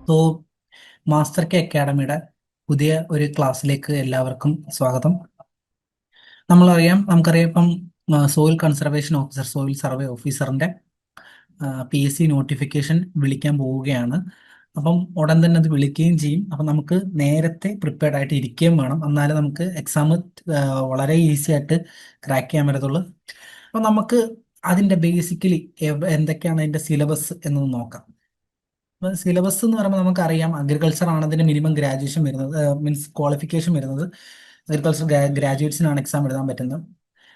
So master K അക്കാഡമിയുടെ പുതിയ ഒരു ക്ലാസ്സിലേക്ക് എല്ലാവർക്കും സ്വാഗതം. നമുക്കറിയാം ഇപ്പം soil conservation officer, soil survey ഓഫീസറിന്റെ PSC നോട്ടിഫിക്കേഷൻ വിളിക്കാൻ പോവുകയാണ്. അപ്പം ഉടൻ തന്നെ അത് വിളിക്കുകയും ചെയ്യും. അപ്പം നമുക്ക് നേരത്തെ പ്രിപ്പയർഡ് ആയിട്ട് ഇരിക്കുകയും വേണം, എന്നാലേ നമുക്ക് എക്സാം വളരെ ഈസി ആയിട്ട് ക്രാക്ക് ചെയ്യാൻ പറ്റത്തുള്ളൂ. അപ്പം നമുക്ക് അതിന്റെ ബേസിക്കലി എന്തൊക്കെയാണ് അതിന്റെ സിലബസ് എന്ന് നോക്കാം. സിലബസ് എന്ന് പറയുമ്പോൾ നമുക്കറിയാം, അഗ്രികൾച്ചർ ആണ് അതിന്റെ മിനിമം ഗ്രാജുവേഷൻ വരുന്നത്, മീൻസ് ക്വാളിഫിക്കേഷൻ വരുന്നത്. അഗ്രികൾച്ചർ ഗ്രാജുവേറ്റ്സിനാണ് എക്സാം എഴുതാൻ പറ്റുന്നത്.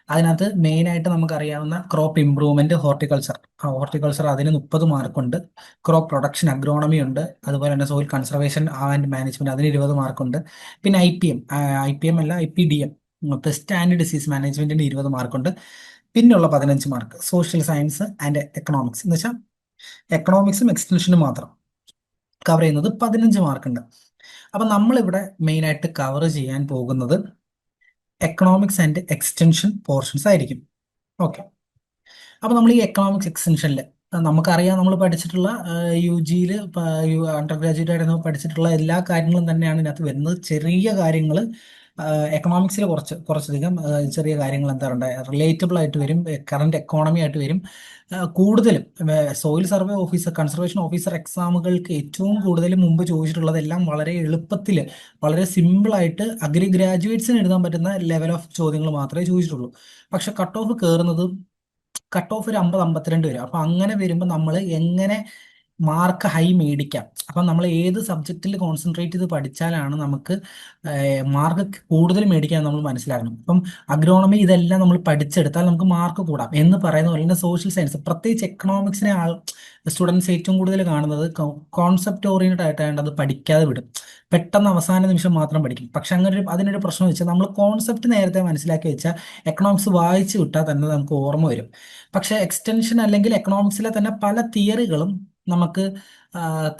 അതിനകത്ത് മെയിൻ ആയിട്ട് നമുക്കറിയാവുന്ന ക്രോപ്പ് ഇംപ്രൂവ്മെന്റ്, ഹോർട്ടിക്കൾച്ചർ. ഹോർട്ടിക്കൾച്ചർ അതിന് 30 മാർക്കുണ്ട്. ക്രോപ്പ് പ്രൊഡക്ഷൻ അഗ്രോണമി ഉണ്ട്. അതുപോലെ തന്നെ സോയിൽ കൺസർവേഷൻ ആൻഡ് മാനേജ്മെന്റ് അതിന് 20 മാർക്കുണ്ട്. പിന്നെ ഐ പി എം അല്ല, IPDM, പെസ്റ്റ് ആൻഡ് ഡിസീസ് മാനേജ്മെന്റിന് 20 മാർക്കുണ്ട്. പിന്നെയുള്ള 15 mark social science and economics, എന്ന് വെച്ചാൽ എക്കണോമിക്സും എക്സ്റ്റൻഷനും മാത്രം കവർ ചെയ്യുന്നത് 15 മാർക്കുണ്ട്. അപ്പൊ നമ്മളിവിടെ മെയിൻ ആയിട്ട് കവർ ചെയ്യാൻ പോകുന്നത് എക്കണോമിക്സ് ആൻഡ് എക്സ്റ്റൻഷൻ പോർഷൻസ് ആയിരിക്കും. ഓക്കെ. അപ്പൊ നമ്മൾ ഈ എക്കണോമിക്സ് എക്സ്റ്റൻഷനിൽ നമുക്കറിയാം, നമ്മൾ പഠിച്ചിട്ടുള്ള UGയിൽ അണ്ടർ ഗ്രാജുവേറ്റ് ആയിട്ട് നമ്മൾ പഠിച്ചിട്ടുള്ള എല്ലാ കാര്യങ്ങളും തന്നെയാണ് ഇതിനകത്ത് വരുന്നത്. ചെറിയ കാര്യങ്ങൾ എക്കണോമിക്സിൽ കുറച്ചധികം ചെറിയ കാര്യങ്ങൾ എന്താ പറയുക, റിലേറ്റബിൾ ആയിട്ട് വരും, കറണ്ട് എക്കോണമി ആയിട്ട് വരും. കൂടുതലും soil survey officer, conservation officer എക്സാമുകൾക്ക് ഏറ്റവും കൂടുതൽ മുമ്പ് ചോദിച്ചിട്ടുള്ളതെല്ലാം വളരെ എളുപ്പത്തിൽ, വളരെ സിമ്പിൾ ആയിട്ട് അഗ്രി ഗ്രാജുവേറ്റ്സിന് എഴുതാൻ പറ്റുന്ന ലെവൽ ഓഫ് ചോദ്യങ്ങൾ മാത്രമേ ചോദിച്ചിട്ടുള്ളൂ. പക്ഷെ കട്ട് ഓഫ് ഒരു 50-52 വരും. അപ്പൊ അങ്ങനെ വരുമ്പോൾ നമ്മൾ എങ്ങനെ മാർക്ക് ഹൈ മേടിക്കാം, അപ്പം നമ്മൾ ഏത് സബ്ജക്റ്റിൽ കോൺസെൻട്രേറ്റ് ചെയ്ത് പഠിച്ചാലാണ് നമുക്ക് മാർക്ക് കൂടുതൽ മേടിക്കാൻ നമ്മൾ മനസ്സിലാക്കണം. ഇപ്പം അഗ്രോണമി ഇതെല്ലാം നമ്മൾ പഠിച്ചെടുത്താൽ നമുക്ക് മാർക്ക് കൂടാം എന്ന് പറയുന്ന പോലെ തന്നെ സോഷ്യൽ സയൻസ്, പ്രത്യേകിച്ച് എക്കണോമിക്സിനെ സ്റ്റുഡൻസ് ഏറ്റവും കൂടുതൽ കാണുന്നത് കോൺസെപ്റ്റ് ഓറിയന്റഡ് ആയിട്ടാണ്, അത് പഠിക്കാതെ വിടും. പെട്ടെന്ന് അവസാന നിമിഷം മാത്രം പഠിക്കും. പക്ഷെ അങ്ങനെ അതിനൊരു പ്രശ്നം വെച്ചാൽ നമ്മൾ കോൺസെപ്റ്റ് നേരത്തെ മനസ്സിലാക്കി വെച്ചാൽ എക്കണോമിക്സ് വായിച്ച് വിട്ടാൽ തന്നെ നമുക്ക് ഓർമ്മ വരും. പക്ഷെ എക്സ്റ്റൻഷൻ അല്ലെങ്കിൽ എക്കണോമിക്സിലെ തന്നെ പല തിയറികളും നമുക്ക്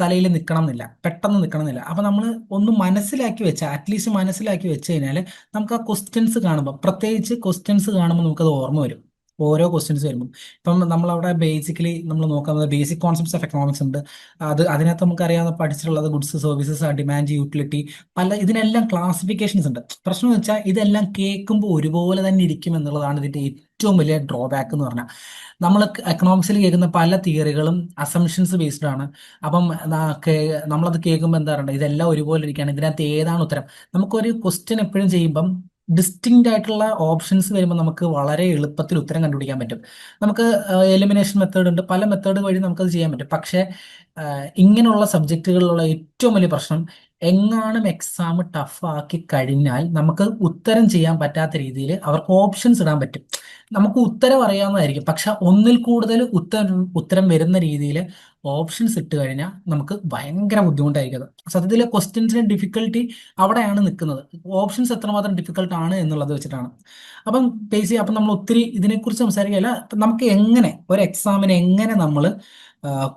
തലയിൽ നിൽക്കണം എന്നില്ല, പെട്ടെന്ന് നിൽക്കണം എന്നില്ല. അപ്പൊ നമ്മൾ ഒന്ന് മനസ്സിലാക്കി വെച്ചാൽ, അറ്റ്ലീസ്റ്റ് മനസ്സിലാക്കി വെച്ച് കഴിഞ്ഞാൽ നമുക്ക് ആ ക്വസ്റ്റ്യൻസ് കാണുമ്പോൾ, പ്രത്യേകിച്ച് ക്വസ്റ്റ്യൻസ് കാണുമ്പോൾ നമുക്കത് ഓർമ്മ വരും. ഓരോ ക്വസ്റ്റ്യൻസ് വരുമ്പോൾ ഇപ്പം നമ്മളവിടെ ബേസിക്കലി നമ്മൾ നോക്കുന്നത് ബേസിക് കോൺസെപ്റ്റ്സ് ഓഫ് എക്കണോമിക്സ് ഉണ്ട്. അതിനകത്ത് നമുക്കറിയാവുന്ന പഠിച്ചിട്ടുള്ളത് ഗുഡ്സ്, സർവീസസ്, ഡിമാൻഡ്, യൂട്ടിലിറ്റി, ഇതിനെല്ലാം ക്ലാസിഫിക്കേഷൻസ് ഉണ്ട്. പ്രശ്നം എന്ന് വെച്ചാൽ ഇതെല്ലാം കേൾക്കുമ്പോൾ ഒരുപോലെ തന്നെ ഇരിക്കും എന്നുള്ളതാണ് ഇതിന്റെ ഏറ്റവും വലിയ ഡ്രോബാക്ക് എന്ന് പറഞ്ഞാൽ. നമ്മൾ എക്കണോമിക്സിൽ കേൾക്കുന്ന പല തിയറികളും അസംഷൻസ് ബേസ്ഡ് ആണ്. അപ്പം നമ്മളത് കേൾക്കുമ്പോൾ എന്താ പറയുക, ഇതെല്ലാം ഒരുപോലെ ഇരിക്കുകയാണ്, ഇതിനകത്ത് ഏതാണ് ഉത്തരം. നമുക്കൊരു ക്വസ്റ്റ്യൻ എപ്പോഴും ചെയ്യുമ്പം ഡിസ്റ്റിങ്ക്റ്റ് ആയിട്ടുള്ള ഓപ്ഷൻസ് വരുമ്പോൾ നമുക്ക് വളരെ എളുപ്പത്തിൽ ഉത്തരം കണ്ടുപിടിക്കാൻ പറ്റും. നമുക്ക് എലിമിനേഷൻ മെത്തേഡ് ഉണ്ട്, പല മെത്തേഡ് വഴി നമുക്കത് ചെയ്യാൻ പറ്റും. പക്ഷേ ഇങ്ങനെയുള്ള സബ്ജക്റ്റുകളിലുള്ള ഏറ്റവും വലിയ പ്രശ്നം, എങ്ങാനും എക്സാം ടഫ് ആക്കി കഴിഞ്ഞാൽ നമുക്ക് ഉത്തരം ചെയ്യാൻ പറ്റാത്ത രീതിയിൽ അവർക്ക് ഓപ്ഷൻസ് ഇടാൻ പറ്റും. നമുക്ക് ഉത്തരം അറിയാവുന്നതായിരിക്കും, പക്ഷെ ഒന്നിൽ കൂടുതൽ ഉത്തരം വരുന്ന രീതിയിൽ ഓപ്ഷൻസ് ഇട്ട് കഴിഞ്ഞാൽ നമുക്ക് ഭയങ്കര ബുദ്ധിമുട്ടായിരിക്കും. അത് സത്യത്തിൽ ക്വസ്റ്റ്യൻസിന്റെ ഡിഫിക്കൽട്ടി അവിടെയാണ് നിൽക്കുന്നത്. ഓപ്ഷൻസ് എത്രമാത്രം ഡിഫിക്കൽട്ട് ആണ് എന്നുള്ളത് വെച്ചിട്ടാണ്. അപ്പം അപ്പം നമ്മൾ ഒത്തിരി ഇതിനെക്കുറിച്ച് സംസാരിക്കുകയല്ല, നമുക്ക് എങ്ങനെ ഒരു എക്സാമിന് എങ്ങനെ നമ്മൾ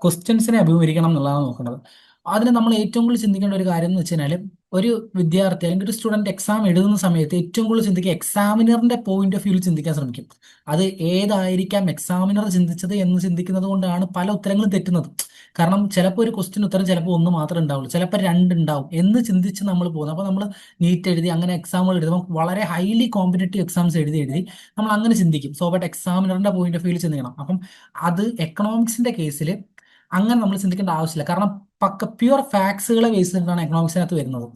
ക്വസ്റ്റ്യൻസിനെ അഭിമുഖീകരിക്കണം എന്നുള്ളതാണ് നോക്കുന്നത്. അതിന് നമ്മൾ ഏറ്റവും കൂടുതൽ ചിന്തിക്കേണ്ട ഒരു കാര്യം എന്ന് വെച്ച് കഴിഞ്ഞാൽ, ഒരു വിദ്യാർത്ഥി അല്ലെങ്കിൽ ഒരു സ്റ്റുഡന്റ് എക്സാം എഴുതുന്ന സമയത്ത് ഏറ്റവും കൂടുതൽ ചിന്തിക്കുക എക്സാമിനറിന്റെ പോയിന്റ് ഓഫ് വ്യൂവിൽ ചിന്തിക്കാൻ ശ്രമിക്കും. അത് ഏതായിരിക്കാം എക്സാമിനർ ചിന്തിച്ചത് എന്ന് ചിന്തിക്കുന്നത് കൊണ്ടാണ് പല ഉത്തരങ്ങളും തെറ്റുന്നത്. കാരണം ചിലപ്പോൾ ഒരു ക്വസ്റ്റ്യൻ ഉത്തരം ചിലപ്പോൾ ഒന്ന് മാത്രമേ ഉണ്ടാവുള്ളൂ, ചിലപ്പോൾ രണ്ടുണ്ടാവും എന്ന് ചിന്തിച്ച് നമ്മൾ പോകുന്നത്. അപ്പോൾ നമ്മൾ നീറ്റ് എഴുതി അങ്ങനെ എക്സാമുകൾ എഴുതുമ്പോൾ വളരെ ഹൈലി കോമ്പറ്റേറ്റീവ് എക്സാംസ് എഴുതി നമ്മൾ അങ്ങനെ ചിന്തിക്കും. സോ ബട്ട് എക്സാമിനറിന്റെ പോയിന്റ് ഓഫ് വ്യൂവിൽ ചിന്തിക്കണം. അപ്പം അത് എക്കണോമിക്സിന്റെ കേസിൽ അങ്ങനെ നമ്മൾ ചിന്തിക്കേണ്ട ആവശ്യമില്ല. കാരണം പ്യുവർ ഫാക്ട്സുകളെ ബേസ് ചെയ്തിട്ടാണ് എക്കണോമിക്സിനകത്ത് വരുന്നത്.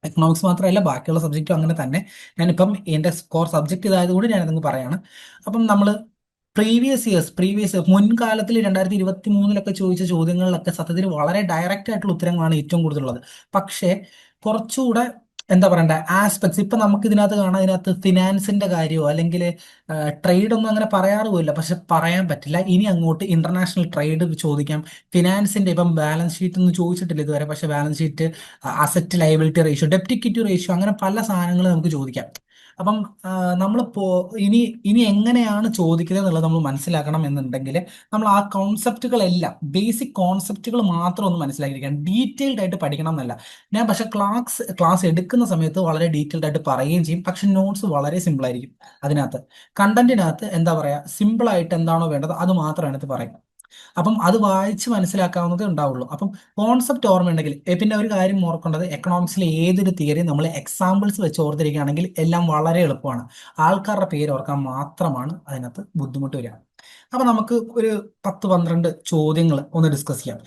എക്കണോമിക്സ് മാത്രമല്ല, ബാക്കിയുള്ള സബ്ജക്റ്റും അങ്ങനെ തന്നെ. ഞാനിപ്പം എൻ്റെ കോർ സബ്ജക്ട് ഇതായതുകൊണ്ട് ഞാനതങ്ങ് പറയാണ്. അപ്പം നമ്മൾ പ്രീവിയസ് മുൻകാലത്തിൽ 2023 ചോദിച്ച ചോദ്യങ്ങളിലൊക്കെ സത്യത്തിൽ വളരെ ഡയറക്റ്റ് ആയിട്ടുള്ള ഉത്തരങ്ങളാണ് ഏറ്റവും കൂടുതലുള്ളത്. പക്ഷേ കുറച്ചുകൂടെ എന്താ പറയണ്ട ആസ്പെക്ട്സ് ഇപ്പൊ നമുക്ക് ഇതിനകത്ത് കാണാം. ഇതിനകത്ത് ഫിനാൻസിന്റെ കാര്യമോ അല്ലെങ്കിൽ ട്രേഡ് ഒന്നും അങ്ങനെ പറയാറുമില്ല, പക്ഷെ പറയാൻ പറ്റില്ല. ഇനി അങ്ങോട്ട് ഇന്റർനാഷണൽ ട്രേഡ് ചോദിക്കാം. ഫിനാൻസിന്റെ ഇപ്പം ബാലൻസ് ഷീറ്റ് ഒന്നും ചോദിച്ചിട്ടില്ല ഇതുവരെ, പക്ഷെ balance sheet, asset liability ratio, ഡെപ്റ്റ് ഇക്വിറ്റി റേഷ്യോ, അങ്ങനെ പല സാധനങ്ങൾ നമുക്ക് ചോദിക്കാം. അപ്പം നമ്മളിപ്പോ ഇനി ഇനി എങ്ങനെയാണ് ചോദിക്കുന്നത് എന്നുള്ളത് നമ്മൾ മനസ്സിലാക്കണം എന്നുണ്ടെങ്കിൽ നമ്മൾ ആ കോൺസെപ്റ്റുകളെല്ലാം, ബേസിക് കോൺസെപ്റ്റുകൾ മാത്രം ഒന്ന് മനസ്സിലാക്കിയിരിക്കണം. ഡീറ്റെയിൽഡ് ആയിട്ട് പഠിക്കണം എന്നല്ല ഞാൻ. പക്ഷെ ക്ലാസ് എടുക്കുന്ന സമയത്ത് വളരെ ഡീറ്റെയിൽഡ് ആയിട്ട് പറയുകയും ചെയ്യും. പക്ഷെ നോട്ട്സ് വളരെ സിമ്പിൾ ആയിരിക്കും. അതിനകത്ത് കണ്ടന്റിനകത്ത് എന്താ പറയാ, സിമ്പിൾ ആയിട്ട് എന്താണോ വേണ്ടത് അത് മാത്രം അതിനകത്ത് പറയും. അപ്പം അത് വായിച്ച് മനസ്സിലാക്കാവുന്നതേ ഉണ്ടാവുള്ളൂ. അപ്പം കോൺസെപ്റ്റ് ഓർമ്മയുണ്ടെങ്കിൽ പിന്നെ ഒരു കാര്യം ഓർക്കേണ്ടത്, എക്കണോമിക്സിലെ ഏതൊരു തിയറി നമ്മൾ എക്സാമ്പിൾസ് വെച്ച് ഓർത്തിരിക്കുകയാണെങ്കിൽ എല്ലാം വളരെ എളുപ്പമാണ്. ആൾക്കാരുടെ പേര് ഓർക്കാൻ മാത്രമാണ് അതിനകത്ത് ബുദ്ധിമുട്ട് വരിക. അപ്പൊ നമുക്ക് ഒരു 10-12 ചോദ്യങ്ങൾ ഒന്ന് ഡിസ്കസ് ചെയ്യാം.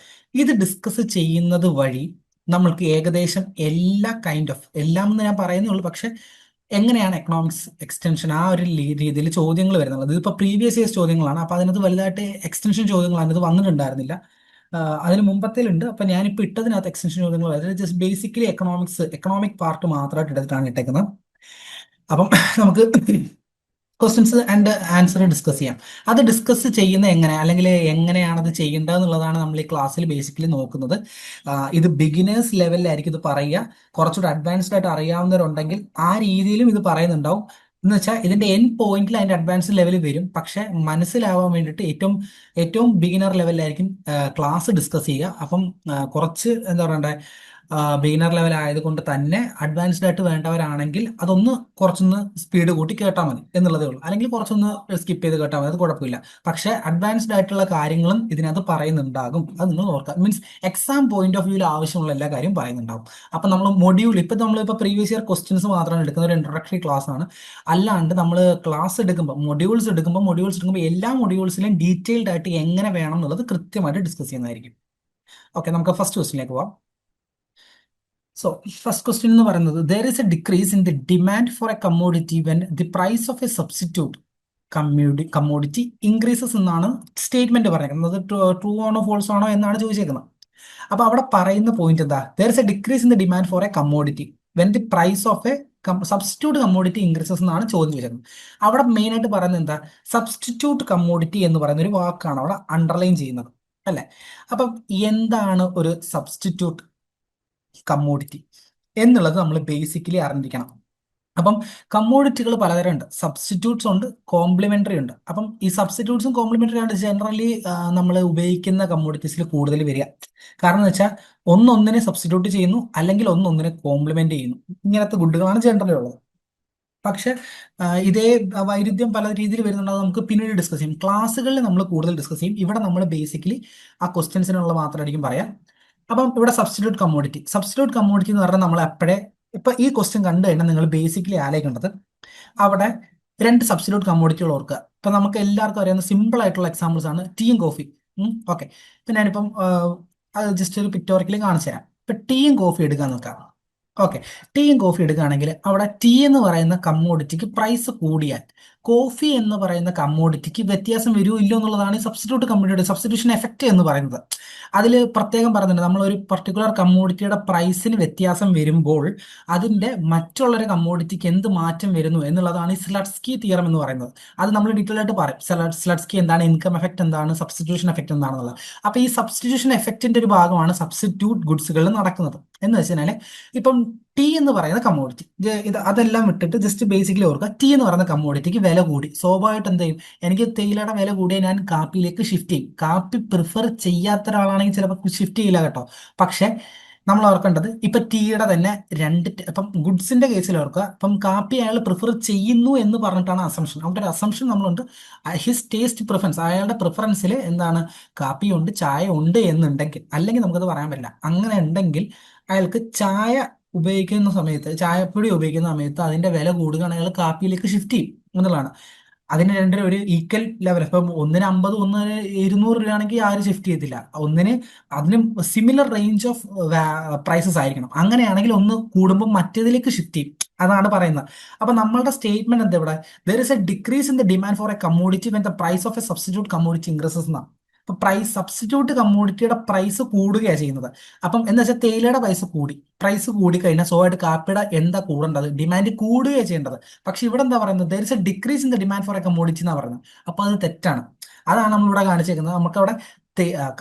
ഇത് ഡിസ്കസ് ചെയ്യുന്നത് വഴി നമ്മൾക്ക് ഏകദേശം എല്ലാ കൈൻഡ് ഓഫ്, എല്ലാം എന്ന് ഞാൻ പറയുന്നേ ഉള്ളൂ, പക്ഷെ എങ്ങനെയാണ് എക്കണോമിക്സ് എക്സ്റ്റൻഷൻ ആ ഒരു രീതിയിൽ ചോദ്യങ്ങൾ വരുന്നത്. ഇതിപ്പോൾ പ്രീവിയസ് ഇയേഴ്സ് ചോദ്യങ്ങളാണ്, അപ്പൊ അതിനകത്ത് വലുതായിട്ട് എക്സ്റ്റൻഷൻ ചോദ്യങ്ങൾ അതിനകത്ത് വന്നിട്ടുണ്ടായിരുന്നില്ല. അതിന് മുമ്പത്തേലുണ്ട്. അപ്പൊ ഞാനിപ്പോൾ ഇട്ടതിനകത്ത് എക്സ്റ്റൻഷൻ ചോദ്യങ്ങൾ വരുന്നത് ജസ്റ്റ് ബേസിക്കലി എക്കണോമിക് പാർട്ട് മാത്രമായിട്ട് എടുത്തിട്ടാണ് ഇട്ടേക്കുന്നത്. അപ്പം നമുക്ക് ക്വസ്റ്റ്യൻസ് ആൻഡ് ആൻസർ ഡിസ്കസ് ചെയ്യാം. അത് ഡിസ്കസ് ചെയ്യുന്ന എങ്ങനെ, അല്ലെങ്കിൽ എങ്ങനെയാണ് അത് ചെയ്യേണ്ടത് എന്നുള്ളതാണ് നമ്മൾ ഈ ക്ലാസ്സിൽ ബേസിക്കലി നോക്കുന്നത്. ഇത് ബിഗിനേഴ്സ് ലെവലിലായിരിക്കും ഇത് പറയുക. കുറച്ചുകൂടി അഡ്വാൻസ്ഡ് ആയിട്ട് അറിയാവുന്നവരുണ്ടെങ്കിൽ ആ രീതിയിലും ഇത് പറയുന്നുണ്ടാവും. എന്ന് വെച്ചാൽ ഇതിന്റെ എൻഡ് പോയിന്റിൽ അതിന്റെ അഡ്വാൻസ്ഡ് ലെവലിൽ വരും. പക്ഷെ മനസ്സിലാവാൻ വേണ്ടിയിട്ട് ഏറ്റവും ഏറ്റവും ബിഗിനർ ലെവലിലായിരിക്കും ക്ലാസ് ഡിസ്കസ് ചെയ്യുക. അപ്പം കുറച്ച് എന്താ പറയണ്ടേ, ബിഗിനർ ലെവൽ ആയതുകൊണ്ട് തന്നെ അഡ്വാൻസ്ഡ് ആയിട്ട് വേണ്ടവരാണെങ്കിൽ അതൊന്ന് കുറച്ചൊന്ന് സ്പീഡ് കൂട്ടി കേട്ടാൽ മതി എന്നുള്ളതേ ഉള്ളൂ. അല്ലെങ്കിൽ കുറച്ചൊന്ന് സ്കിപ്പ് ചെയ്ത് കേട്ടാൽ മതി, അത് കുഴപ്പമില്ല. പക്ഷെ അഡ്വാൻസ്ഡ് ആയിട്ടുള്ള കാര്യങ്ങളും ഇതിനകത്ത് പറയുന്നുണ്ടാകും. അത് നിങ്ങൾ ഓർക്കുക. മീൻസ് എക്സാം പോയിന്റ് ഓഫ് വ്യൂവിൽ ആവശ്യമുള്ള എല്ലാ കാര്യം പറയുന്നുണ്ടാവും. അപ്പൊ നമ്മൾ മൊഡ്യൂൾ ഇപ്പൊ നമ്മളിപ്പോൾ പ്രീവിയസ് ഇയർ ക്വസ്റ്റ്യൻസ് മാത്രമാണ് എടുക്കുന്ന ഒരു ഇൻട്രൊഡക്ടറി ക്ലാസ് ആണ്. അല്ലാണ്ട് നമ്മൾ ക്ലാസ് എടുക്കുമ്പോൾ മൊഡ്യൂൾസ് എടുക്കുമ്പോൾ എല്ലാ മൊഡ്യൂൾസിലും ഡീറ്റെയിൽഡ് ആയിട്ട് എങ്ങനെ വേണം എന്നുള്ളത് കൃത്യമായിട്ട് ഡിസ്കസ് ചെയ്യുന്നതായിരിക്കും. ഓക്കെ, നമുക്ക് ഫസ്റ്റ് ക്വസ്റ്റിനിലേക്ക് പോവാം. സോ ഫസ്റ്റ് ക്വസ്റ്റ്യൻ എന്ന് പറയുന്നത്, there is a decrease in the demand for a commodity when the price of a substitute commodity increases എന്നാണ് സ്റ്റേറ്റ്മെന്റ് പറയുന്നത്. ട്രൂ ആണോ ഫോൾസ് ആണോ എന്നാണ് ചോദിച്ചേക്കുന്നത്. അപ്പൊ അവിടെ പറയുന്ന പോയിന്റ് എന്താ? There is a decrease in the demand for a commodity when the price of a substitute commodity increases എന്നാണ് ചോദ്യം ചോദിക്കുന്നത്. അവിടെ മെയിൻ ആയിട്ട് പറയുന്നത് എന്താ? സബ്സ്റ്റിറ്റ്യൂട്ട് കമ്മോഡിറ്റി എന്ന് പറയുന്ന ഒരു വാക്കാണ് അവിടെ അണ്ടർലൈൻ ചെയ്യുന്നത്, അല്ലെ? അപ്പം എന്താണ് ഒരു സബ്സ്റ്റിറ്റ്യൂട്ട് കമ്മോഡിറ്റി എന്നുള്ളത് നമ്മൾ ബേസിക്കലി അറിഞ്ഞിരിക്കണം. അപ്പം കമ്മോഡിറ്റികൾ പലതരം ഉണ്ട്. സബ്സ്റ്റിറ്റ്യൂട്ട്സ് ഉണ്ട്, കോംപ്ലിമെന്ററി ഉണ്ട്. അപ്പം ഈ സബ്സ്റ്റിറ്റ്യൂട്ട്സും കോംപ്ലിമെന്ററി ആണ് ജനറലി നമ്മൾ ഉപയോഗിക്കുന്ന കമ്മോഡിറ്റീസിൽ കൂടുതൽ വരിക. കാരണം എന്ന് വെച്ചാൽ ഒന്നൊന്നിനെ സബ്സ്റ്റിറ്റ്യൂട്ട് ചെയ്യുന്നു, അല്ലെങ്കിൽ ഒന്നൊന്നിനെ കോംപ്ലിമെന്റ് ചെയ്യുന്നു. ഇങ്ങനത്തെ ഗുഡുകളാണ് ജനറലി ഉള്ളത്. പക്ഷെ ഇതേ വൈരുദ്ധ്യം പല രീതിയിൽ വരുന്നുണ്ട്. അത് നമുക്ക് പിന്നീട് ഡിസ്കസ് ചെയ്യും. ക്ലാസ്സുകളിൽ നമ്മൾ കൂടുതൽ ഡിസ്കസ് ചെയ്യും. ഇവിടെ നമ്മൾ ബേസിക്കലി ആ ക്വസ്റ്റ്യൻസിനുള്ള മാത്രമായിരിക്കും പറയാം. അപ്പം ഇവിടെ സബ്സ്റ്റിറ്റ്യൂട്ട് കമ്മോഡിറ്റി എന്ന് പറഞ്ഞാൽ നമ്മൾ എപ്പോഴേ ഇപ്പൊ ഈ ക്വസ്റ്റ്യൻ കണ്ടു കഴിഞ്ഞാൽ നിങ്ങൾ ബേസിക്കലി ആലോചിക്കേണ്ടത് അവിടെ രണ്ട് സബ്സ്റ്റിറ്റ്യൂട്ട് കമ്മോഡിറ്റികൾ ഓർക്കുക. ഇപ്പൊ നമുക്ക് എല്ലാവർക്കും അറിയാവുന്ന സിമ്പിൾ ആയിട്ടുള്ള എക്സാമ്പിൾസ് ആണ് ടീയും കോഫി. ഓക്കെ, ഇപ്പൊ ഞാനിപ്പം അത് ജസ്റ്റ് ഒരു പിക്ടോറിക്കലി കാണിച്ചു തരാം. ഇപ്പൊ ടീയും കോഫി എടുക്കാൻ നോക്കാം. ഓക്കെ, ടീയും കോഫി എടുക്കുകയാണെങ്കിൽ അവിടെ ടീ എന്ന് പറയുന്ന കമ്മോഡിറ്റിക്ക് പ്രൈസ് കൂടിയാൽ കോഫി എന്ന് പറയുന്ന കമ്മോഡിറ്റിക്ക് വ്യത്യാസം വരുമോ ഇല്ലോ എന്നുള്ളതാണ് ഈ സബ്സ്റ്റിറ്റ്യൂട്ട് കമ്മോഡിറ്റി സബ്സ്റ്റിറ്റ്യൂഷൻ എഫക്റ്റ് എന്ന് പറയുന്നത്. അതിൽ പ്രത്യേകം പറയുന്നുണ്ട്, നമ്മൾ ഒരു പർട്ടിക്കുലർ കമ്മോഡിറ്റിയുടെ പ്രൈസിന് വ്യത്യാസം വരുമ്പോൾ അതിന്റെ മറ്റുള്ളൊരു കമ്മോഡിറ്റിക്ക് എന്ത് മാറ്റം വരുന്നു എന്നുള്ളതാണ് ഈ സ്ലട്സ്കി തിയറം എന്ന് പറയുന്നത്. അത് നമ്മൾ ഡീറ്റെയിൽ ആയിട്ട് പറയും. സ്ലട്സ്കി എന്താണ്, ഇൻകം എഫക്ട് എന്താണ്, സബ്സ്റ്റിറ്റ്യൂഷൻ എഫക്ട് എന്താണെന്നുള്ളത്. അപ്പൊ ഈ സബ്സ്റ്റിറ്റ്യൂഷൻ എഫക്റ്റിന്റെ ഒരു ഭാഗമാണ് സബ്സ്റ്റിറ്റ്യൂട്ട് ഗുഡ്സുകളിൽ നടക്കുന്നത്. എന്ന് വെച്ചാൽ ഇപ്പം ടീ എന്ന് പറയുന്ന കമ്മോഡിറ്റി, ഇത് അതെല്ലാം വിട്ടിട്ട് ജസ്റ്റ് ബേസിക്കലി ഓർക്കുക. ടീ എന്ന് പറയുന്ന കമ്മോഡിറ്റിക്ക് വില കൂടി, സ്വാഭാവികമായിട്ട് എന്ത് ചെയ്യും? എനിക്ക് തേയിലയുടെ വില കൂടിയാൽ ഞാൻ കാപ്പിയിലേക്ക് ഷിഫ്റ്റ് ചെയ്യും. കാപ്പി പ്രിഫർ ചെയ്യാത്ത ഒരാളാണെങ്കിൽ ചിലപ്പോൾ ഷിഫ്റ്റ് ചെയ്യില്ല കേട്ടോ. പക്ഷെ നമ്മൾ ഓർക്കേണ്ടത് ഇപ്പൊ ടീയുടെ തന്നെ ഇപ്പം ഗുഡ്സിന്റെ കേസിൽ ഓർക്കുക, ഇപ്പം കാപ്പി അയാൾ പ്രിഫർ ചെയ്യുന്നു എന്ന് പറഞ്ഞിട്ടാണ് അസംഷൻ. അവിടെ ഒരു അസംഷൻ നമ്മളുണ്ട്, ഹിസ് ടേസ്റ്റ് പ്രിഫറൻസ്, അയാളുടെ പ്രിഫറൻസിൽ എന്താണ്, കാപ്പി ഉണ്ട്, ചായ ഉണ്ട് എന്നുണ്ടെങ്കിൽ, അല്ലെങ്കിൽ നമുക്കത് പറയാൻ പറ്റില്ല. അങ്ങനെ ഉണ്ടെങ്കിൽ അയാൾക്ക് ചായപ്പൊടി ഉപയോഗിക്കുന്ന സമയത്ത് അതിന്റെ വില കൂടുകയാണെങ്കിൽ അയാൾ കാപ്പിയിലേക്ക് ഷിഫ്റ്റ് ചെയ്യും എന്നുള്ളതാണ്. അതിന് രണ്ടിനും ഒരു ഈക്വൽ ലെവൽ. ഇപ്പം ഒന്നിന് 50, ഒന്നിന് 200 രൂപയാണെങ്കിൽ ആരും ഷിഫ്റ്റ് ചെയ്യത്തില്ല. അതിനും സിമിലർ റേഞ്ച് ഓഫ് പ്രൈസസ് ആയിരിക്കണം. അങ്ങനെയാണെങ്കിൽ ഒന്ന് കൂടുമ്പോൾ മറ്റേതിലേക്ക് ഷിഫ്റ്റ് ചെയ്യും. അതാണ് പറയുന്നത്. അപ്പൊ നമ്മളുടെ സ്റ്റേറ്റ്മെന്റ് എന്താ ഇവിടെ? There is a decrease in the demand for a commodity when the price of a substitute commodity increases എന്നാണ്. അപ്പൊ സബ്സ്റ്റിറ്റ്യൂട്ട് കമ്മോഡിറ്റിയുടെ പ്രൈസ് കൂടുകയാണ് ചെയ്യുന്നത്. അപ്പം എന്താ വെച്ചാൽ തേയിലയുടെ പ്രൈസ് കൂടി കഴിഞ്ഞാൽ സ്വാഭാവികമായിട്ട് കാപ്പിയുടെ എന്താ കൂടേണ്ടത്? ഡിമാൻഡ് കൂടുകയാണ് ചെയ്യേണ്ടത്. പക്ഷെ ഇവിടെ എന്താ പറയുന്നത്? There is a decrease in the demand for a commodity എന്നാ പറയുന്നത്. അപ്പൊ അത് തെറ്റാണ്. അതാണ് നമ്മളിവിടെ കാണിച്ചേക്കുന്നത്. നമുക്കവിടെ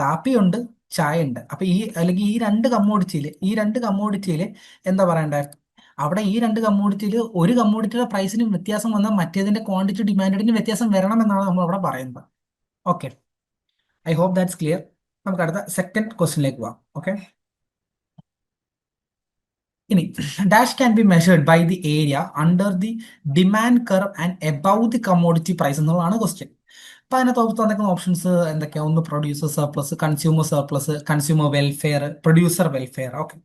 കാപ്പിയുണ്ട്, ചായ ഉണ്ട്. അപ്പൊ അല്ലെങ്കിൽ ഈ രണ്ട് കമ്മോഡിറ്റിയിൽ എന്താ പറയണ്ടേ? അവിടെ ഈ രണ്ട് കമ്മോഡിറ്റിയിൽ ഒരു കമ്മോഡിറ്റിയുടെ പ്രൈസിന് വ്യത്യാസം വന്നാൽ മറ്റേതിന്റെ ക്വാണ്ടിറ്റി ഡിമാൻഡിന് വ്യത്യാസം വരണം എന്നാണ് നമ്മൾ അവിടെ പറയുന്നത്. Okay, I hope that's clear. നമുക്ക് അടുത്ത സെക്കൻഡ് ക്വസ്റ്റിനിലേക്ക് പോവാം. ഓക്കെ, ഇനി dash can be measured by the area under the demand curve and above the commodity price എന്നുള്ളതാണ് ക്വസ്റ്റ്യൻ. അപ്പൊ അതിനകത്ത് തന്നിരിക്കുന്ന ഓപ്ഷൻസ് എന്തൊക്കെയാ? ഒന്ന് producer surplus, consumer welfare, producer welfare. Okay,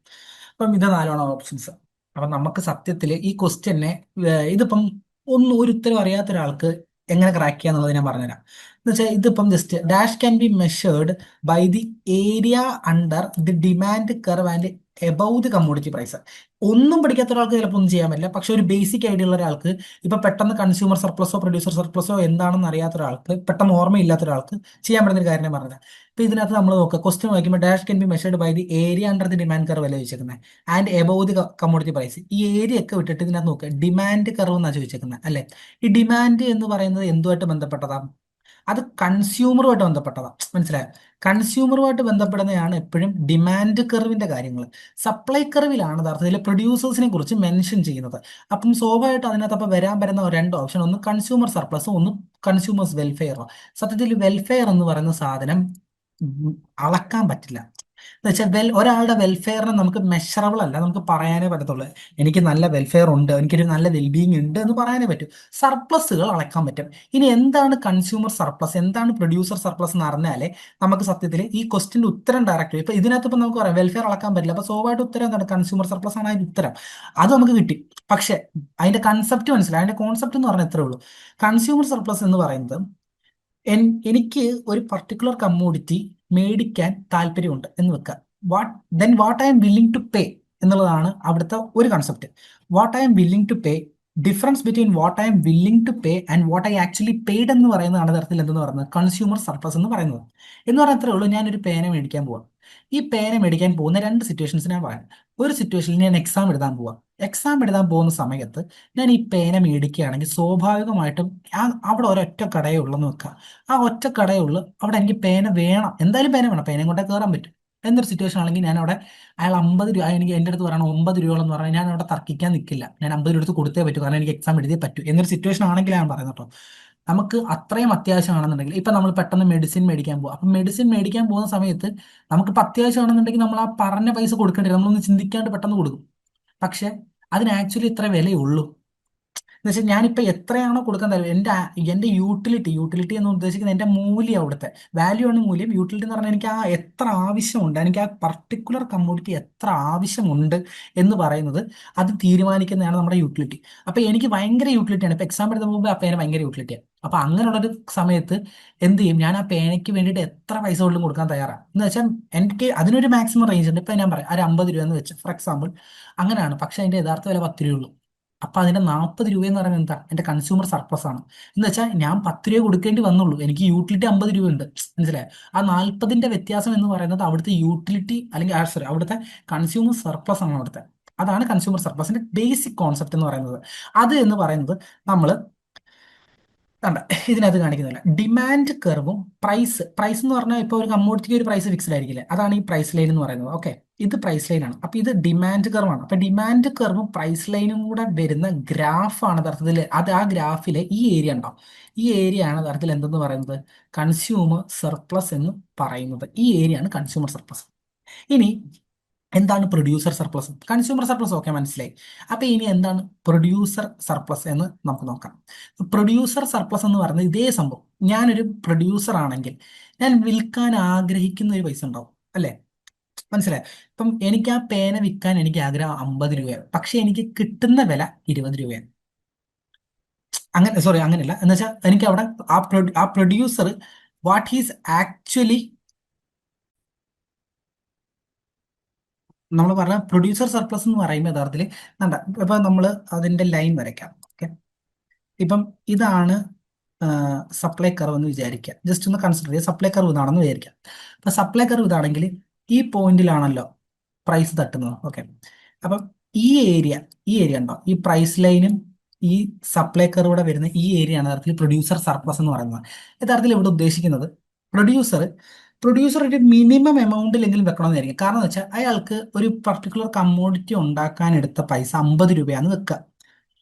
അപ്പം ഇത് നാലാണ് ഓപ്ഷൻസ്. അപ്പൊ നമുക്ക് സത്യത്തിൽ ഈ ക്വസ്റ്റ്യനെ ഇതിപ്പം ഒരു ഉത്തരം അറിയാത്ത ഒരാൾക്ക് എങ്ങനെ ക്രാക്ക് ചെയ്യാന്നുള്ളത് ഞാൻ പറഞ്ഞുതരാം. എന്ന് വെച്ചാൽ ഇതിപ്പം just dash can be measured by the area under the demand curve and above the commodity price. ഒന്നും പഠിക്കാത്ത ഒരാൾക്ക് ചിലപ്പോൾ ഒന്നും ചെയ്യാൻ പറ്റില്ല. പക്ഷെ ഒരു ബേസിക് ഐഡിയ ഉള്ള ഒരാൾക്ക്, ഇപ്പൊ പെട്ടെന്ന് കൺസ്യൂമർ സർപ്ലസോ പ്രൊഡ്യൂസർ സർപ്ലസോ എന്താണെന്ന് അറിയാത്ത ഒരാൾക്ക്, പെട്ടെന്ന് ഓർമ്മയില്ലാത്ത ഒരാൾക്ക് ചെയ്യാൻ പറ്റുന്ന ഒരു കാര്യം ഞാൻ പറഞ്ഞത്. ഇപ്പൊ ഇതിനകത്ത് നമ്മൾ നോക്കുക, ക്വസ്റ്റ്യൻ വായിക്കുമ്പോൾ dash can be measured by the area under the demand curve അല്ലേ ചോദിച്ചേക്കുന്നത്, and above the commodity price. ഈ ഏരിയ ഒക്കെ വിട്ടിട്ട് ഇതിനകത്ത് നോക്കുക, ഡിമാൻഡ് കർവ് എന്നാണ് ചോദിച്ചേക്കുന്നത് അല്ലെ. ഈ ഡിമാൻഡ് എന്ന് പറയുന്നത് എന്തുമായിട്ട് ബന്ധപ്പെട്ടതാണ്? അത് കൺസ്യൂമറുമായിട്ട് ബന്ധപ്പെട്ടതാണ്. മനസ്സിലായോ? കൺസ്യൂമറുമായിട്ട് ബന്ധപ്പെടുന്നതാണ് എപ്പോഴും ഡിമാൻഡ് കർവിന്റെ കാര്യങ്ങൾ. സപ്ലൈ കർവിലാണ് യഥാർത്ഥത്തിൽ പ്രൊഡ്യൂസേഴ്സിനെ കുറിച്ച് മെൻഷൻ ചെയ്യുന്നത്. അപ്പം സ്വാഭാവികമായിട്ട് അതിനകത്ത് അപ്പം വരാൻ വരുന്ന രണ്ട് ഓപ്ഷൻ, ഒന്ന് കൺസ്യൂമർ സർപ്ലസും ഒന്ന് കൺസ്യൂമേഴ്സ് വെൽഫെയറോ. സത്യത്തിൽ വെൽഫെയർ എന്ന് പറയുന്ന സാധനം അളക്കാൻ പറ്റില്ല. എന്ന് വെച്ചാൽ ഒരാളുടെ വെൽഫെയറിനെ നമുക്ക് മെഷറബിൾ അല്ല, നമുക്ക് പറയാനേ പറ്റത്തുള്ളൂ. എനിക്ക് നല്ല വെൽഫെയർ ഉണ്ട്, എനിക്കൊരു നല്ല വെൽബീയിങ് ഉണ്ട് എന്ന് പറയാനേ പറ്റൂ. സർപ്ലസുകൾ അളക്കാൻ പറ്റും. ഇനി എന്താണ് കൺസ്യൂമർ സർപ്ലസ്, എന്താണ് പ്രൊഡ്യൂസർ സർപ്ലസ് എന്ന് അറിഞ്ഞാലേ നമുക്ക് സത്യത്തിൽ ഈ ക്വസ്റ്റിന്റെ ഉത്തരം ഡയറക്റ്റ്. ഇപ്പൊ ഇതിനകത്ത് ഇപ്പൊ നമുക്ക് പറയാം വെൽഫെയർ അളക്കാൻ പറ്റില്ല, അപ്പൊ സ്വാഭാവിക ഉത്തരം എന്താണ്? കൺസ്യൂമർ സർപ്ലസ് ആണ് അതിന്റെ ഉത്തരം. അത് നമുക്ക് കിട്ടി. പക്ഷെ അതിന്റെ കൺസെപ്റ്റ് മനസ്സിലായി. അതിന്റെ കോൺസെപ്റ്റ് എന്ന് പറഞ്ഞാൽ എത്രേ ഉള്ളൂ. കൺസ്യൂമർ സർപ്ലസ് എന്ന് പറയുന്നത് എനിക്ക് ഒരു പർട്ടിക്കുലർ കമ്മോഡിറ്റി മേടിക്കാൻ താല്പര്യമുണ്ട് എന്ന് വെക്കുക. What I am willing to pay എന്നുള്ളതാണ് അവിടുത്തെ ഒരു concept. What I am willing to pay, difference between what I am willing to pay and what I actually paid എന്ന് പറയുന്നതാണ് തരത്തിൽ എന്തെന്ന് പറയുന്നത് കൺസ്യൂമർ സർപ്ലസ് എന്ന് പറയുന്നത്. എന്ന് പറഞ്ഞാൽ അത്രേ ഉള്ളൂ. ഞാനൊരു പേന മേടിക്കാൻ പോവാം. ഈ പേന മേടിക്കാൻ പോകുന്ന രണ്ട് സിറ്റുവേഷൻസ് ഞാൻ പറയാം. ഒരു സിറ്റുവേഷനിൽ ഞാൻ എക്സാം എഴുതാൻ പോവാം. എക്സാം എഴുതാൻ പോകുന്ന സമയത്ത് ഞാൻ ഈ പേന മേടിക്കുകയാണെങ്കിൽ സ്വാഭാവികമായിട്ടും അവിടെ ഒരൊറ്റ കടയേ ഉള്ളെന്ന് വെക്കുക. ആ ഒറ്റ കടയേ ഉള്ളൂ, അവിടെ എനിക്ക് പേന വേണം, എന്തായാലും പേന വേണം, പേനയും കൊണ്ടേ കയറാൻ പറ്റും എന്നൊരു സിറ്റുവേഷൻ ആണെങ്കിൽ ഞാൻ അവിടെ അയാൾ 50 രൂപ എനിക്ക് എൻ്റെ അടുത്ത് പറയണം 9 രൂപ പറഞ്ഞാൽ ഞാൻ അവിടെ തർക്കിക്കാൻ നിൽക്കില്ല. ഞാൻ 50 രൂപ എടുത്ത് കൊടുത്തേ പറ്റൂ, കാരണം എനിക്ക് എക്സാം എഴുതിയേ പറ്റൂ എന്നൊരു സിറ്റുവേഷൻ ആണെങ്കിൽ ഞാൻ പറയുന്നത് കേട്ടോ. നമുക്ക് അത്രയും അത്യാവശ്യമാണെന്നുണ്ടെങ്കിൽ ഇപ്പൊ നമ്മൾ പെട്ടെന്ന് മെഡിസിൻ മേടിക്കാൻ പോകും. അപ്പം മെഡിസിൻ മേടിക്കാൻ പോകുന്ന സമയത്ത് നമുക്കിപ്പോൾ അത്യാവശ്യമാണെന്നുണ്ടെങ്കിൽ നമ്മൾ ആ പറഞ്ഞ പൈസ കൊടുക്കേണ്ടി വരും. നമ്മളൊന്ന് ചിന്തിക്കാണ്ട് പെട്ടെന്ന് കൊടുക്കും. പക്ഷെ അതിന് ആക്ച്വലി ഇത്ര വിലയുള്ളൂ. എന്ന് വെച്ചാൽ ഞാനിപ്പോൾ എത്രയാണോ കൊടുക്കാൻ തരും, എൻ്റെ യൂട്ടിലിറ്റി എന്ന് ഉദ്ദേശിക്കുന്നത് എൻ്റെ മൂല്യം, അവിടുത്തെ വാല്യൂ ആണ് മൂല്യം. യൂട്ടിലിറ്റി എന്ന് പറഞ്ഞാൽ എനിക്ക് ആ എത്ര ആവശ്യമുണ്ട്, എനിക്ക് ആ പർട്ടിക്കുലർ കമ്മോഡിറ്റി എത്ര ആവശ്യമുണ്ട് എന്ന് പറയുന്നത് അത് തീരുമാനിക്കുന്നതാണ് നമ്മുടെ യൂട്ടിലിറ്റി. അപ്പോൾ എനിക്ക് ഭയങ്കര യൂട്ടിലിറ്റിയാണ്. ഇപ്പോൾ എക്സാം എഴുതുന്ന മുമ്പ് ആ പേന ഭയങ്കര യൂട്ടിലിറ്റിയാണ്. അപ്പോൾ അങ്ങനെയുള്ളൊരു സമയത്ത് എന്ത് ചെയ്യും, ഞാൻ ആ പേനയ്ക്ക് വേണ്ടിയിട്ട് എത്ര പൈസ കൊണ്ടും കൊടുക്കാൻ തയ്യാറാണ്. എന്ന് വെച്ചാൽ എനിക്ക് അതിനൊരു മാക്സിമം റേഞ്ച് ഉണ്ട്. ഇപ്പം ഞാൻ പറയാം ഒരു 50 രൂപ എന്ന് വെച്ച് ഫോർ എക്സാമ്പിൾ, അങ്ങനെയാണ്. പക്ഷേ അതിൻ്റെ യഥാർത്ഥ വില 10 രൂപയുള്ളൂ. അപ്പൊ അതിന്റെ 40 രൂപ എന്ന് പറയുന്നത് എന്താ? എന്റെ കൺസ്യൂമർ സർപ്ലസ് ആണ്. എന്ന് വെച്ചാൽ ഞാൻ 10 രൂപ കൊടുക്കേണ്ടി വന്നുള്ളൂ, എനിക്ക് യൂട്ടിലിറ്റി 50 രൂപ ഉണ്ട്. മനസ്സിലായോ? ആ 40ന്റെ വ്യത്യാസം എന്ന് പറയുന്നത് അവിടുത്തെ യൂട്ടിലിറ്റി അല്ലെങ്കിൽ സോറി അവിടുത്തെ കൺസ്യൂമർ സർപ്ലസ് ആണ് അവിടുത്തെ. അതാണ് കൺസ്യൂമർ സർപ്ലസിന്റെ ബേസിക് കോൺസെപ്റ്റ് എന്ന് പറയുന്നത്. അത് എന്ന് പറയുന്നത് നമ്മൾ കണ്ട ഇതിനകത്ത് കാണിക്കുന്നില്ല. ഡിമാൻഡ് കർവും പ്രൈസ് എന്ന് പറഞ്ഞാൽ ഇപ്പോൾ ഒരു കമ്മോഡിറ്റിക്ക് ഒരു പ്രൈസ് ഫിക്സ്ഡ് ആയിരിക്കില്ലേ, അതാണ് ഈ പ്രൈസ് ലൈൻ എന്ന് പറയുന്നത്. ഓക്കെ, ഇത് പ്രൈസ് ലൈൻ ആണ്. അപ്പൊ ഇത് ഡിമാൻഡ് കർവാണ്. അപ്പൊ ഡിമാൻഡ് കർവും പ്രൈസ് ലൈനും കൂടെ വരുന്ന ഗ്രാഫാണ് യഥാർത്ഥത്തിൽ. അത് ആ ഗ്രാഫിലെ ഈ ഏരിയ ഉണ്ടോ, ഈ ഏരിയ ആണ് യഥാർത്ഥത്തിൽ എന്തെന്ന് പറയുന്നത് കൺസ്യൂമർ സർപ്ലസ് എന്ന് പറയുന്നത്. ഈ ഏരിയ ആണ് കൺസ്യൂമർ സർപ്ലസ്. ഇനി എന്താണ് producer surplus? Consumer surplus okay മനസ്സിലായി. അപ്പൊ ഇനി എന്താണ് പ്രൊഡ്യൂസർ സർപ്ലസ് എന്ന് നമുക്ക് നോക്കാം. പ്രൊഡ്യൂസർ സർപ്ലസ് എന്ന് പറയുന്നത് ഇതേ സംഭവം. ഞാനൊരു പ്രൊഡ്യൂസർ ആണെങ്കിൽ ഞാൻ വിൽക്കാൻ ആഗ്രഹിക്കുന്ന ഒരു പൈസ ഉണ്ടാവും അല്ലെ. മനസ്സിലായി? ഇപ്പം എനിക്ക് ആ പേന വിൽക്കാൻ എനിക്ക് ആഗ്രഹം 50 രൂപയാണ്, പക്ഷെ എനിക്ക് കിട്ടുന്ന വില 20 രൂപയാണ്. അങ്ങനെ സോറി അങ്ങനെയല്ല, എന്ന് വെച്ചാൽ എനിക്ക് അവിടെ ആ പ്രൊഡ്യൂസർ വാട്ട് ഹീസ് ആക്ച്വലി, നമ്മൾ പറഞ്ഞ പ്രൊഡ്യൂസർ സർപ്ലസ് എന്ന് പറയുമ്പോൾ യഥാർത്ഥത്തിൽ ഇപ്പൊ നമ്മൾ അതിന്റെ ലൈൻ വരയ്ക്കാം. ഓക്കെ, ഇപ്പം ഇതാണ് സപ്ലൈ കർവ് എന്ന് വിചാരിക്കുക. ജസ്റ്റ് ഒന്ന് കൺസിഡർ ചെയ്യുക, സപ്ലൈ കർവ് ഇതാണെന്ന് വിചാരിക്കാം. അപ്പൊ സപ്ലൈ കർവ് ഇതാണെങ്കിൽ ഈ പോയിന്റിലാണല്ലോ പ്രൈസ് തട്ടുന്നത്. ഓക്കെ, അപ്പം ഈ ഏരിയ ഉണ്ടോ, ഈ പ്രൈസ് ലൈനും ഈ സപ്ലൈ കർവിടെ വരുന്ന ഈ ഏരിയ ആണ് യഥാർത്ഥത്തിൽ പ്രൊഡ്യൂസർ സർപ്ലസ് എന്ന് പറയുന്നത്. യഥാർത്ഥത്തിൽ ഇവിടെ ഉദ്ദേശിക്കുന്നത് പ്രൊഡ്യൂസർ പ്രൊഡ്യൂസർ ഒരു മിനിമം എമൗണ്ടിലെങ്കിലും വെക്കണമെന്നായിരിക്കും. കാരണം എന്ന് വെച്ചാൽ അയാൾക്ക് ഒരു പർട്ടിക്കുലർ കമ്മോഡിറ്റി ഉണ്ടാക്കാൻ എടുത്ത പൈസ 50 രൂപയാണെന്ന് വെക്കുക.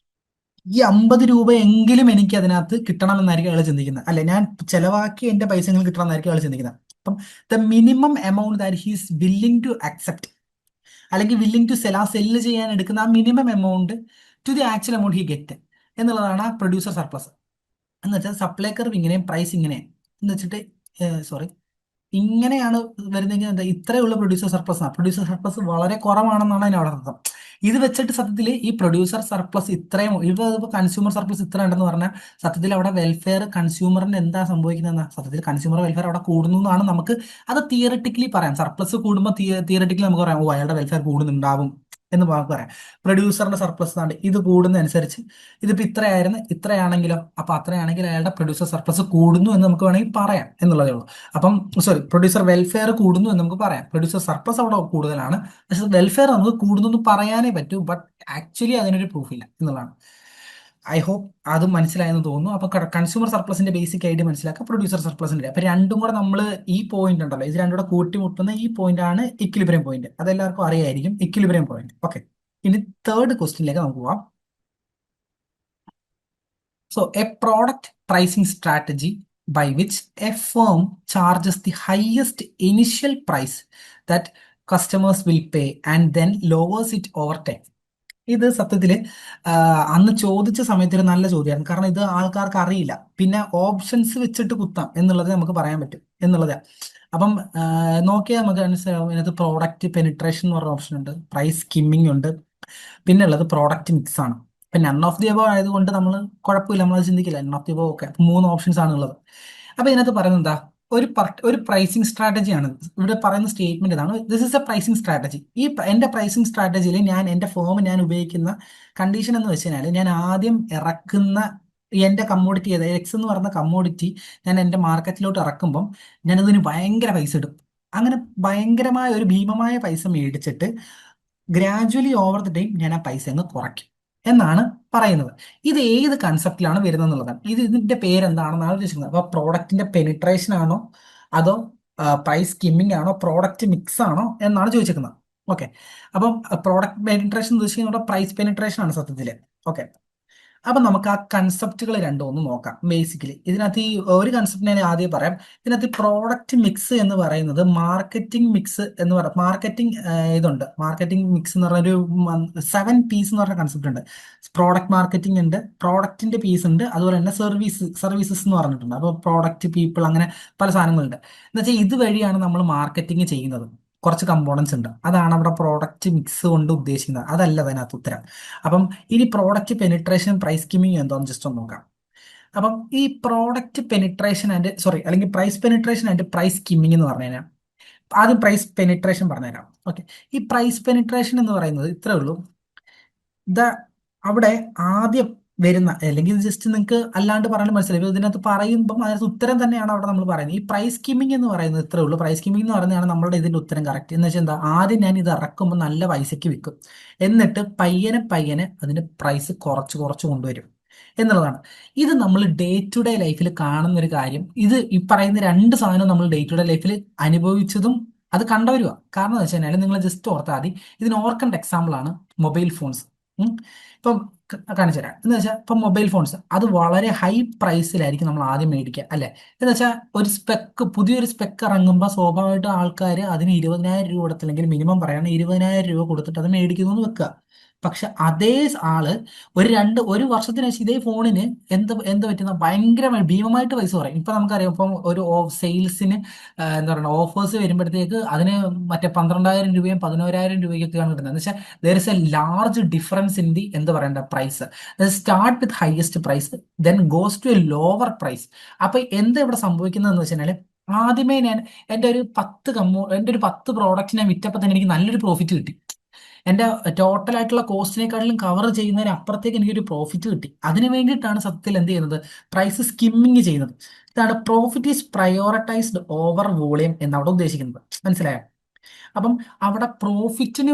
ഈ 50 രൂപ എങ്കിലും എനിക്ക് അതിനകത്ത് കിട്ടണമെന്നായിരിക്കും അയാൾ ചിന്തിക്കുന്നത്. അല്ലെ, ഞാൻ ചെലവാക്കി എന്റെ പൈസ എങ്കിലും കിട്ടണമെന്നായിരിക്കും അയാൾ ചിന്തിക്കുന്നത്. അപ്പം the minimum amount that he's willing to accept അല്ലെങ്കിൽ വില്ലിംഗ് ടു സെല്ല് ചെയ്യാൻ എടുക്കുന്ന ആ minimum amount to the actual amount he get എന്നുള്ളതാണ് ആ പ്രൊഡ്യൂസർ സർപ്ലസ്. എന്ന് വെച്ചാൽ സപ്ലൈ കർവ് ഇങ്ങനെയും പ്രൈസ് ഇങ്ങനെയും എന്ന് വെച്ചിട്ട് സോറി ഇങ്ങനെയാണ് വരുന്നതെങ്കിൽ എന്താ ഇത്രയേ ഉള്ളൂ പ്രൊഡ്യൂസർ സർപ്ലസ് ആണ്. പ്രൊഡ്യൂസർ സർപ്ലസ് വളരെ കുറവാണെന്നാണ് അതിനവിടെ അർത്ഥം. ഇത് വെച്ചിട്ട് സത്യത്തിൽ ഈ പ്രൊഡ്യൂസർ സർപ്ലസ് ഇത്രയും ഇപ്പോൾ കൺസ്യൂമർ സർപ്ലസ് ഇത്ര ഉണ്ടെന്ന് പറഞ്ഞാൽ സത്യത്തിൽ അവിടെ വെൽഫെയർ കൺസ്യൂമറിന് എന്താ സംഭവിക്കുന്നതെന്നാ സത്യത്തിൽ കൺസ്യൂമർ വെൽഫെയർ അവിടെ കൂടുന്നു എന്നാണ് നമുക്ക് അത് തിയറട്ടിക്കലി പറയാം. സർപ്ലസ് കൂടുമ്പോൾ തിയറട്ടിക്കലി നമുക്ക് പറയാം ഓ അയാളുടെ വെൽഫെയർ കൂടുന്നുണ്ടാവും എന്ന് നമുക്ക് പറയാം. പ്രൊഡ്യൂസറിന്റെ സർപ്ലസ് ആണ് ഇത് കൂടുന്നതനുസരിച്ച് ഇതിപ്പോ ഇത്രയായിരുന്നു ഇത്രയാണെങ്കിലോ അപ്പൊ അത്രയാണെങ്കിൽ അയാളുടെ പ്രൊഡ്യൂസർ സർപ്ലസ് കൂടുന്നു എന്ന് നമുക്ക് വേണമെങ്കിൽ പറയാം എന്നുള്ളതേ ഉള്ളൂ. അപ്പം സോറി പ്രൊഡ്യൂസർ വെൽഫെയർ കൂടുന്നു എന്ന് നമുക്ക് പറയാം. പ്രൊഡ്യൂസർ സർപ്ലസ് അവിടെ കൂടുതലാണ്, പക്ഷെ വെൽഫെയർ നമുക്ക് കൂടുന്നു എന്ന് പറയാനേ പറ്റൂ. ബട്ട് ആക്ച്വലി അതിനൊരു പ്രൂഫ് ഇല്ല എന്നുള്ളതാണ്. ഐ ഹോപ്പ് അത് മനസ്സിലായെന്ന് തോന്നുന്നു. അപ്പൊ കൺസ്യൂമർ സർപ്ലസിന്റെ ബേസിക് ഐഡിയ മനസ്സിലാക്കുക, പ്രൊഡ്യൂസർ സർപ്ലസിന്റെ. അപ്പൊ രണ്ടും കൂടെ നമ്മൾ ഈ പോയിന്റ് ഉണ്ടല്ലോ ഇത് രണ്ടും കൂടെ കൂട്ടിമുട്ടുന്ന ഈ പോയിന്റ് ആണ് ഇക്വിലിബ്രിയം പോയിന്റ്. അതെല്ലാവർക്കും അറിയായിരിക്കും ഇക്വിലിബ്രിയം പോയിന്റ്. ഓക്കെ, ഇനി തേർഡ് ക്വസ്റ്റ്യനിലേക്ക് നമുക്ക് പോവാം. So, a product pricing strategy by which a firm charges the highest initial price that customers will pay and then lowers it over time. ഇത് സത്യത്തില് അന്ന് ചോദിച്ച സമയത്ത് ഒരു നല്ല ചോദ്യമായിരുന്നു. കാരണം ഇത് ആൾക്കാർക്ക് അറിയില്ല. പിന്നെ ഓപ്ഷൻസ് വെച്ചിട്ട് കുത്താം എന്നുള്ളത് നമുക്ക് പറയാൻ പറ്റും എന്നുള്ളതാ. അപ്പം നോക്കിയാൽ നമുക്ക് മനസ്സിലാവും ഇതിനകത്ത് പ്രോഡക്റ്റ് പെനിട്രേഷൻ എന്ന് പറഞ്ഞ ഓപ്ഷൻ ഉണ്ട്, പ്രൈസ് സ്കിമ്മിങ് ഉണ്ട്, പിന്നെ ഉള്ളത് പ്രോഡക്റ്റ് മിക്സ് ആണ്. ഇപ്പൊ നൺ ഓഫ് ദി എബോ ആയതുകൊണ്ട് നമ്മൾ കുഴപ്പമില്ല, നമ്മൾ ചിന്തിക്കില്ല നൺ ഓഫ് ദി എബോ ഒക്കെ. മൂന്ന് ഓപ്ഷൻസ് ആണ് ഉള്ളത്. അപ്പൊ ഇതിനകത്ത് പറയുന്നത് എന്താ, ഒരു പ്രൈസിങ് സ്ട്രാറ്റജിയാണ് ഇവിടെ പറയുന്ന സ്റ്റേറ്റ്മെന്റ് ഇതാണ്. This is A pricing strategy. ഈ എന്റെ പ്രൈസിങ് സ്ട്രാറ്റജിയിൽ എന്റെ ഫേം ഞാൻ ഉപയോഗിക്കുന്ന കണ്ടീഷൻ എന്ന് വെച്ച് കഴിഞ്ഞാൽ ഞാൻ ആദ്യം ഇറക്കുന്ന എന്റെ കമ്മോഡിറ്റി ഏത് എക്സ് എന്ന് പറയുന്ന കമ്മോഡിറ്റി ഞാൻ എന്റെ മാർക്കറ്റിലോട്ട് ഇറക്കുമ്പം ഞാനതിന് ഭയങ്കര പൈസ ഇടും. അങ്ങനെ ഭയങ്കരമായ ഒരു ഭീമമായ പൈസ മേടിച്ചിട്ട് ഗ്രാജുവലി ഓവർ ദി ടൈം ഞാൻ ആ പൈസ അങ്ങ് കുറയ്ക്കും എന്നാണ് പറയുന്നത്. ഇത് ഏത് കൺസെപ്റ്റിലാണ് വരുന്നത് എന്നുള്ളതാണ്. ഇതിന്റെ പേരെന്താണെന്നാണ് ഉദ്ദേശിക്കുന്നത്. അപ്പൊ പ്രോഡക്റ്റിന്റെ പെനിട്രേഷൻ ആണോ അതോ പ്രൈസ് സ്കിമ്മിങ് ആണോ പ്രോഡക്റ്റ് മിക്സ് ആണോ എന്നാണ് ചോദിച്ചിരിക്കുന്നത്. ഓക്കെ, അപ്പം പ്രോഡക്റ്റ് പെനിട്രേഷൻ ഉദ്ദേശിക്കുന്നത് പ്രൈസ് പെനിട്രേഷൻ ആണ് സത്യത്തില്. ഓക്കെ, അപ്പൊ നമുക്ക് ആ കൺസെപ്റ്റുകൾ രണ്ടും ഒന്ന് നോക്കാം. ബേസിക്കലി ഇതിനകത്ത് ഈ ഒരു കൺസെപ്റ്റ് ഞാൻ ആദ്യം പറയാം. ഇതിനകത്ത് പ്രോഡക്റ്റ് മിക്സ് എന്ന് പറയുന്നത് മാർക്കറ്റിംഗ് മിക്സ് എന്ന് പറയാം. മാർക്കറ്റിംഗ് ഇതുണ്ട്, മാർക്കറ്റിംഗ് മിക്സ് എന്ന് പറഞ്ഞ ഒരു 7 പീസ് എന്ന് പറഞ്ഞ കൺസെപ്റ്റ് ഉണ്ട്. പ്രോഡക്റ്റ് മാർക്കറ്റിംഗ് ഉണ്ട്, പ്രോഡക്റ്റിന്റെ പീസ് ഉണ്ട്, അതുപോലെ തന്നെ സർവീസസ് എന്ന് പറഞ്ഞിട്ടുണ്ട്. അപ്പോൾ പ്രോഡക്റ്റ് പീപ്പിൾ അങ്ങനെ പല സാധനങ്ങളുണ്ട്. എന്ന് വെച്ചാൽ ഇതുവഴിയാണ് നമ്മൾ മാർക്കറ്റിംഗ് ചെയ്യുന്നത്. കുറച്ച് കമ്പോണൻസ് ഉണ്ട്, അതാണ് അവിടെ പ്രോഡക്റ്റ് മിക്സ് കൊണ്ട് ഉദ്ദേശിക്കുന്നത്. അതല്ല അതിനകത്ത് ഉത്തരം. അപ്പം ഇനി പ്രോഡക്റ്റ് പെനിട്രേഷൻ പ്രൈസ് സ്കിമ്മിങ് എന്താണെന്ന് ജസ്റ്റ് ഒന്ന് നോക്കാം. അപ്പം ഈ പ്രോഡക്റ്റ് പെനിട്രേഷൻ ആൻഡ് സോറി അല്ലെങ്കിൽ price penetration and price skimming എന്ന് പറഞ്ഞു കഴിഞ്ഞാൽ ആദ്യം പ്രൈസ് പെനിട്രേഷൻ പറഞ്ഞുതരാം. ഓക്കെ, ഈ പ്രൈസ് പെനിട്രേഷൻ എന്ന് പറയുന്നത് ഇത്രേ ഉള്ളൂ. ദ അവിടെ ആദ്യം വരുന്ന അല്ലെങ്കിൽ ജസ്റ്റ് നിങ്ങൾക്ക് അല്ലാണ്ട് പറയാൻ മനസ്സിലായി. ഇതിനകത്ത് പറയുമ്പം അതിനകത്ത് ഉത്തരം തന്നെയാണ് അവിടെ നമ്മൾ പറയുന്നത്. ഈ പ്രൈസ് സ്കിമ്മിങ് എന്ന് പറയുന്നത് ഇത്രേ ഉള്ളൂ. പ്രൈസ് സ്കിമ്മിങ് എന്ന് പറയുന്നതാണ് നമ്മുടെ ഇതിന്റെ ഉത്തരം കറക്റ്റ്. എന്ന് വെച്ചാൽ എന്താ, ആദ്യം ഞാൻ ഇത് ഇറക്കുമ്പോൾ നല്ല പൈസയ്ക്ക് വിൽക്കും, എന്നിട്ട് പയ്യനെ പയ്യനെ അതിന്റെ പ്രൈസ് കുറച്ച് കുറച്ച് കൊണ്ടുവരും എന്നുള്ളതാണ്. ഇത് നമ്മൾ ഡേ ടു ഡേ ലൈഫിൽ കാണുന്ന ഒരു കാര്യം. ഇത് ഈ പറയുന്ന രണ്ട് സാധനവും നമ്മൾ ഡേ ടു ഡേ ലൈഫിൽ അനുഭവിച്ചതും അത് കണ്ടുവരുക. കാരണം എന്ന് വെച്ച് കഴിഞ്ഞാൽ നിങ്ങൾ ജസ്റ്റ് ഓർത്താൽ മതി. ഇതിന് ഓർക്കേണ്ട എക്സാമ്പിൾ ആണ് മൊബൈൽ ഫോൺസ്. ഇപ്പം കാണിച്ചു തരാം. എന്ന് വെച്ചാൽ ഇപ്പം മൊബൈൽ ഫോൺസ് അത് വളരെ ഹൈ പ്രൈസിലായിരിക്കും നമ്മൾ ആദ്യം മേടിക്കുക അല്ലെ. എന്ന് വെച്ചാൽ പുതിയൊരു സ്പെക്ക് ഇറങ്ങുമ്പോൾ സ്വാഭാവികമായിട്ടും ആൾക്കാർ അതിന് 20,000 രൂപ കൊടുത്തില്ലെങ്കിൽ മിനിമം പറയാണ് 20,000 രൂപ കൊടുത്തിട്ട് അത് മേടിക്കുന്നു എന്ന് വെക്കുക. പക്ഷെ അതേ ആള് ഒരു വർഷത്തിന് ശേഷം ഇതേ ഫോണിന് എന്ത് പറ്റുന്ന ഭയങ്കരമായി ഭീമമായിട്ട് പൈസ പറയും. ഇപ്പൊ നമുക്കറിയാം, ഇപ്പം ഒരു സെയിൽസിന് എന്താ പറയുക ഓഫേഴ്സ് വരുമ്പോഴത്തേക്ക് അതിന് മറ്റേ 12,000 രൂപയും 11,000 രൂപയ്ക്കൊക്കെയാണ് കിട്ടുന്നത്. എന്ന് വെച്ചാൽ there is a large difference in the എന്ത് പറയേണ്ട price. Start with highest price then goes to a lower price. അപ്പൊ എന്താ ഇവിടെ സംഭവിക്കുന്നതെന്ന് വെച്ചാൽ ആദ്യമേ എൻ്റെ ഒരു 10 പ്രോഡക്റ്റ് ഞാൻ വിറ്റപ്പോൾ തന്നെ എനിക്ക് നല്ലൊരു പ്രോഫിറ്റ് കിട്ടി. എന്റെ ടോട്ടൽ ആയിട്ടുള്ള കോസ്റ്റിനെക്കാട്ടിലും കവർ ചെയ്യുന്നതിന് അപ്പുറത്തേക്ക് എനിക്കൊരു പ്രോഫിറ്റ് കിട്ടി. അതിന് വേണ്ടിയിട്ടാണ് സത്യത്തിൽ എന്ത് ചെയ്യുന്നത്, പ്രൈസ് സ്കിമ്മിങ് ചെയ്യുന്നത്. ഇതാണ് profit is prioritised over volume എന്നവിടെ ഉദ്ദേശിക്കുന്നത്. മനസ്സിലായോ? അപ്പം അവിടെ പ്രോഫിറ്റിന്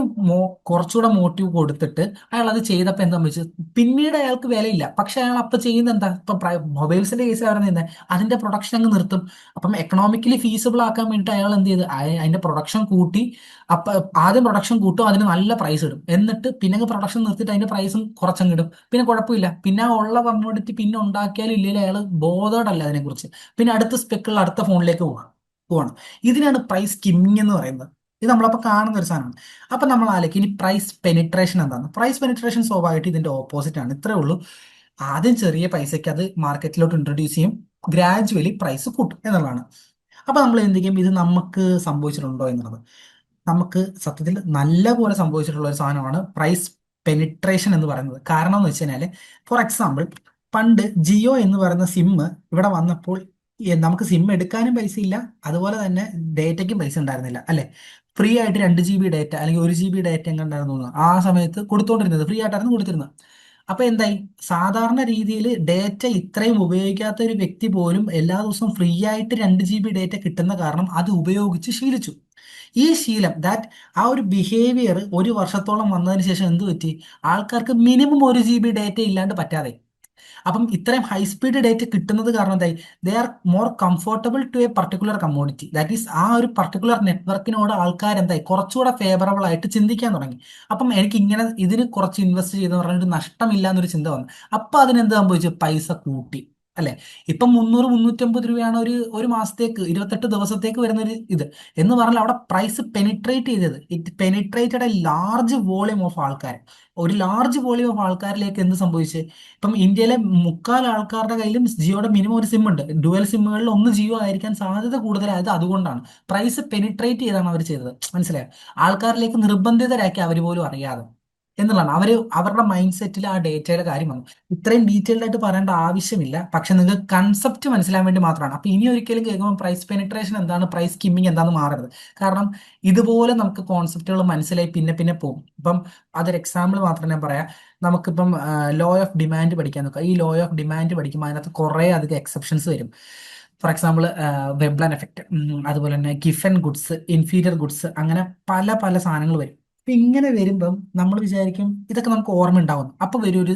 കുറച്ചുകൂടെ മോട്ടീവ് കൊടുത്തിട്ട് അയാൾ അത് ചെയ്തപ്പോൾ എന്താ വെച്ചാൽ പിന്നീട് അയാൾക്ക് വിലയില്ല. പക്ഷെ അയാൾ അപ്പൊ ചെയ്യുന്നത് എന്താ, ഇപ്പൊ മൊബൈൽസിന്റെ കേസിൽ പറയുന്നത് അതിന്റെ പ്രൊഡക്ഷൻ അങ്ങ് നിർത്തും. അപ്പം എക്കണോമിക്കലി ഫീസിബിൾ ആക്കാൻ വേണ്ടിയിട്ട് അയാൾ എന്ത് ചെയ്ത് അതിന്റെ പ്രൊഡക്ഷൻ കൂട്ടി. അപ്പൊ ആദ്യം പ്രൊഡക്ഷൻ കൂട്ടും, അതിന് നല്ല പ്രൈസ് ഇടും, എന്നിട്ട് പിന്നെ പ്രൊഡക്ഷൻ നിർത്തിയിട്ട് അതിന്റെ പ്രൈസും കുറച്ചങ്ങിടും. പിന്നെ കുഴപ്പമില്ല, പിന്നെ ഉള്ള കമ്മോഡിറ്റി പിന്നെ ഉണ്ടാക്കിയാലും ഇല്ലെങ്കിൽ അയാൾ ബോധേഡല്ല അതിനെക്കുറിച്ച്. പിന്നെ അടുത്ത സ്പെക്കുള്ള അടുത്ത ഫോണിലേക്ക് പോവാണ്. ഇതിനാണ് പ്രൈസ് സ്കിമ്മിങ് എന്ന് പറയുന്നത്. ഇത് നമ്മളപ്പോൾ കാണുന്ന ഒരു സാധനമാണ്. അപ്പൊ നമ്മൾ ആലോചിക്കും ഇനി പ്രൈസ് പെനിട്രേഷൻ എന്താണ്. പ്രൈസ് പെനിട്രേഷൻ സ്വാഭാവികമായിട്ട് ഇതിന്റെ ഓപ്പോസിറ്റ് ആണ്. ഇത്രേ ഉള്ളൂ. ആദ്യം ചെറിയ പൈസയ്ക്ക് അത് മാർക്കറ്റിലോട്ട് ഇൻട്രൊഡ്യൂസ് ചെയ്യും, ഗ്രാജുവലി പ്രൈസ് കൂട്ടും എന്നുള്ളതാണ്. അപ്പൊ നമ്മൾ എന്ത് ചെയ്യും, ഇത് നമുക്ക് സംഭവിച്ചിട്ടുണ്ടോ എന്നുള്ളത്. നമുക്ക് സത്യത്തിൽ നല്ല പോലെ സംഭവിച്ചിട്ടുള്ള ഒരു സാധനമാണ് പ്രൈസ് പെനിട്രേഷൻ എന്ന് പറയുന്നത്. കാരണം എന്ന് വെച്ച് കഴിഞ്ഞാൽ, ഫോർ എക്സാമ്പിൾ, പണ്ട് ജിയോ എന്ന് പറയുന്ന സിം ഇവിടെ വന്നപ്പോൾ നമുക്ക് സിം എടുക്കാനും പൈസ ഇല്ല, അതുപോലെ തന്നെ ഡേറ്റയ്ക്കും പൈസ ഉണ്ടായിരുന്നില്ല അല്ലെ. ഫ്രീ ആയിട്ട് 2 GB ഡേറ്റ അല്ലെങ്കിൽ 1 GB ഡേറ്റ എങ്ങാണ്ടായിരുന്നു തോന്നുന്നു ആ സമയത്ത് കൊടുത്തോണ്ടിരുന്നത്, ഫ്രീ ആയിട്ടായിരുന്നു കൊടുത്തിരുന്നത്. അപ്പൊ എന്തായി, സാധാരണ രീതിയിൽ ഡേറ്റ ഇത്രയും ഉപയോഗിക്കാത്ത ഒരു വ്യക്തി പോലും എല്ലാ ദിവസവും ഫ്രീ ആയിട്ട് 2 GB ഡേറ്റ കിട്ടുന്ന കാരണം അത് ഉപയോഗിച്ച് ശീലിച്ചു. ഈ ശീലം, ദാറ്റ് ആ ഒരു ബിഹേവിയർ ഒരു വർഷത്തോളം വന്നതിന് ശേഷം എന്ത് പറ്റി, ആൾക്കാർക്ക് മിനിമം 1 GB ഡേറ്റ ഇല്ലാണ്ട് പറ്റാതെ. അപ്പം ഇത്രയും ഹൈ സ്പീഡ് ഡേറ്റ കിട്ടുന്നത് കാരണം എന്തായി, they are more comfortable to a particular commodity, that is ആ ഒരു പർട്ടിക്കുലർ നെറ്റ്വർക്കിനോട് ആൾക്കാർ എന്തായി കുറച്ചുകൂടെ ഫേവറബിൾ ആയിട്ട് ചിന്തിക്കാൻ തുടങ്ങി. അപ്പം എനിക്ക് ഇങ്ങനെ ഇതിന് കുറച്ച് ഇൻവെസ്റ്റ് ചെയ്തെന്ന് പറഞ്ഞിട്ട് നഷ്ടമില്ല എന്നൊരു ചിന്ത വന്നു. അപ്പൊ അതിനെന്ത് സംഭവിച്ചു, പൈസ കൂട്ടി അല്ലെ. ഇപ്പം 300-350 രൂപയാണ് ഒരു മാസത്തേക്ക്, 28 ദിവസത്തേക്ക് വരുന്ന ഒരു ഇത് എന്ന് പറഞ്ഞാൽ അവിടെ പ്രൈസ് പെനിട്രേറ്റ് ചെയ്തത്, it penetrated A large volume of ആൾക്കാർ. ഒരു ലാർജ് വോളിയം ഓഫ് ആൾക്കാരിലേക്ക് എന്ത് സംഭവിച്ചു, ഇപ്പം ഇന്ത്യയിലെ മുക്കാൽ ആൾക്കാരുടെ കയ്യിലും ജിയോയുടെ മിനിമം ഒരു സിം ഉണ്ട്. ഡുവൽ സിമ്മുകളിൽ ഒന്ന് ജിയോ ആയിരിക്കാൻ സാധ്യത കൂടുതലായത് അതുകൊണ്ടാണ്. പ്രൈസ് പെനിട്രേറ്റ് ചെയ്താണ് അവർ ചെയ്തത്, മനസ്സിലായോ. ആൾക്കാരിലേക്ക് നിർബന്ധിതരാക്കി അവർ പോലും അറിയാതെ എന്നുള്ളതാണ്. അവരുടെ മൈൻഡ് സെറ്റിൽ ആ ഡേറ്റയുടെ കാര്യം വന്നു. ഇത്രയും ഡീറ്റെയിൽഡ് ആയിട്ട് പറയേണ്ട ആവശ്യമില്ല, പക്ഷെ നിങ്ങൾക്ക് കൺസെപ്റ്റ് മനസ്സിലാൻ വേണ്ടി മാത്രമാണ്. അപ്പൊ ഇനി ഒരിക്കലും കേൾക്കുമ്പോൾ പ്രൈസ് പെനിട്രേഷൻ എന്താണ്, പ്രൈസ് സ്കിമ്മിങ് എന്താണെന്ന് മാറരുത്. കാരണം ഇതുപോലെ നമുക്ക് കോൺസെപ്റ്റുകൾ മനസ്സിലായി പിന്നെ പിന്നെ പോകും. ഇപ്പം അതൊരു എക്സാമ്പിൾ മാത്രം ഞാൻ പറയാം. നമുക്കിപ്പം ലോ ഓഫ് ഡിമാൻഡ് പഠിക്കാൻ നോക്കാം. ഈ ലോ ഓഫ് ഡിമാൻഡ് പഠിക്കുമ്പോൾ അതിനകത്ത് കുറേ അധികം എക്സെപ്ഷൻസ് വരും. ഫോർ എക്സാമ്പിൾ, വെബ്ലാൻ എഫക്റ്റ്, അതുപോലെ തന്നെ ഗിഫൻ ഗുഡ്സ്, ഇൻഫീരിയർ ഗുഡ്സ്, അങ്ങനെ പല പല സാധനങ്ങൾ വരും. അപ്പൊ ഇങ്ങനെ വരുമ്പം നമ്മൾ വിചാരിക്കും ഇതൊക്കെ നമുക്ക് ഓർമ്മ ഉണ്ടാവും. അപ്പൊ വരും ഒരു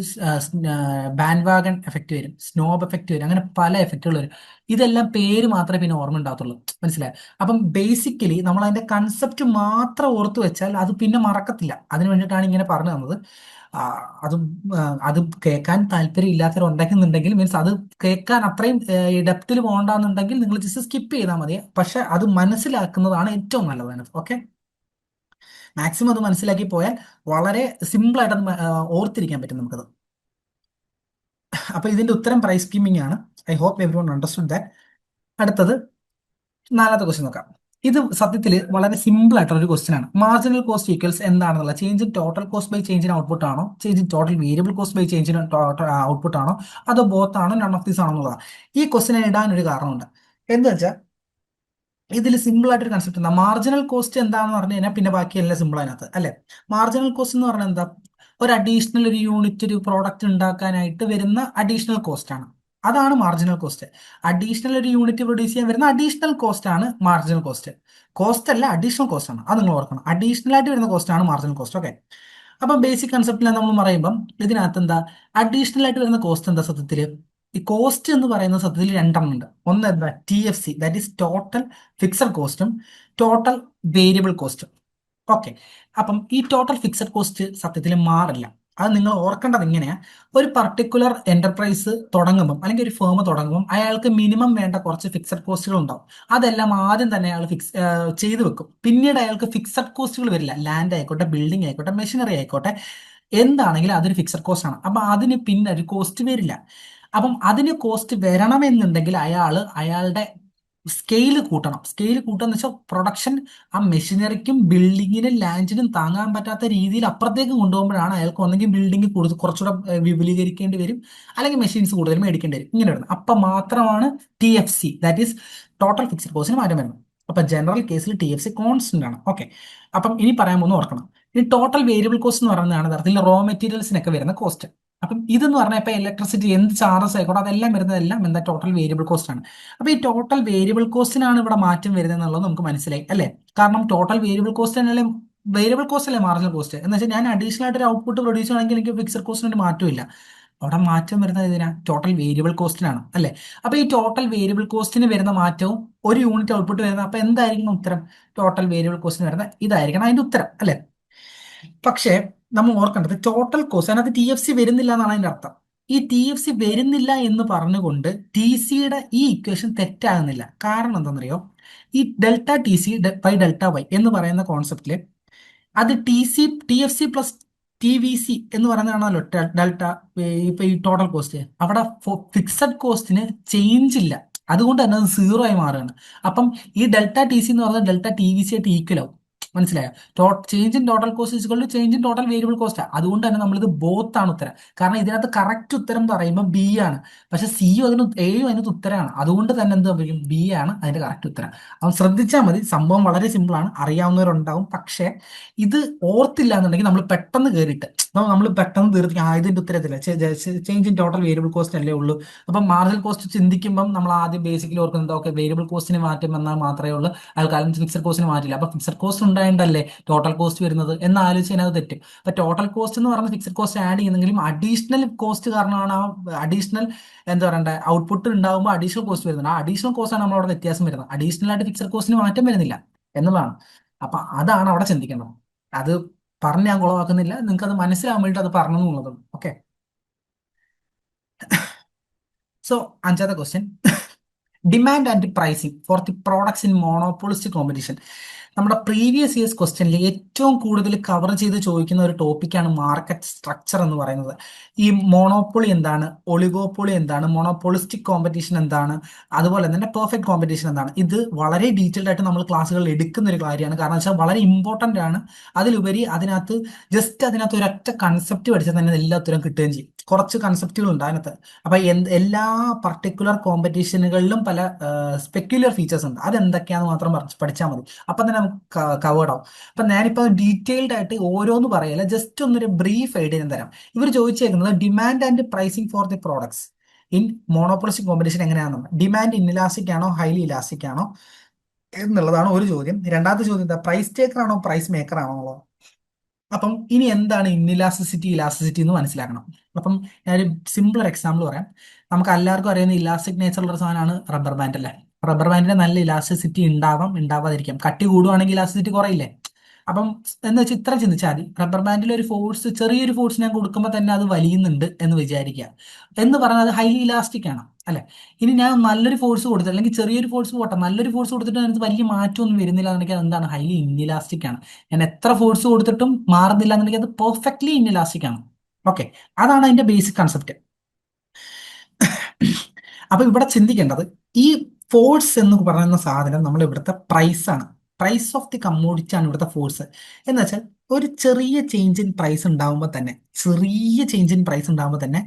ബാൻഡ് വാഗൺ എഫക്റ്റ് വരും, സ്നോബ് എഫക്റ്റ് വരും, അങ്ങനെ പല എഫക്റ്റുകൾ വരും. ഇതെല്ലാം പേര് മാത്രമേ പിന്നെ ഓർമ്മ ഉണ്ടാകത്തുള്ളൂ, മനസ്സിലായോ. അപ്പം ബേസിക്കലി നമ്മൾ അതിന്റെ കൺസെപ്റ്റ് മാത്രം ഓർത്തു വെച്ചാൽ അത് പിന്നെ മറക്കത്തില്ല. അതിന് വേണ്ടിയിട്ടാണ് ഇങ്ങനെ പറഞ്ഞു തന്നത്. ആ, അത് അത് കേൾക്കാൻ താല്പര്യം ഇല്ലാത്തവരുണ്ടെന്നുണ്ടെങ്കിൽ, മീൻസ് അത് കേൾക്കാൻ അത്രയും ഡെപ്തിൽ പോകണ്ടെന്നുണ്ടെങ്കിൽ നിങ്ങൾ ജസ്റ്റ് സ്കിപ്പ് ചെയ്താൽ മതി. പക്ഷെ അത് മനസ്സിലാക്കുന്നതാണ് ഏറ്റവും നല്ലതാണ്. ഓക്കെ, മാക്സിമം അത് മനസ്സിലാക്കി പോയാൽ വളരെ സിമ്പിൾ ആയിട്ട് അത് ഓർത്തിരിക്കാൻ പറ്റും നമുക്കത്. അപ്പൊ ഇതിന്റെ ഉത്തരം പ്രൈസ് സ്കീമിംഗ് ആണ്. I hope everyone understood that. അടുത്തത് 4ാമത്തെ ക്വസ്റ്റ്യൻ നോക്കാം. ഇത് സത്യത്തിൽ വളരെ സിമ്പിൾ ആയിട്ടുള്ള ഒരു ക്വസ്റ്റ്യൻ ആണ്. മാർജിനൽ കോസ്റ്റ് ഈക്വൽസ് എന്താണെന്നുള്ള, change in total cost by change in output ആണോ, change in total variable cost by change in output ആണോ, അതോ ബോത്ത് ആണോ, നൺ ഓഫ് ദീസ് ആണോ എന്നുള്ളതാണ്. ഈ ക്വസ്റ്റ്യൻ ഇടാൻ ഒരു കാരണമുണ്ട്. എന്താ വെച്ചാൽ ഇതിൽ സിമ്പിൾ ആയിട്ടൊരു കൺസെപ്റ്റ് എന്താ, മാർജിനൽ കോസ്റ്റ് എന്താണെന്ന് പറഞ്ഞു കഴിഞ്ഞാൽ പിന്നെ ബാക്കിയെല്ലാം സിമ്പിൾ അതിനകത്ത് അല്ലെ. മാർജിനൽ കോസ്റ്റ് എന്ന് പറഞ്ഞാൽ എന്താ, ഒരു അഡീഷണൽ ഒരു യൂണിറ്റ് ഒരു പ്രോഡക്റ്റ് ഉണ്ടാക്കാനായിട്ട് വരുന്ന അഡീഷണൽ കോസ്റ്റ് ആണ്, അതാണ് മാർജിനൽ കോസ്റ്റ്. അഡീഷണൽ ഒരു യൂണിറ്റ് പ്രൊഡ്യൂസ് ചെയ്യാൻ വരുന്ന അഡീഷണൽ കോസ്റ്റ് ആണ് മാർജിനൽ കോസ്റ്റ്. കോസ്റ്റ് അല്ല, അഡീഷണൽ കോസ്റ്റ് ആണ്, അത് നിങ്ങൾ ഓർക്കണം. അഡീഷണൽ ആയിട്ട് വരുന്ന കോസ്റ്റ് ആണ് മാർജിനൽ കോസ്റ്റ്. ഓക്കെ, അപ്പൊ ബേസിക് കൺസെപ്റ്റിൽ നമ്മൾ പറയുമ്പോൾ ഇതിനകത്ത് എന്താ, അഡീഷണൽ ആയിട്ട് വരുന്ന കോസ്റ്റ് എന്താ സത്യത്തിൽ, ഈ കോസ്റ്റ് എന്ന് പറയുന്ന സത്യത്തിൽ രണ്ടെണ്ണം ഉണ്ട്. ഒന്ന് എന്താ, TFC, that is total fixed കോസ്റ്റും ടോട്ടൽ വേരിയബിൾ കോസ്റ്റും. ഓക്കെ, അപ്പം ഈ ടോട്ടൽ ഫിക്സഡ് കോസ്റ്റ് സത്യത്തിൽ മാറില്ല. അത് നിങ്ങൾ ഓർക്കേണ്ടത് ഇങ്ങനെയാ, ഒരു പർട്ടിക്കുലർ എന്റർപ്രൈസ് തുടങ്ങുമ്പം അല്ലെങ്കിൽ ഒരു ഫേം തുടങ്ങുമ്പം അയാൾക്ക് മിനിമം വേണ്ട കുറച്ച് ഫിക്സഡ് കോസ്റ്റുകൾ ഉണ്ടാവും. അതെല്ലാം ആദ്യം തന്നെ അയാൾ ചെയ്തു വെക്കും. പിന്നീട് അയാൾക്ക് ഫിക്സഡ് കോസ്റ്റുകൾ വരില്ല. ലാൻഡ് ആയിക്കോട്ടെ, ബിൽഡിംഗ് ആയിക്കോട്ടെ, മെഷീനറി ആയിക്കോട്ടെ, എന്താണെങ്കിലും അതൊരു ഫിക്സഡ് കോസ്റ്റ് ആണ്. അപ്പൊ അതിന് പിന്നെ ഒരു കോസ്റ്റ് വരില്ല. അപ്പം അതിന് കോസ്റ്റ് വരണമെന്നുണ്ടെങ്കിൽ അയാളുടെ സ്കെയിൽ കൂട്ടണം. സ്കെയിൽ കൂട്ടുക വെച്ചാൽ പ്രൊഡക്ഷൻ ആ മെഷീനറിക്കും ബിൽഡിങ്ങിനും ലാൻഡിനും താങ്ങാൻ പറ്റാത്ത രീതിയിൽ അപ്പുറത്തേക്ക് കൊണ്ടുപോകുമ്പോഴാണ് അയാൾക്ക് ഒന്നെങ്കിൽ ബിൽഡിംഗ് കുറച്ചുകൂടെ വിപുലീകരിക്കേണ്ടി വരും, അല്ലെങ്കിൽ മെഷീൻസ് കൂടുതൽ മേടിക്കേണ്ടി വരും. ഇങ്ങനെ വരുന്നത് അപ്പം മാത്രമാണ് TFC, that is total fixed കോസ്റ്റിന് മാറ്റം വരുന്നത്. അപ്പൊ ജനറൽ കേസിൽ TFC കോൺസ്റ്റന്റ് ആണ്. ഓക്കെ, അപ്പം ഇനി പറയാൻ പോകുന്ന ഓർക്കണം. ഇനി ടോട്ടൽ വേരിയബിൾ കോസ്റ്റ് എന്ന് പറയുന്നതാണ് തരത്തിൽ റോ മെറ്റീരിയൽസിനൊക്കെ വരുന്ന കോസ്റ്റ്. അപ്പം ഇതെന്ന് പറഞ്ഞാൽ ഇപ്പൊ ഇലക്ട്രിസിറ്റി എന്ത് ചാർജസ് ആയിക്കോട്ടെ അതെല്ലാം വരുന്നതെല്ലാം എന്താ, ടോട്ടൽ വേരിയബിൾ കോസ്റ്റ് ആണ്. അപ്പൊ ഈ ടോട്ടൽ വേരിയബിൾ കോസ്റ്റിനാണ് ഇവിടെ മാറ്റം വരുന്നത് എന്നുള്ളത് നമുക്ക് മനസ്സിലായി അല്ലേ. കാരണം ടോട്ടൽ വേരിയബിൾ കോസ്റ്റ് തന്നെയല്ലേ വേരിയബിൾ കോസ്റ്റ് അല്ലേ മാർജിനൽ കോസ്റ്റ് എന്ന് വെച്ചാൽ, ഞാൻ അഡീഷണൽ ആയിട്ട് ഒരു ഔട്ട്പുട്ട് പ്രൊഡ്യൂസ് ചെയ്യണമെങ്കിൽ എനിക്ക് ഫിക്സഡ് കോസ്റ്റിന് ഒരു മാറ്റമില്ല. അവിടെ മാറ്റം വരുന്നത് ഇതിനാ, ടോട്ടൽ വേരിയബിൾ കോസ്റ്റിനാണ് അല്ലേ. അപ്പൊ ഈ ടോട്ടൽ വേരിയബിൾ കോസ്റ്റിന് വരുന്ന മാറ്റവും ഒരു യൂണിറ്റ് ഔട്ട്പുട്ട് വരുന്നത്, അപ്പൊ എന്തായിരിക്കും ഉത്തരം, ടോട്ടൽ വേരിയബിൾ കോസ്റ്റിന് വരുന്ന ഇതായിരിക്കണം അതിന്റെ ഉത്തരം അല്ലേ. പക്ഷേ നമ്മൾ ഓർക്കേണ്ടത് ടോട്ടൽ കോസ്റ്റ് അതിനകത്ത് TFC വരുന്നില്ല എന്നാണ് അതിന്റെ അർത്ഥം. ഈ TFC വരുന്നില്ല എന്ന് പറഞ്ഞുകൊണ്ട് TCയുടെ ഈ ഇക്വേഷൻ തെറ്റാകുന്നില്ല. കാരണം എന്താണെന്നറിയോ, ഈ delta TC by delta Y എന്ന് പറയുന്ന കോൺസെപ്റ്റില് അത് TFC പ്ലസ് TVC എന്ന് പറയുന്നതാണല്ലോ ഡെൽറ്റ. ഇപ്പൊ ഈ ടോട്ടൽ കോസ്റ്റ് അവിടെ ഫിക്സഡ് കോസ്റ്റിന് ചേഞ്ച് ഇല്ല, അതുകൊണ്ട് തന്നെ അത് സീറോ ആയി മാറുകയാണ്. അപ്പം ഈ ഡെൽറ്റ TC എന്ന് പറയുന്നത് ഡെൽറ്റ TVC ആയിട്ട് ഈക്വൽ ആവും. മനസ്സിലായോ? Change in total cost is change in total variable cost. അതുകൊണ്ട് തന്നെ നമ്മളിത് ബോത്ത് ആണ് ഉത്തരം. കാരണം ഇതിനകത്ത് കറക്റ്റ് ഉത്തരം എന്ന് പറയുമ്പോൾ ബി ആണ്, പക്ഷെ സിയും എയും അതിനകത്ത് ഉത്തരമാണ്. അതുകൊണ്ട് തന്നെ എന്ത് സംഭവിക്കും? ബി ആണ് അതിന്റെ കറക്റ്റ് ഉത്തരം. അപ്പം ശ്രദ്ധിച്ചാൽ മതി, സംഭവം വളരെ സിമ്പിൾ ആണ്, അറിയാവുന്നവരുണ്ടാവും. പക്ഷേ ഇത് ഓർത്തില്ല എന്നുണ്ടെങ്കിൽ നമ്മൾ പെട്ടെന്ന് കയറിയിട്ട് നമ്മൾ പെട്ടെന്ന് തീർത്തിക്കും, ഇതിന്റെ ഉത്തരത്തില്ല, change in total variable cost അല്ലേ ഉള്ളൂ. അപ്പം മാർജിനൽ കോസ്റ്റ് ചിന്തിക്കുമ്പോൾ നമ്മൾ ആദ്യം ബേസിക്കലി ഓർക്കുന്നത് ഓക്കെ വേരിയബിൾ കോസ്റ്റിന് മാറ്റം വന്നാൽ മാത്രമേ ഉള്ളൂ, ആൾക്കാരും ഫിക്സഡ് കോസ്റ്റിന് മാറ്റില്ല. അപ്പൊ ഫിക്സഡ് കോസ്റ്റ് ഉണ്ടായിട്ടല്ലേ ടോട്ടൽ കോസ്റ്റ് വരുന്നത് എന്ന് ആലോചിച്ച് അതിനകത്ത് തെറ്റും. അപ്പൊ ടോട്ടൽ കോസ്റ്റ് എന്ന് പറഞ്ഞാൽ ഫിക്സഡ് കോസ്റ്റ് ആഡ് ചെയ്യുന്നെങ്കിലും അഡീഷണൽ കോസ്റ്റ് കാരണമാണ് ആ അഡീഷണൽ എന്താ പറയണ്ടേ ഔട്ട്പുട്ട് ഉണ്ടാകുമ്പോൾ അഡീഷണൽ കോസ്റ്റ് വരുന്നത്. ആ അഡീഷണൽ കോസ്റ്റ് ആണ് നമ്മളവിടെ വ്യത്യാസം വരുന്നത്. അഡീഷണൽ ആയിട്ട് ഫിക്സഡ് കോസ്റ്റിന് മാറ്റം വരുന്നില്ല എന്നുള്ളതാണ്. അപ്പൊ അതാണ് അവിടെ ചിന്തിക്കേണ്ടത്. അത് പറഞ്ഞ് ഞാൻ കുളവാക്കുന്നില്ല, നിങ്ങൾക്ക് അത് മനസ്സിലാവാൻ വേണ്ടിയിട്ട് അത് പറഞ്ഞു എന്നുള്ളത്. ഓക്കെ, സോ അഞ്ചാമത്തെ question, demand and pricing for the products in monopolistic competition. നമ്മുടെ പ്രീവിയസ് ഇയേഴ്സ് ക്വസ്റ്റ്യനിൽ ഏറ്റവും കൂടുതൽ കവർ ചെയ്ത് ചോദിക്കുന്ന ഒരു ടോപ്പിക്കാണ് മാർക്കറ്റ് സ്ട്രക്ചർ എന്ന് പറയുന്നത്. ഈ മോണോപ്പൊളി എന്താണ്, ഒളിഗോപ്പൊളി എന്താണ്, മോണോപോളിസ്റ്റിക് കോമ്പറ്റീഷൻ എന്താണ്, അതുപോലെ തന്നെ പെർഫെക്റ്റ് കോമ്പറ്റീഷൻ എന്താണ്. ഇത് വളരെ ഡീറ്റെയിൽഡ് ആയിട്ട് നമ്മൾ ക്ലാസ്സുകളിൽ എടുക്കുന്ന ഒരു കാര്യമാണ്. കാരണം വെച്ചാൽ വളരെ ഇമ്പോർട്ടൻ്റ് ആണ്. അതിലുപരി അതിനകത്ത് ഒരൊറ്റ കൺസെപ്റ്റ് പഠിച്ചാൽ തന്നെ എല്ലാത്തരം കിട്ടുകയും ചെയ്യും. കുറച്ച് കൺസെപ്റ്റുകൾ ഉണ്ട് അതിനകത്ത്. അപ്പൊ എല്ലാ പർട്ടിക്കുലർ കോമ്പറ്റീഷനുകളിലും പല സ്പെക്യുലർ ഫീച്ചേഴ്സ് ഉണ്ട്. അതെന്തൊക്കെയാണെന്ന് മാത്രം പഠിച്ചാൽ മതി, അപ്പൊ തന്നെ നമുക്ക് കവേർഡ് ആവും. അപ്പൊ ഞാനിപ്പോ ഡീറ്റെയിൽഡ് ആയിട്ട് ഓരോന്ന് പറയല്ല, ജസ്റ്റ് ഒന്നൊരു ബ്രീഫ് ഐഡിയ ഞാൻ തരാം. ഇവർ ചോദിച്ചേക്കുന്നത് demand and pricing for the products in monopolistic competition എങ്ങനെയാണെന്ന്. ഡിമാൻഡ് ഇൻഇലാസ്റ്റിക് ആണോ ഹൈലി ഇലാസ്റ്റിക് ആണോ എന്നുള്ളതാണ് ഒരു ചോദ്യം. രണ്ടാമത്തെ ചോദ്യം എന്താ, പ്രൈസ് ടേക്കർ ആണോ പ്രൈസ് മേക്കർ ആണോ എന്നുള്ളത്. അപ്പം ഇനി എന്താണ് ഇൻഇലാസ്റ്റിസിറ്റി ഇലാസ്റ്റിസിറ്റി എന്ന് മനസ്സിലാക്കണം. അപ്പം ഞാനൊരു സിമ്പിൾ ഒരു എക്സാമ്പിൾ പറയാം. നമുക്ക് എല്ലാവർക്കും അറിയുന്ന ഇലാസ്റ്റിക് നേച്ചറുള്ള ഒരു സാധനമാണ് റബ്ബർ ബാൻഡ് അല്ലേ. റബ്ബർ ബാൻഡിന് നല്ല ഇലാസ്റ്റിസിറ്റി ഉണ്ടാവാം, ഉണ്ടാവാതിരിക്കാം. കട്ടി കൂടുവാണെങ്കിൽ ഇലാസ്റ്റിസിറ്റി കുറയില്ലേ. അപ്പം എന്ന് വെച്ചാൽ ഇത്ര ചിന്തിച്ചാൽ മതി, റബ്ബർ ബാൻഡിൽ ഒരു ഫോഴ്സ്, ചെറിയൊരു ഫോഴ്സ് ഞാൻ കൊടുക്കുമ്പോൾ തന്നെ അത് വലിയുന്നുണ്ട് എന്ന് വിചാരിക്കുക. എന്ന് പറഞ്ഞാൽ അത് ഹൈലി ഇലാസ്റ്റിക് ആണ് അല്ലെ. ഇനി ഞാൻ നല്ലൊരു ഫോഴ്സ് കൊടുത്തിട്ട്, അല്ലെങ്കിൽ ചെറിയൊരു ഫോഴ്സ് പോട്ടെ, നല്ലൊരു ഫോഴ്സ് കൊടുത്തിട്ട് അതിനകത്ത് വലിയ മാറ്റമൊന്നും വരുന്നില്ല എന്നുണ്ടെങ്കിൽ എന്താണ്, ഹൈലി ഇൻഇലാസ്റ്റിക് ആണ്. ഞാൻ എത്ര ഫോഴ്സ് കൊടുത്തിട്ടും മാറുന്നില്ല എന്നുണ്ടെങ്കിൽ അത് പെർഫെക്റ്റ്ലി ഇൻഇലാസ്റ്റിക് ആണ്. ഓക്കെ, അതാണ് അതിന്റെ ബേസിക് കൺസെപ്റ്റ്. അപ്പൊ ഇവിടെ ചിന്തിക്കേണ്ടത്, ഈ ഫോഴ്സ് എന്ന് പറയുന്ന സാധനം നമ്മൾ ഇവിടുത്തെ പ്രൈസ് ആണ്. പ്രൈസ് ഓഫ് ദി കമ്മോഡിറ്റി ആണ് ഇവിടുത്തെ ഫോഴ്സ്. എന്ന് വെച്ചാൽ ഒരു ചെറിയ ചേഞ്ച് ഇൻ പ്രൈസ് ഉണ്ടാകുമ്പോൾ തന്നെ,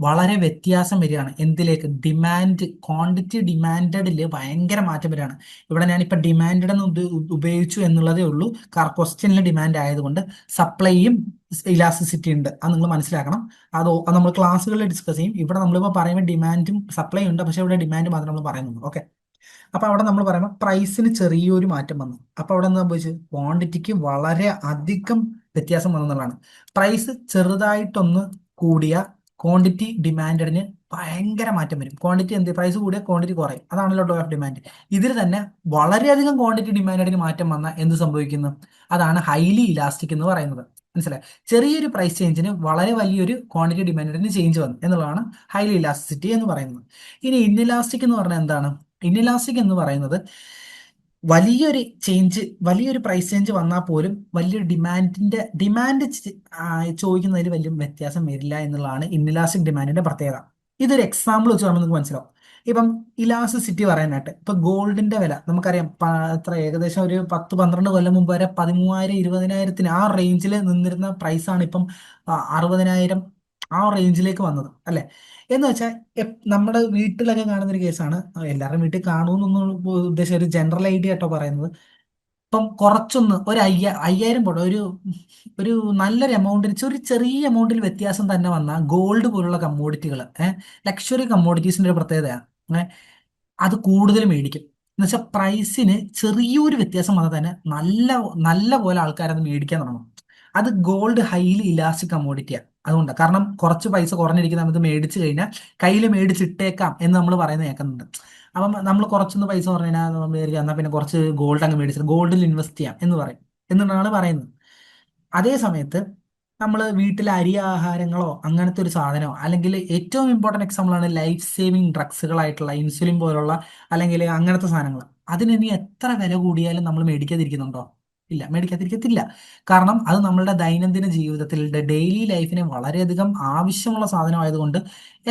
വളരെ വ്യത്യാസം വരികയാണ്. എന്തിലേക്ക്? ഡിമാൻഡ്, ക്വാണ്ടിറ്റി ഡിമാൻഡഡിൽ ഭയങ്കര മാറ്റം വരികയാണ്. ഇവിടെ ഞാനിപ്പോൾ ഡിമാൻഡ് എന്ന് ഉപയോഗിച്ചു എന്നുള്ളതേ ഉള്ളൂ, ക്വസ്റ്റ്യനിൽ ഡിമാൻഡ് ആയതുകൊണ്ട്. സപ്ലൈയും ഇലാസ്റ്റിസിറ്റി ഉണ്ട്, അത് നിങ്ങൾ മനസ്സിലാക്കണം. അത് നമ്മൾ ക്ലാസ്സുകളിൽ ഡിസ്കസ് ചെയ്യും. ഇവിടെ നമ്മളിപ്പോൾ പറയുമ്പോൾ ഡിമാൻഡും സപ്ലൈ ഉണ്ട്, പക്ഷേ ഇവിടെ ഡിമാൻഡ് മാത്രം നമ്മൾ പറയുന്നുള്ളൂ. ഓക്കെ, അപ്പൊ അവിടെ നമ്മൾ പറയുമ്പോൾ പ്രൈസിന് ചെറിയൊരു മാറ്റം വന്നു. അപ്പൊ അവിടെ എന്താ സംഭവിച്ചത്? ക്വാണ്ടിറ്റിക്ക് വളരെ അധികം വ്യത്യാസം വന്നതാണ്. പ്രൈസ് ചെറുതായിട്ടൊന്ന് കൂടിയ ക്വാണ്ടിറ്റി ഡിമാൻഡിന് ഭയങ്കര മാറ്റം വരും. ക്വാണ്ടിറ്റി എന്ത്, പ്രൈസ് കൂടിയ ക്വാണ്ടിറ്റി കുറയും, അതാണല്ലോ ലോ ഓഫ് ഡിമാൻഡ്. ഇതിൽ തന്നെ വളരെയധികം ക്വാണ്ടിറ്റി ഡിമാൻഡിന് മാറ്റം വന്നാൽ എന്ത് സംഭവിക്കുന്നു? അതാണ് ഹൈലി ഇലാസ്റ്റിക് എന്ന് പറയുന്നത്. മനസ്സിലായി? ചെറിയൊരു പ്രൈസ് ചേഞ്ചിന് വളരെ വലിയൊരു ക്വാണ്ടിറ്റി ഡിമാൻഡിന് ചേഞ്ച് വന്നു എന്നുള്ളതാണ് ഹൈലി ഇലാസ്റ്റിസിറ്റി എന്ന് പറയുന്നത്. ഇനി ഇൻഇലാസ്റ്റിക് എന്ന് പറഞ്ഞാൽ എന്താണ്? ഇൻഇലാസ്റ്റിക് എന്ന് പറയുന്നത് വലിയൊരു പ്രൈസ് ചേഞ്ച് വന്നാൽ പോലും വലിയൊരു ഡിമാൻഡ് ചോദിക്കുന്നതിൽ വലിയ വ്യത്യാസം വരില്ല എന്നുള്ളതാണ് ഇൻഇലാസ്റ്റിക് ഡിമാൻഡിന്റെ പ്രത്യേകത. ഇതൊരു എക്സാമ്പിൾ വെച്ച് നമുക്ക് മനസ്സിലാവും. ഇപ്പം ഇലാസ്റ്റിസിറ്റി പറയാനായിട്ട്, ഇപ്പൊ ഗോൾഡിന്റെ വില നമുക്കറിയാം, എത്ര ഏകദേശം ഒരു 10-12 കൊല്ലം മുമ്പ് വരെ 13,000-20,000 ആ റേഞ്ചിൽ നിന്നിരുന്ന പ്രൈസാണ് ഇപ്പം 60,000 ആ റേഞ്ചിലേക്ക് വന്നത് അല്ലെ. എന്ന് വെച്ചാൽ നമ്മുടെ വീട്ടിലൊക്കെ കാണുന്ന ഒരു കേസാണ്, എല്ലാവരുടെയും വീട്ടിൽ കാണുമെന്നൊന്നും ഉദ്ദേശം, ഒരു ജനറൽ ഐഡിയ കേട്ടോ പറയുന്നത്. ഇപ്പം കുറച്ചൊന്ന് ഒരു 5,000 പോട്ടെ, ഒരു ഒരു നല്ലൊരു എമൗണ്ടിൽ, ചെറിയ എമൗണ്ടിൽ വ്യത്യാസം തന്നെ വന്നാൽ ഗോൾഡ് പോലുള്ള കമ്മോഡിറ്റികൾ, ലക്ഷറി കമ്മോഡിറ്റീസിന്റെ ഒരു പ്രത്യേകതയാണ്, അത് കൂടുതൽ മേടിക്കും. എന്ന് വെച്ചാൽ പ്രൈസിന് ചെറിയൊരു വ്യത്യാസം വന്നാൽ തന്നെ നല്ല നല്ല പോലെ ആൾക്കാർ അത് മേടിക്കാൻ തുടങ്ങും. അത് ഗോൾഡ് ഹൈലി ഇലാസ്റ്റിക് കമ്മോഡിറ്റിയാണ്. അതുകൊണ്ട്, കാരണം കുറച്ച് പൈസ കുറഞ്ഞിരിക്കുന്ന നമുക്ക് മേടിച്ചു കഴിഞ്ഞാൽ കയ്യിൽ മേടിച്ചിട്ടേക്കാം എന്ന് നമ്മൾ പറയുന്നത് കേൾക്കുന്നുണ്ട്. അപ്പം നമ്മൾ കുറച്ചൊന്ന് പൈസ പറഞ്ഞു കഴിഞ്ഞാൽ നമ്മൾ വിചാരിക്കും എന്നാൽ പിന്നെ കുറച്ച് ഗോൾഡ് അങ്ങ് മേടിച്ചിട്ട് ഗോൾഡിൽ ഇൻവെസ്റ്റ് ചെയ്യാം എന്ന് പറയും, എന്നാണ് പറയുന്നത്. അതേ സമയത്ത് നമ്മൾ വീട്ടിലെ അരി ആഹാരങ്ങളോ അങ്ങനത്തെ ഒരു സാധനമോ, അല്ലെങ്കിൽ ഏറ്റവും ഇമ്പോർട്ടൻറ്റ് എക്സാമ്പിൾ ആണ് ലൈഫ് സേവിങ് ഡ്രഗ്സുകളായിട്ടുള്ള ഇൻസുലിൻ പോലുള്ള അല്ലെങ്കിൽ അങ്ങനത്തെ സാധനങ്ങൾ, അതിന് ഇനി എത്ര വില കൂടിയാലും നമ്മൾ മേടിക്കാതിരിക്കുന്നുണ്ടോ? ഇല്ല, മേടിക്കാതിരിക്കത്തില്ല. കാരണം അത് നമ്മളുടെ ദൈനംദിന ജീവിതത്തിൽ ഡെയിലി ലൈഫിന് വളരെയധികം ആവശ്യമുള്ള സാധനമായതുകൊണ്ട്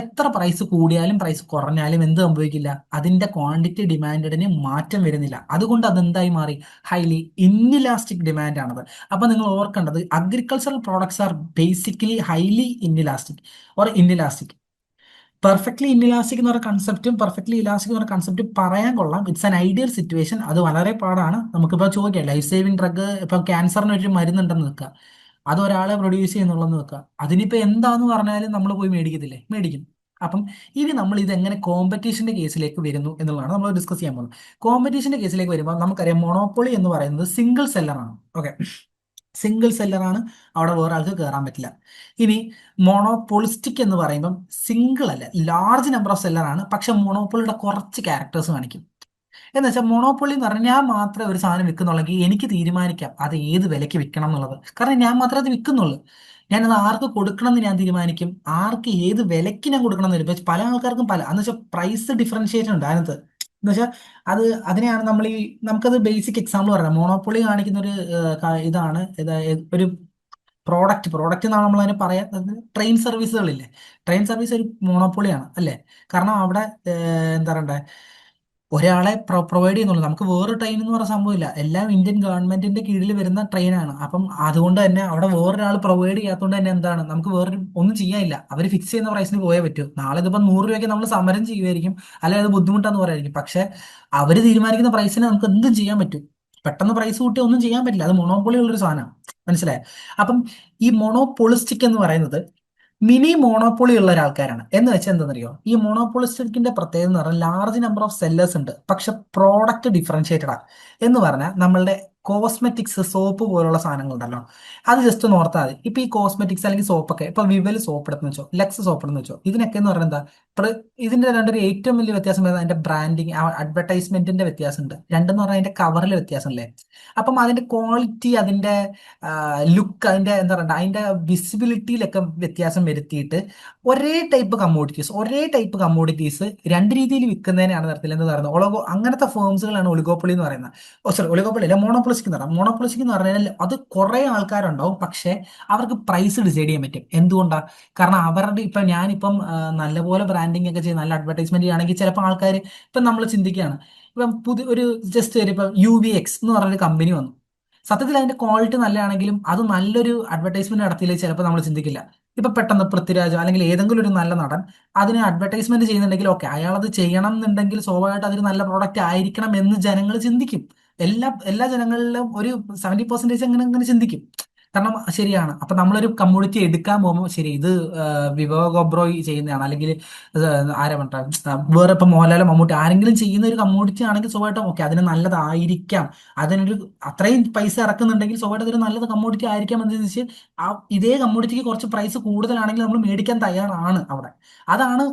എത്ര പ്രൈസ് കൂടിയാലും പ്രൈസ് കുറഞ്ഞാലും എന്ത് സംഭവിക്കില്ല, അതിന്റെ ക്വാണ്ടിറ്റി ഡിമാൻഡിന് മാറ്റം വരുന്നില്ല. അതുകൊണ്ട് അതെന്തായി മാറി, ഹൈലി ഇൻഇലാസ്റ്റിക് ഡിമാൻഡ് ആണത്. അപ്പൊ നിങ്ങൾ ഓർക്കേണ്ടത് agricultural products are basically highly inelastic or inelastic. Perfectly inelastic എന്ന് പറഞ്ഞ കൺസെപ്റ്റും പെർഫെക്റ്റ്ലി ഇലാസ്റ്റിക് എന്ന് പറഞ്ഞ കൺസെപ്റ്റും പറയാൻ കൊള്ളാം. It's an ideal situation. അത് വളരെ പാടാണ്. നമുക്കിപ്പോൾ ചോദിക്കാം, ലൈഫ് സേവിങ് ഡ്രഗ് ഇപ്പം ക്യാൻസറിന് ഒരു മരുന്നുണ്ടെന്ന് വെക്കുക, അത് ഒരാളെ പ്രൊഡ്യൂസ് ചെയ്യുന്നുള്ളതെന്ന് വെക്കുക, അതിനിപ്പോൾ എന്താന്ന് പറഞ്ഞാലും നമ്മൾ പോയി മേടിക്കത്തില്ലേ? മേടിക്കും. അപ്പം ഇനി നമ്മൾ ഇത് എങ്ങനെ കോമ്പറ്റീഷന്റെ കേസിലേക്ക് വരുന്നു എന്നുള്ളതാണ് നമ്മൾ ഡിസ്കസ് ചെയ്യാൻ പോകുന്നത്. കോമ്പറ്റീഷന്റെ കേസിലേക്ക് വരുമ്പോൾ നമുക്കറിയാം, മൊണോപ്പൊളി എന്ന് പറയുന്നത് സിംഗിൾ സെല്ലറാണ്. ഓക്കെ, സിംഗിൾ സെല്ലറാണ്, അവിടെ വേറെ ആൾക്ക് കയറാൻ പറ്റില്ല. ഇനി മോണോപോളിസ്റ്റിക് എന്ന് പറയുമ്പം സിംഗിൾ അല്ല, ലാർജ് നമ്പർ ഓഫ് സെല്ലറാണ്, പക്ഷെ മോണോപ്പൊളിയുടെ കുറച്ച് ക്യാരക്ടേഴ്സ് കാണിക്കും. എന്ന് വെച്ചാൽ മൊണോപ്പൊളി എന്ന് പറഞ്ഞാൽ ഞാൻ മാത്രമേ ഒരു സാധനം വിൽക്കുന്നുള്ളെങ്കിൽ എനിക്ക് തീരുമാനിക്കാം അത് ഏത് വിലയ്ക്ക് വിൽക്കണം എന്നുള്ളത്. കാരണം ഞാൻ മാത്രമേ അത് വിൽക്കുന്നുള്ളൂ. ഞാനത് ആർക്ക് കൊടുക്കണം എന്ന് ഞാൻ തീരുമാനിക്കും, ആർക്ക് ഏത് വിലയ്ക്ക് ഞാൻ കൊടുക്കണം എന്ന് വരും. പല ആൾക്കാർക്കും പല, എന്ന് വെച്ചാൽ പ്രൈസ് ഡിഫറൻഷിയേഷൻ ഉണ്ട് അതിനകത്ത്. എന്ന് വെച്ചാൽ അത് അതിനെയാണ് നമ്മൾ ഈ, നമുക്കത് ബേസിക് എക്സാമ്പിൾ പറയാം. മോണോപ്പൊളി കാണിക്കുന്ന ഒരു ഇതാണ് ഒരു പ്രോഡക്റ്റ് എന്നാണ് നമ്മൾ അതിനെ പറയാ. ട്രെയിൻ സർവീസുകളില്ലേ, ട്രെയിൻ സർവീസ് ഒരു മോണോപ്പൊളിയാണ് അല്ലേ? കാരണം അവിടെ എന്താ പറയണ്ടേ, ഒരാളെ പ്രൊവൈഡ് ചെയ്യുന്നുള്ളൂ. നമുക്ക് വേറെ ട്രെയിൻ എന്ന് പറഞ്ഞ സംഭവമില്ല, എല്ലാം ഇന്ത്യൻ ഗവൺമെന്റിന്റെ കീഴിൽ വരുന്ന ട്രെയിനാണ്. അപ്പം അതുകൊണ്ട് തന്നെ അവിടെ വേറൊരാൾ പ്രൊവൈഡ് ചെയ്യാത്തതുകൊണ്ട് തന്നെ എന്താണ്, നമുക്ക് വേറൊരു ഒന്നും ചെയ്യാനില്ല. അവർ ഫിക്സ് ചെയ്യുന്ന പ്രൈസിന് പോയേ പറ്റൂ. നാളെ ഇതിപ്പോൾ 100 രൂപയ്ക്ക് നമ്മൾ സമരം ചെയ്യുമായിരിക്കും, അല്ലെങ്കിൽ അത് ബുദ്ധിമുട്ടാന്ന് പറയായിരിക്കും. പക്ഷെ അവർ തീരുമാനിക്കുന്ന പ്രൈസിന് നമുക്ക് എന്തും ചെയ്യാൻ പറ്റും. പെട്ടെന്ന് പ്രൈസ് കൂട്ടി ഒന്നും ചെയ്യാൻ പറ്റില്ല. അത് മൊണോപ്പൊളി ഉള്ളൊരു സാധനമാണ്. മനസ്സിലായോ? അപ്പം ഈ മൊണോപൊളിസ്റ്റിക് എന്ന് പറയുന്നത് മിനി മോണോപ്പൊളി ഉള്ള ഒരാൾക്കാരാണ്. എന്ന് വെച്ചാൽ എന്താണെന്നറിയോ, ഈ മോണോപ്പൊളിസ്റ്റിക്കിന്റെ പ്രത്യേകത എന്ന് പറഞ്ഞാൽ ലാർജ് നമ്പർ ഓഫ് സെല്ലേഴ്സ് ഉണ്ട്, പക്ഷെ പ്രോഡക്റ്റ് ഡിഫറൻഷിയേറ്റഡ് ആണ്. എന്ന് പറഞ്ഞാൽ നമ്മളുടെ കോസ്മെറ്റിക്സ്, സോപ്പ് പോലുള്ള സാധനങ്ങളുണ്ടല്ലോ, അത് ജസ്റ്റ് ഒന്ന് ഓർത്താൽ മതി. ഇപ്പൊ ഈ കോസ്മെറ്റിക്സ് അല്ലെങ്കിൽ സോപ്പൊക്കെ, ഇപ്പൊ വിവൽ സോപ്പ് എടുത്തെന്ന് വെച്ചോ, ലെക്സ് സോപ്പ് എടുത്തെന്ന് വെച്ചോ, ഇതിനൊക്കെ എന്ന് പറയുന്നത് എന്താ, ഇതിന്റെ രണ്ടൊരു ഏറ്റവും വലിയ വ്യത്യാസം വരുന്നത് അതിന്റെ ബ്രാൻഡിങ്, അഡ്വർടൈസ്മെന്റിന്റെ വ്യത്യാസമുണ്ട്. രണ്ടെന്ന് പറഞ്ഞാൽ അതിന്റെ കവറിലെ വ്യത്യാസമല്ലേ. അപ്പം അതിന്റെ ക്വാളിറ്റി, അതിന്റെ ലുക്ക്, അതിന്റെ എന്താ പറയുക, അതിന്റെ വിസിബിലിറ്റിയിലൊക്കെ വ്യത്യാസം വരുത്തിയിട്ട് ഒരേ ടൈപ്പ് കമ്മോഡിറ്റീസ് രണ്ട് രീതിയിൽ വിൽക്കുന്നതിനാണ് തരത്തിൽ എന്ന് പറയുന്നത്. അങ്ങനത്തെ ഫേംസുകളാണ് ഒളിഗോപ്പൊളി എന്ന് പറയുന്നത്. ഓ സോറി, ഒളിഗോപ്പൊളി അല്ല, മോണോപ്പൊളിസ്റ്റിക് എന്ന് പറയാം. മോണോപ്പൊളിസ്റ്റിക് എന്ന് പറഞ്ഞാൽ അത് കുറെ ആൾക്കാരുണ്ടാവും, പക്ഷെ അവർക്ക് പ്രൈസ് ഡിസൈഡ് ചെയ്യാൻ പറ്റും. എന്തുകൊണ്ടാണ്? കാരണം അവരുടെ ഇപ്പം ഞാനിപ്പം നല്ലപോലെ ബ്രാൻഡിങ് ഒക്കെ ചെയ്ത് നല്ല അഡ്വർടൈസ്മെന്റ് ചെയ്യുകയാണെങ്കിൽ ചിലപ്പോൾ ആൾക്കാർ, ഇപ്പം നമ്മൾ ചിന്തിക്കുകയാണ്, ഇപ്പം പുതിയ ഒരു ജസ്റ്റ് ഒരു ഇപ്പം UVX എന്ന് പറഞ്ഞൊരു കമ്പനി വന്നു. സത്യത്തിൽ അതിന്റെ ക്വാളിറ്റി നല്ലതാണെങ്കിലും അത് നല്ലൊരു അഡ്വർടൈസ്മെന്റ് നടത്തിയില്ലേ ചിലപ്പോൾ നമ്മൾ ചിന്തിക്കില്ല. ഇപ്പൊ പെട്ടെന്ന് പൃഥ്വിരാജോ അല്ലെങ്കിൽ ഏതെങ്കിലും ഒരു നല്ല നടൻ അതിന് അഡ്വർടൈസ്മെന്റ് ചെയ്യുന്നുണ്ടെങ്കിൽ ഓക്കെ, അയാൾ അത് ചെയ്യണം എന്നുണ്ടെങ്കിൽ സ്വാഭാവികമായിട്ട് അതൊരു നല്ല പ്രോഡക്റ്റ് ആയിരിക്കണം എന്ന് ജനങ്ങൾ ചിന്തിക്കും. എല്ലാ എല്ലാ ജനങ്ങളിലും ഒരു 70% അങ്ങനെ അങ്ങനെ ചിന്തിക്കും. കാരണം ശരിയാണ്. അപ്പൊ നമ്മളൊരു കമ്മ്യൂണിറ്റി എടുക്കാൻ പോകുമ്പോൾ ശരി, ഇത് വിവേക് ഒബ്രോയ് ചെയ്യുന്നതാണ്, അല്ലെങ്കിൽ ആരാ പറഞ്ഞ വേറെ ഇപ്പൊ മോഹൻലാലോ മമ്മൂട്ടി ആരെങ്കിലും ചെയ്യുന്ന ഒരു കമ്മ്യൂണിറ്റി ആണെങ്കിൽ സ്വാഭാവികമായിട്ടും ഓക്കെ, അതിന് നല്ലതായിരിക്കാം, അതിനൊരു അത്രയും പൈസ ഇറക്കുന്നുണ്ടെങ്കിൽ സ്വാഭാവികമായിട്ട് അതൊരു നല്ലത് കമ്മോഡിറ്റി ആയിരിക്കാം എന്ന് വെച്ച് ആ ഇതേ കമ്മോഡിറ്റിക്ക് കുറച്ച് പ്രൈസ് കൂടുതലാണെങ്കിൽ നമ്മൾ മേടിക്കാൻ തയ്യാറാണ് അവിടെ. അതാണ്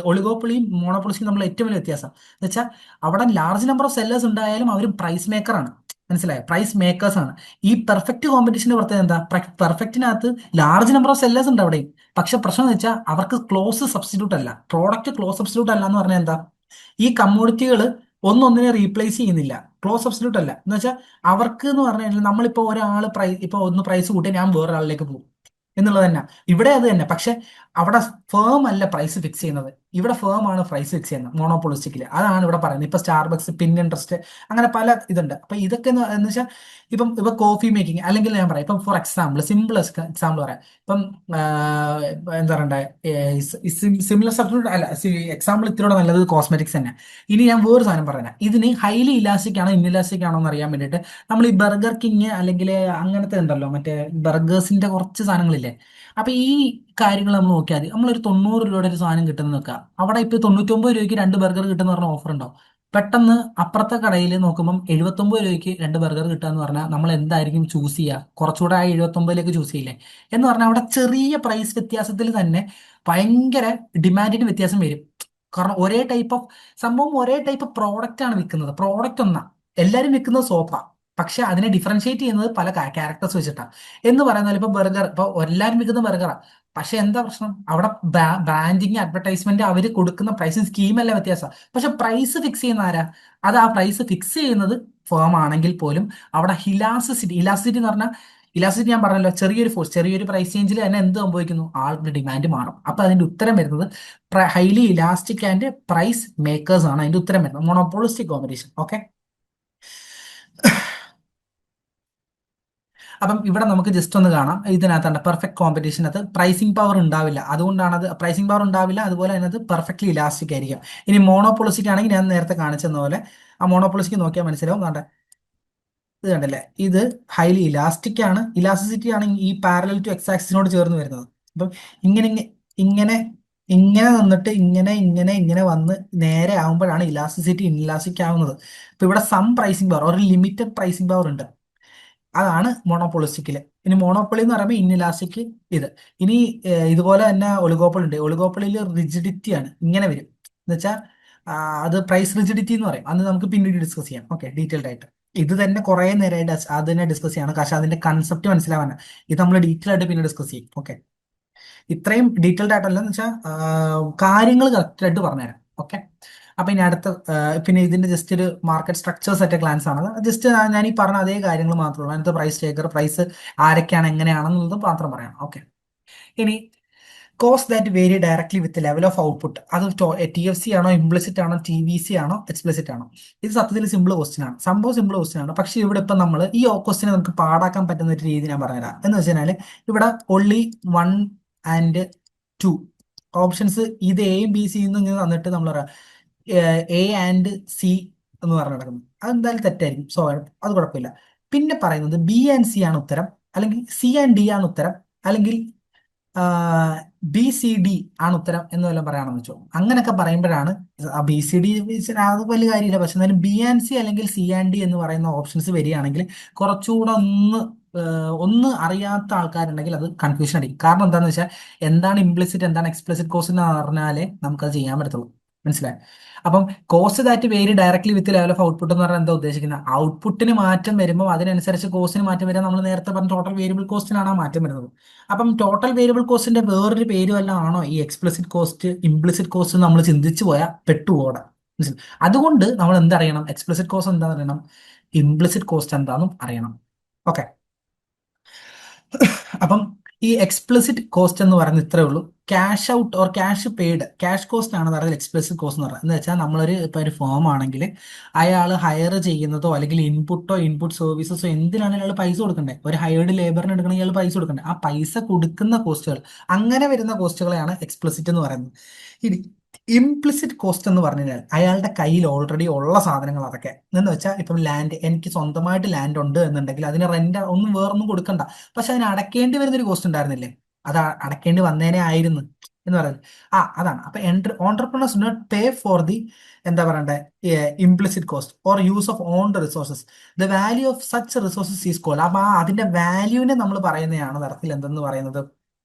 ഒളിഗോപ്പൊളിയും മോണോപ്പൊളിയും നമ്മൾ ഏറ്റവും വലിയ വ്യത്യാസം. എന്ന് വെച്ചാൽ അവിടെ ലാർജ് നമ്പർ ഓഫ് സെല്ലേഴ്സ് ഉണ്ടായാലും അവർ പ്രൈസ് മേക്കറാണ്. മനസ്സിലായോ? പ്രൈസ് മേക്കേഴ്സ് ആണ്. ഈ പെർഫെക്റ്റ് കോമ്പറ്റീഷന്റെ പ്രത്യേകത എന്താ, പെർഫെക്റ്റിനകത്ത് ലാർജ് നമ്പർ ഓഫ് സെല്ലേഴ്സ് ഉണ്ട് അവിടെയും, പക്ഷെ പ്രശ്നം എന്ന് വെച്ചാൽ അവർക്ക് ക്ലോസ് സബ്സ്റ്റിറ്റ്യൂട്ട് അല്ല, പ്രോഡക്റ്റ് ക്ലോസ് സബ്സ്റ്റിറ്റ്യൂട്ട് അല്ല. എന്ന് പറഞ്ഞാൽ എന്താ, ഈ കമ്മോഡിറ്റികൾ ഒന്നൊന്നിനെ റീപ്ലേസ് ചെയ്യുന്നില്ല, ക്ലോസ് സബ്സ്റ്റിറ്റ്യൂട്ട് അല്ല. എന്ന് വെച്ചാൽ അവർക്ക് എന്ന് പറഞ്ഞു കഴിഞ്ഞാൽ നമ്മളിപ്പോ ഒരാൾ ഇപ്പൊ ഒന്ന് പ്രൈസ് കൂട്ടി ഞാൻ വേറൊരാളിലേക്ക് പോകും എന്നുള്ളത് തന്നെ. ഇവിടെ അത് തന്നെ, പക്ഷെ അവിടെ ഫേം അല്ല പ്രൈസ് ഫിക്സ് ചെയ്യുന്നത്, ഇവിടെ ഫേം ആണ് പ്രൈസ് ഫിക്സ് ചെയ്യുന്നത് മോണോപ്പൊളിസ്റ്റിക്കില്. അതാണ് ഇവിടെ പറയുന്നത്. ഇപ്പൊ സ്റ്റാർബക്സ്, പിൻ ഇൻട്രസ്റ്റ്, അങ്ങനെ പല ഇതുണ്ട്. അപ്പൊ ഇതൊക്കെ എന്ന് വെച്ചാൽ ഇപ്പൊ കോഫി മേക്കിംഗ്, അല്ലെങ്കിൽ ഞാൻ പറയാം ഇപ്പം ഫോർ എക്സാമ്പിൾ, സിമ്പിൾ എക്സാമ്പിൾ പറയാം. ഇപ്പം എന്താ പറയണ്ടേ, സിമിലർ സബ്സ്റ്റിറ്റ്യൂട്ട് അല്ല, എക്സാമ്പിൾ ഇത്തിരിയുടെ നല്ലത് കോസ്മെറ്റിക്സ് തന്നെ. ഇനി ഞാൻ വേറൊരു സാധനം പറയാം. ഇതിന് ഹൈലി ഇലാസ്റ്റിക് ആണോ ഇൻഇലാസ്റ്റിക് ആണോ എന്ന് അറിയാൻ വേണ്ടിയിട്ട് നമ്മൾ ഈ ബർഗർ കിങ് അല്ലെങ്കിൽ അങ്ങനത്തെ ഉണ്ടല്ലോ, മറ്റേ ബർഗേഴ്സിന്റെ കുറച്ച് സാധനങ്ങളില്ലേ, അപ്പൊ ഈ കാര്യങ്ങൾ നമ്മൾ നോക്കിയാൽ മതി. നമ്മളൊരു 90 രൂപയുടെ ഒരു സാധനം കിട്ടുന്ന നോക്കുക, അവിടെ ഇപ്പൊ 99 രൂപയ്ക്ക് 2 ബർഗർ കിട്ടുന്ന പറഞ്ഞ ഓഫർ ഉണ്ടാവും. പെട്ടെന്ന് അപ്പുറത്തെ കടയിൽ നോക്കുമ്പോൾ 79 രൂപയ്ക്ക് 2 ബർഗർ കിട്ടുക എന്ന് പറഞ്ഞാൽ നമ്മൾ എന്തായിരിക്കും ചൂസ് ചെയ്യുക? കുറച്ചുകൂടെ ആ 79ലേക്ക് ചൂസ് ചെയ്യില്ലേ? എന്ന് പറഞ്ഞാൽ അവിടെ ചെറിയ പ്രൈസ് വ്യത്യാസത്തിൽ തന്നെ ഭയങ്കര ഡിമാൻഡിന് വ്യത്യാസം വരും. കാരണം ഒരേ ടൈപ്പ് ഓഫ് സംഭവം, ഒരേ ടൈപ്പ് പ്രോഡക്റ്റ് ആണ് വിൽക്കുന്നത്. പ്രോഡക്റ്റ് ഒന്നാ, എല്ലാവരും വിൽക്കുന്നത് സോപ്പാ, പക്ഷെ അതിനെ ഡിഫറൻഷിയേറ്റ് ചെയ്യുന്നത് പല ക്യാരക്ടേഴ്സ് വെച്ചിട്ടാണ്. എന്ന് പറയുന്നത് ഇപ്പൊ ബർഗർ, ഇപ്പൊ എല്ലാവരും വിൽക്കുന്ന ബർഗറാ, പക്ഷെ എന്താ പ്രശ്നം, അവിടെ ബ്രാൻഡിങ്, അഡ്വർടൈസ്മെന്റ്, അവർ കൊടുക്കുന്ന പ്രൈസിങ് സ്കീമല്ല വ്യത്യാസം. പക്ഷെ പ്രൈസ് ഫിക്സ് ചെയ്യുന്ന ആരാ? അത് ആ പ്രൈസ് ഫിക്സ് ചെയ്യുന്നത് ഫേം ആണെങ്കിൽ പോലും അവിടെ ഇലാസ്റ്റിസിറ്റി എന്ന് പറഞ്ഞാൽ ഇലാസ്റ്റിസിറ്റി ഞാൻ പറഞ്ഞല്ലോ, ചെറിയൊരു ഫോഴ്സ്, ചെറിയൊരു പ്രൈസ് ചേഞ്ചിൽ തന്നെ എന്ത് സംഭവിക്കുന്നു, ആളുടെ ഡിമാൻഡ് മാറും. അപ്പൊ അതിന്റെ ഉത്തരം വരുന്നത് highly elastic and price makers ആണ് അതിന്റെ ഉത്തരം വരുന്നത്, മോണോപോളിസ്റ്റിക് കോമ്പറ്റീഷൻ. ഓക്കെ. അപ്പം ഇവിടെ നമുക്ക് ജസ്റ്റ് ഒന്ന് കാണാം, ഇതിനകത്താണ് പെർഫെക്റ്റ് കോമ്പറ്റീഷനകത്ത് പ്രൈസിംഗ് പവർ ഉണ്ടാവില്ല, അതുകൊണ്ടാണ് അത് പ്രൈസിംഗ് പവർ ഉണ്ടാവില്ല, അതുപോലെ അതിനകത്ത് പെർഫെക്റ്റ്ലി ഇലാസ്റ്റിക് ആയിരിക്കും. ഇനി മോണോപോളിസ്റ്റിക് ആണെങ്കിൽ ഞാൻ നേരത്തെ കാണിച്ചെന്ന പോലെ ആ മോണോപോളിസ്റ്റിക് നോക്കിയാൽ മനസ്സിലാവും. വേണ്ട, ഇത് കണ്ടല്ലേ, ഇത് ഹൈലി ഇലാസ്റ്റിക് ആണ്, ഇലാസ്റ്റിസിറ്റി ആണ് ഈ പാരലൽ ടു എക്സ് ആക്സിസിനോട് ചേർന്ന് വരുന്നത്. അപ്പം ഇങ്ങനെ ഇങ്ങനെ ഇങ്ങനെ നിന്നിട്ട് ഇങ്ങനെ ഇങ്ങനെ ഇങ്ങനെ വന്ന് നേരെ ആകുമ്പോഴാണ് ഇലാസ്റ്റിസിറ്റി ഇൻഇലാസ്റ്റിക് ആവുന്നത്. ഇപ്പൊ ഇവിടെ സം പ്രൈസിംഗ് പവർ, ഒരു ലിമിറ്റഡ് പ്രൈസിംഗ് പവർ ഉണ്ട്, അതാണ് മോണോപോളിസ്റ്റിക്കില്. ഇനി മോണോപ്പൊളി എന്ന് പറയുമ്പോൾ ഇൻഇലാസ്റ്റിക് ഇത്. ഇനി ഇതുപോലെ തന്നെ ഒളിഗോപ്പൊളി ഉണ്ട്, ഒളിഗോപ്പൊളിയിൽ റിജിഡിറ്റി ആണ്, ഇങ്ങനെ വരും എന്ന് വെച്ചാൽ അത് പ്രൈസ് റിജിഡിറ്റി എന്ന് പറയും. അന്ന് നമുക്ക് പിന്നീട് ഡിസ്കസ് ചെയ്യാം, ഓക്കെ, ഡീറ്റെയിൽഡ് ആയിട്ട്. ഇത് തന്നെ കുറെ നേരമായിട്ട് അതിനെ ഡിസ്കസ് ചെയ്യണം, പക്ഷെ അതിന്റെ കൺസെപ്റ്റ് മനസ്സിലാവാനാണ്. ഇത് നമ്മൾ ഡീറ്റെയിൽ ആയിട്ട് പിന്നെ ഡിസ്കസ് ചെയ്യും. ഓക്കെ, ഇത്രയും ഡീറ്റെയിൽഡ് ആയിട്ടല്ല എന്ന് വെച്ചാൽ കാര്യങ്ങൾ കറക്റ്റ് ആയിട്ട് പറഞ്ഞുതരാം. ഓക്കെ. അപ്പൊ ഇനി അടുത്ത പിന്നെ ഇതിന്റെ ജസ്റ്റ് ഒരു മാർക്കറ്റ് സ്ട്രക്ചേഴ്സ് ആയിട്ട് ഗ്ലാൻസ് ആണ്. ജസ്റ്റ് ഞാൻ ഈ പറഞ്ഞ അതേ കാര്യങ്ങൾ മാത്രമേ ഉള്ളൂ. അതിനകത്ത് പ്രൈസ് ടേക്കർ, പ്രൈസ് ആരൊക്കെയാണ്, എങ്ങനെയാണെന്നുള്ളത് മാത്രം പറയണം. ഓക്കെ. ഇനി cost that vary directly with level of output, അത് TFC ആണോ, ഇംപ്ലിസിറ്റ് ആണോ, TVC ആണോ, എക്സ്പ്ലിസിറ്റ് ആണോ? ഇത് സത്യത്തിൽ സിമ്പിൾ ക്വസ്റ്റ്യൻ ആണ്, സംഭവം സിമ്പിൾ ക്വസ്റ്റ്യൻ ആണ്. പക്ഷെ ഇവിടെ ഇപ്പം നമ്മൾ ഈ ക്വസ്റ്റിനെ നമുക്ക് പാടാക്കാൻ പറ്റുന്ന ഒരു രീതി ഞാൻ പറഞ്ഞുതരാം. എന്ന് വെച്ച് കഴിഞ്ഞാൽ ഇവിടെ only 1 and 2 ഓപ്ഷൻസ്, ഇത് എയും ബി സി ഇങ്ങനെ തന്നിട്ട് നമ്മൾ പറയാം A and C എന്ന് പറഞ്ഞു നടക്കുന്നത്, അതെന്തായാലും തെറ്റായിരിക്കും. സോ അത് കുഴപ്പമില്ല. പിന്നെ പറയുന്നത് B and C ആണ് ഉത്തരം, അല്ലെങ്കിൽ C and D ആണ് ഉത്തരം, അല്ലെങ്കിൽ BCD ആണ് ഉത്തരം എന്ന് വല്ലതും പറയാണെന്ന് വെച്ചോ. അങ്ങനെയൊക്കെ പറയുമ്പോഴാണ് BCD അത് വലിയ കാര്യമില്ല. പക്ഷെ എന്നാലും B and C അല്ലെങ്കിൽ C and D എന്ന് പറയുന്ന ഓപ്ഷൻസ് വരികയാണെങ്കിൽ കുറച്ചുകൂടെ ഒന്ന് അറിയാത്ത ആൾക്കാരുണ്ടെങ്കിൽ അത് കൺഫ്യൂഷൻ അടിക്കും. കാരണം എന്താണെന്ന് വെച്ചാൽ എന്താണ് ഇംപ്ലിസിറ്റ്, എന്താണ് എക്സ്പ്ലിസിറ്റ് കോസ്റ്റ് എന്ന് പറഞ്ഞാലേ നമുക്കത് ചെയ്യാൻ പറ്റത്തുള്ളൂ. മനസ്സിലായി? അപ്പം cost that vary directly with level of output എന്ന് പറഞ്ഞാൽ എന്താ ഉദ്ദേശിക്കുന്നത്? ഔട്ട്പുട്ടിന് മാറ്റം വരുമ്പോൾ അതിനനുസരിച്ച് കോസ്റ്റിന് മാറ്റം വരാൻ നമ്മൾ നേരത്തെ പറഞ്ഞ ടോട്ടൽ വേരിയബിൾ കോസ്റ്റിനാണ് ആ മാറ്റം വരുന്നത്. അപ്പം ടോട്ടൽ വേരിയബിൾ കോസ്റ്റിന്റെ വേറൊരു പേര് വല്ലതും ആണോ ഈ എക്സ്പ്ലിസിറ്റ് കോസ്റ്റ്, ഇംപ്ലിസിറ്റ് കോസ്റ്റ് നമ്മൾ ചിന്തിച്ചു പോയാൽ പെട്ടുപോടാ. അതുകൊണ്ട് നമ്മൾ എന്തറിയണം? എക്സ്പ്ലിസിറ്റ് കോസ്റ്റ് എന്താണെന്ന് അറിയണം, ഇംപ്ലിസിറ്റ് കോസ്റ്റ് എന്താണെന്നും അറിയണം. ഓക്കെ. അപ്പം ഈ എക്സ്പ്ലിസിറ്റ് കോസ്റ്റ് എന്ന് പറയുന്നത് ഇത്രേ ഉള്ളൂ. Cash out or cash paid, cash cost ആണ് പറയുന്നത് എക്സ്പ്ലിസിറ്റ് കോസ്റ്റ് എന്ന് പറയുന്നത്. എന്ന് വെച്ചാൽ നമ്മളൊരു ഇപ്പൊ ഒരു ഫേം ആണെങ്കിൽ അയാൾ ഹയർ ചെയ്യുന്നതോ അല്ലെങ്കിൽ ഇൻപുട്ട് സർവീസസോ എന്തിനാണെങ്കിലും അയാൾ പൈസ കൊടുക്കണ്ടേ? ഒരു ഹയർഡ് ലേബറിന് എടുക്കണമെങ്കിൽ അയാൾ പൈസ കൊടുക്കണ്ടേ? ആ പൈസ കൊടുക്കുന്ന കോസ്റ്റുകൾ, അങ്ങനെ വരുന്ന കോസ്റ്റുകളെയാണ് എക്സ്പ്ലിസിറ്റ് എന്ന് പറയുന്നത്. ഇനി ഇംപ്ലിസിറ്റ് കോസ്റ്റ് എന്ന് പറഞ്ഞു കഴിഞ്ഞാൽ അയാളുടെ കയ്യിൽ ഓൾറെഡി ഉള്ള സാധനങ്ങൾ അതൊക്കെ, എന്ന് വെച്ചാൽ ഇപ്പം ലാൻഡ്, എനിക്ക് സ്വന്തമായിട്ട് ലാൻഡ് ഉണ്ട് എന്നുണ്ടെങ്കിൽ അതിന് റെന്റ് ഒന്നും വേറൊന്നും കൊടുക്കണ്ട, പക്ഷെ അതിന് അടയ്ക്കേണ്ടി വരുന്ന ഒരു കോസ്റ്റ് ഉണ്ടായിരുന്നില്ലേ, അത് അടയ്ക്കേണ്ടി വന്നേനെ ആയിരുന്നു എന്ന് പറയുന്നത്. അതാണ്. അപ്പൊ entrepreneurs do not pay for the, എന്താ പറയണ്ടേ, implicit cost or use of own resources, the value of such resources is called. അപ്പൊ അതിന്റെ വാല്യൂവിനെ നമ്മൾ പറയുന്നതാണ് തരത്തിൽ എന്തെന്ന് പറയുന്നത്,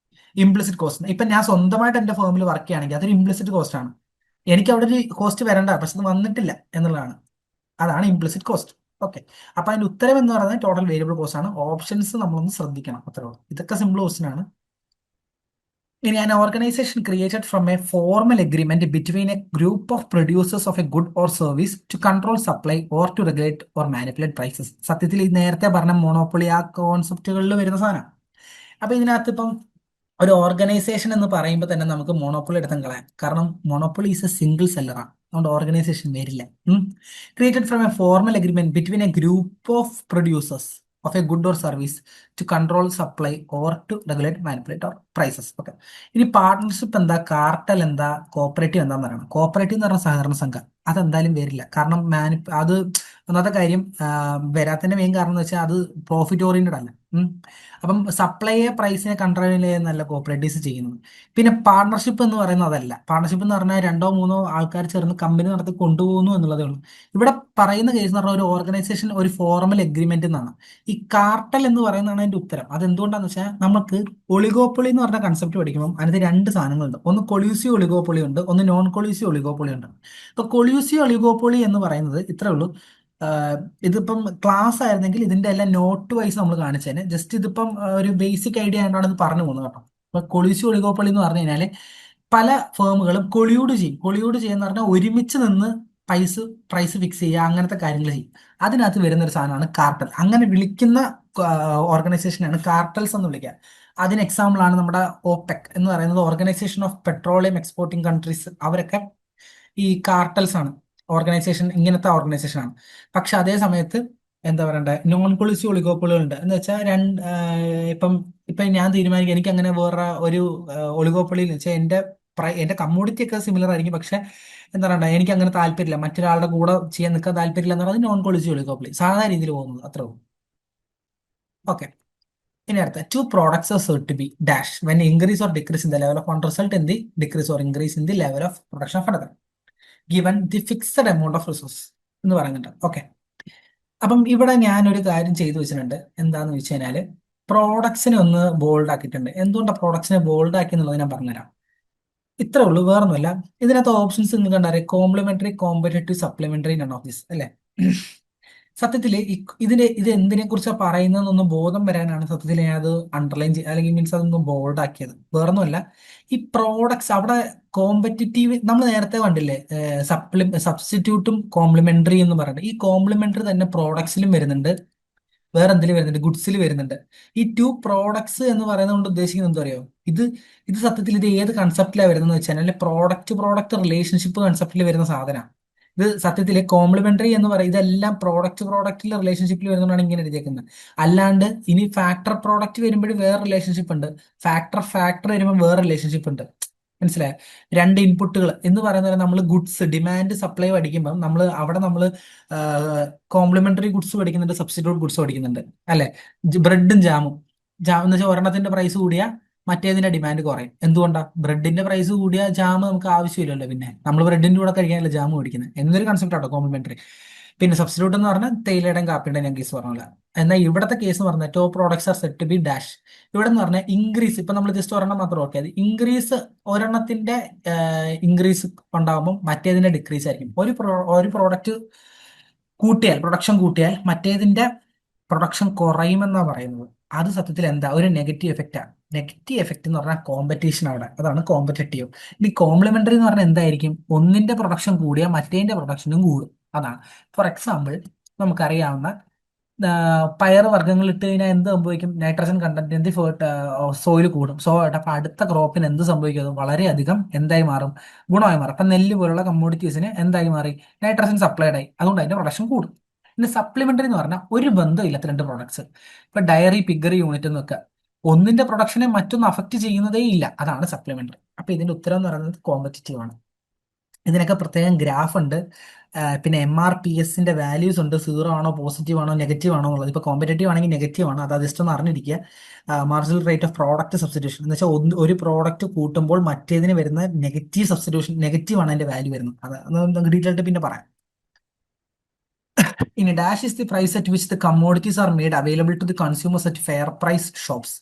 ഇംപ്ലിസിറ്റ് കോസ്റ്റ്. ഇപ്പൊ ഞാൻ സ്വന്തമായിട്ട് എന്റെ ഫേമിൽ വർക്ക് ചെയ്യുകയാണെങ്കിൽ അതൊരു ഇംപ്ലിസിറ്റ് കോസ്റ്റ് ആണ്. എനിക്ക് അവിടെ ഒരു കോസ്റ്റ് വരണ്ട, പക്ഷെ അത് വന്നിട്ടില്ല എന്നുള്ളതാണ്, അതാണ് ഇംപ്ലിസിറ്റ് കോസ്റ്റ്. ഓക്കെ. അപ്പൊ അതിന്റെ ഉത്തരം എന്ന് പറയുന്നത് ടോട്ടൽ വേരിയബിൾ കോസ്റ്റ് ആണ്. ഓപ്ഷൻസ് നമ്മളൊന്ന് ശ്രദ്ധിക്കണം, അത്രേ ഉള്ളൂ. ഇതൊക്കെ സിമ്പിൾ ക്വസ്റ്റൻ ആണ്. ഇനി an organization created from a formal agreement between a group of producers of a good or service to control supply or to regulate or manipulate prices. സത്യത്തിൽ ഈ നേരത്തെ പറഞ്ഞ മോണോപ്പൊളി ആ കോൺസെപ്റ്റുകളിൽ വരുന്ന സാധനം. അപ്പൊ ഇതിനകത്ത് ഇപ്പം ഒരു ഓർഗനൈസേഷൻ എന്ന് പറയുമ്പോൾ തന്നെ നമുക്ക് മോണോപ്പൊളി എടുത്താൽ കളയാം. കാരണം മോണോപ്പൊളി ഈസ് എ സിംഗിൾ സെല്ലറാണ്, അതുകൊണ്ട് ഓർഗനൈസേഷൻ വരില്ല. Created from a formal agreement between a group of producers of a good or service to control supply or to regulate manipulate or prices. Okay. ഇനി partnership എന്താ, cartel എന്താ, cooperative എന്താന്ന് പറയണം. Cooperative എന്ന് പറഞ്ഞ സഹകരണ സംഘം, അതെന്തായാലും വരില്ല. കാരണം അത് ഒന്നാമത്തെ കാര്യം, വരാത്തതിന്റെ മെയിൻ കാരണം എന്ന് വെച്ചാൽ അത് പ്രോഫിറ്റ് ഓറിയന്റഡ് അല്ല. അപ്പം സപ്ലൈയെ പ്രൈസിനെ കൺട്രോൾ ചെയ്യുന്നതല്ല കോപ്പറേറ്റീവ്സ് ചെയ്യുന്നത്. പിന്നെ പാർട്ണർഷിപ്പ് എന്ന് പറയുന്നത് അതല്ല. പാർട്ണർഷിപ്പ് എന്ന് പറഞ്ഞാൽ 2 3 ആൾക്കാർ ചേർന്ന് കമ്പനി നടത്തി കൊണ്ടുപോകുന്നു എന്നുള്ളതേ ഉള്ളൂ. ഇവിടെ പറയുന്ന കേസ് എന്ന് പറഞ്ഞാൽ ഒരു ഓർഗനൈസേഷൻ ഒരു ഫോർമൽ എഗ്രിമെന്റ് എന്നാണ്. ഈ കാർട്ടൽ എന്ന് പറയുന്നതാണ് അതിന്റെ ഉത്തരം. അത് എന്തുകൊണ്ടാന്ന് വെച്ചാൽ നമുക്ക് ഒളിഗോപ്പൊളി എന്ന് പറഞ്ഞ കൺസെപ്റ്റ് പഠിക്കുമ്പോൾ അതിനകത്ത് 2 സാധനങ്ങളുണ്ട്. ഒന്ന് കൊളൂസീവ് ഒളിഗോപ്പൊളി ഉണ്ട്, ഒന്ന് നോൺ കൊളൂസീവ് ഒളിഗോപ്പൊളി ഉണ്ട്. ഇപ്പൊ കൊളൂസീവ് ഒളിഗോപ്പൊളി എന്ന് പറയുന്നത് ഇത്രേ ഉള്ളൂ. ഇതിപ്പം ക്ലാസ് ആയിരുന്നെങ്കിൽ ഇതിന്റെ എല്ലാം നോട്ട് വൈസ് നമ്മൾ കാണിച്ചേനെ. ജസ്റ്റ് ഇതിപ്പം ഒരു ബേസിക് ഐഡിയ ആയിട്ടാണ് ഇത് പറഞ്ഞു പോകുന്നത് കേട്ടോ. ഇപ്പൊ കൊളൂസീവ് ഒളിഗോപ്പൊളി എന്ന് പറഞ്ഞു കഴിഞ്ഞാല് പല ഫേമുകളും കൊളിയൂഡ് ചെയ്യും. കൊളിയൂഡ് ചെയ്യുന്ന പറഞ്ഞാൽ ഒരുമിച്ച് നിന്ന് പ്രൈസ് പ്രൈസ് ഫിക്സ് ചെയ്യുക, അങ്ങനത്തെ കാര്യങ്ങൾ ചെയ്യും. അതിനകത്ത് വരുന്ന ഒരു സാധനമാണ് കാർട്ടൽ. അങ്ങനെ വിളിക്കുന്ന ഓർഗനൈസേഷനാണ് കാർട്ടൽസ് എന്ന് വിളിക്കുക. അതിന് എക്സാമ്പിൾ ആണ് നമ്മുടെ OPEC എന്ന് പറയുന്നത്, organisation of petroleum exporting countries. അവരൊക്കെ ഈ കാർട്ടൽസ് ആണ്, ഓർഗനൈസേഷൻ, ഇങ്ങനത്തെ ഓർഗനൈസേഷൻ ആണ്. പക്ഷെ അതേ സമയത്ത് എന്താ പറയണ്ടേ, നോൺ പോളിസി ഒളിഗോപ്പൊളികൾ ഉണ്ട്. എന്ന് വെച്ചാൽ ഇപ്പം ഇപ്പം ഞാൻ തീരുമാനിക്കും എനിക്ക് അങ്ങനെ വേറെ ഒരു ഒളിഗോപ്പൊളിയിൽ വെച്ചാൽ എന്റെ കമ്മോഡിറ്റി ഒക്കെ സിമിലർ ആയിരിക്കും, പക്ഷെ എന്താ പറയണ്ട, എനിക്ക് അങ്ങനെ താല്പര്യമില്ല, മറ്റൊരാളുടെ കൂടെ ചെയ്യാൻ നിൽക്കാൻ താല്പര്യമില്ല എന്ന് പറയുന്നത് നോൺ പോളിസി ഒളിഗോപ്പൊളി, സാധാരണ രീതിയിൽ പോകുന്നത് അത്രേ ഉള്ളൂ. ഓക്കെ. ഇനി അടുത്ത two products are said to be dash when increase or decrease in the level of one result in the decrease or increase in the level of production of another given the fixed amount of resource എന്ന് പറയുന്നുണ്ട്. Okay. അപ്പം ഇവിടെ ഞാനൊരു കാര്യം ചെയ്തു വെച്ചിട്ടുണ്ട്. എന്താന്ന് വെച്ച് കഴിഞ്ഞാല് പ്രോഡക്ട്സിനെ ഒന്ന് ബോൾഡ് ആക്കിയിട്ടുണ്ട്. എന്തുകൊണ്ടാണ് പ്രോഡക്ട്സിനെ ബോൾഡ് ആക്കി എന്നുള്ളത് ഞാൻ പറഞ്ഞുതരാം. ഇത്രേ ഉള്ളൂ, വേറൊന്നുമല്ല. ഇതിനകത്ത് ഓപ്ഷൻസ് നിങ്ങൾ കണ്ടറിയാം, complementary, competitive, supplementary, none of this അല്ലേ. സത്യത്തില് ഇത് എന്തിനെ കുറിച്ചാണ് പറയുന്നതെന്നൊന്ന് ബോധം വരാനാണ് സത്യത്തിൽ ഞാൻ അത് അണ്ടർലൈൻ അല്ലെങ്കിൽ മീൻസ് അതൊന്ന് ബോൾഡ് ആക്കിയത്. വേറൊന്നുമല്ല, ഈ പ്രോഡക്ട്സ് അവിടെ കോമ്പറ്റിറ്റീവ് നമ്മൾ നേരത്തെ കണ്ടില്ലേ, സബ്സ്റ്റിറ്റ്യൂട്ടും കോംപ്ലിമെന്ററി എന്ന് പറയുന്നത്. ഈ കോംപ്ലിമെന്ററി തന്നെ പ്രോഡക്ട്സിലും വരുന്നുണ്ട്, വേറെ എന്തിലും വരുന്നുണ്ട്, ഗുഡ്സിൽ വരുന്നുണ്ട്. ഈ ടു പ്രോഡക്ട്സ് എന്ന് പറയുന്നത് കൊണ്ട് ഉദ്ദേശിക്കുന്നത് എന്താ അറിയോ, ഇത് ഇത് സത്യത്തിൽ ഇത് ഏത് കൺസെപ്റ്റിലാണ് വരുന്നത് വെച്ചാൽ പ്രോഡക്റ്റ് പ്രോഡക്റ്റ് റിലേഷൻഷിപ്പ് കൺസെപ്റ്റിൽ വരുന്ന സാധനമാണ്. ഇത് സത്യത്തിൽ കോംപ്ലിമെന്ററി എന്ന് പറയും, ഇതെല്ലാം പ്രോഡക്റ്റ് പ്രോഡക്റ്റിൽ റിലേഷൻഷിപ്പിൽ വരുന്നതാണ് ഇങ്ങനെ എഴുതിയേക്കുന്നത്. അല്ലാണ്ട് ഇനി ഫാക്ടർ പ്രോഡക്റ്റ് വരുമ്പോഴും വേറെ റിലേഷൻഷിപ്പ് ഉണ്ട്, ഫാക്ടർ ഫാക്ടർ വരുമ്പോൾ വേറെ റിലേഷൻഷിപ്പ് ഉണ്ട്. മനസ്സിലായോ? രണ്ട് ഇൻപുട്ടുകൾ എന്ന് പറയുന്നത് നമ്മൾ ഗുഡ്സ് ഡിമാൻഡ് സപ്ലൈ പഠിക്കുമ്പോൾ നമ്മൾ കോംപ്ലിമെന്ററി ഗുഡ്സ് പഠിക്കുന്നുണ്ട്, സബ്സ്റ്റിറ്റ്യൂട്ട് ഗുഡ്സ് പഠിക്കുന്നുണ്ട് അല്ലെ. ബ്രെഡും ജാമും, ജാം എന്ന് വെച്ചാൽ ഒരെണ്ണത്തിന്റെ പ്രൈസ് കൂടിയാ മറ്റേതിന്റെ ഡിമാൻഡ് കുറയും. എന്തുകൊണ്ടാ? ബ്രെഡിന്റെ പ്രൈസ് കൂടിയാ ജാം നമുക്ക് ആവശ്യമില്ലല്ലോ, പിന്നെ നമ്മൾ ബ്രെഡിന്റെ കൂടെ കഴിക്കാനല്ല ജാം മേടിക്കുന്നത് എന്നൊരു കൺസെപ്റ്റ് ആട്ടോ കോംപ്ലിമെന്ററി. പിന്നെ സബ്സ്റ്റിറ്റ്യൂട്ട് എന്ന് പറഞ്ഞാൽ തേയിലയുടെയും കാപ്പിയുടെയും ഞാൻ കേസ് പറഞ്ഞില്ല. എന്നാൽ ഇവിടുത്തെ കേസ് പറഞ്ഞാൽ top products are set to be dash. ഇവിടെ എന്ന് പറഞ്ഞാൽ ഇൻക്രീസ്, ഇപ്പൊ നമ്മൾ ജസ്റ്റ് ഒരെണ്ണം മാത്രം ഓക്കെ, അത് ഇൻക്രീസ്, ഒരെണ്ണത്തിന്റെ ഇൻക്രീസ് ഉണ്ടാകുമ്പോൾ മറ്റേതിന്റെ ഡിക്രീസ് ആയിരിക്കും. ഒരു പ്രോഡക്റ്റ് കൂട്ടിയാൽ, പ്രൊഡക്ഷൻ കൂട്ടിയാൽ മറ്റേതിന്റെ പ്രൊഡക്ഷൻ കുറയുമെന്നാണ് പറയുന്നത്. അത് സത്യത്തിൽ എന്താ, ഒരു നെഗറ്റീവ് എഫക്റ്റാണ്. നെഗറ്റീവ് എഫക്റ്റ് എന്ന് പറഞ്ഞാൽ കോമ്പറ്റീഷൻ അവിടെ, അതാണ് കോമ്പറ്റേറ്റീവ്. ഇനി കോംപ്ലിമെന്ററി എന്ന് പറഞ്ഞാൽ എന്തായിരിക്കും, ഒന്നിന്റെ പ്രൊഡക്ഷൻ കൂടിയാൽ മറ്റേതിന്റെ പ്രൊഡക്ഷനും കൂടും, അതാണ്. ഫോർ എക്സാമ്പിൾ, നമുക്കറിയാവുന്ന പയർ വർഗ്ഗങ്ങൾ ഇട്ട് കഴിഞ്ഞാൽ എന്ത് സംഭവിക്കും, നൈട്രജൻ കണ്ടന്റ് എന്ത് സോയിൽ കൂടും. സോ അപ്പൊ അടുത്ത ക്രോപ്പിന് എന്ത് സംഭവിക്കും, അത് വളരെയധികം എന്തായി മാറും, ഗുണമായി മാറും. അപ്പൊ നെല്ല് പോലുള്ള കമ്മോഡിറ്റീസിന് എന്തായി മാറി, നൈട്രജൻ സപ്ലൈഡ് ആയി, അതുകൊണ്ട് അതിന്റെ പ്രൊഡക്ഷൻ കൂടും. പിന്നെ സപ്ലിമെന്ററി എന്ന് പറഞ്ഞാൽ ഒരു ബന്ധം ഇല്ലാത്ത രണ്ട് പ്രോഡക്ട്സ്, ഇപ്പൊ ഡയറി, പിഗറി യൂണിറ്റ് എന്നൊക്കെ, ഒന്നിന്റെ പ്രൊഡക്ഷനെ മറ്റൊന്ന് അഫക്റ്റ് ചെയ്യുന്നതേ ഇല്ല, അതാണ് സപ്ലിമെന്ററി. അപ്പൊ ഇതിന്റെ ഉത്തരം എന്ന് പറയുന്നത് കോമ്പറ്റിറ്റീവ് ആണ്. ഇതിനൊക്കെ പ്രത്യേകം ഗ്രാഫ് ഉണ്ട്. പിന്നെ MRPSന്റെ വാല്യൂസ് ഉണ്ട്, സീറോ ആണോ പോസിറ്റീവ് ആണോ നെഗറ്റീവ് ആണോ എന്നുള്ളത്. ഇപ്പൊ കോമ്പറ്റേറ്റീവ് ആണെങ്കിൽ നെഗറ്റീവ് ആണ്, അത് ജസ്റ്റ് ഒന്ന് അറിഞ്ഞിരിക്കുക. Marginal rate of product substitution എന്ന് വെച്ചാൽ ഒരു പ്രോഡക്റ്റ് കൂട്ടുമ്പോൾ മറ്റേതിന് വരുന്ന നെഗറ്റീവ് സബ്സ്റ്റിറ്റ്യൂഷൻ, നെഗറ്റീവ് ആണ് അതിന്റെ വാല്യൂ വരുന്നത്. അത് ഡീറ്റെയിൽ ആയിട്ട് പിന്നെ പറയാം. ഇനി dash is the price at which the commodities are made available to the consumers at fair price shops.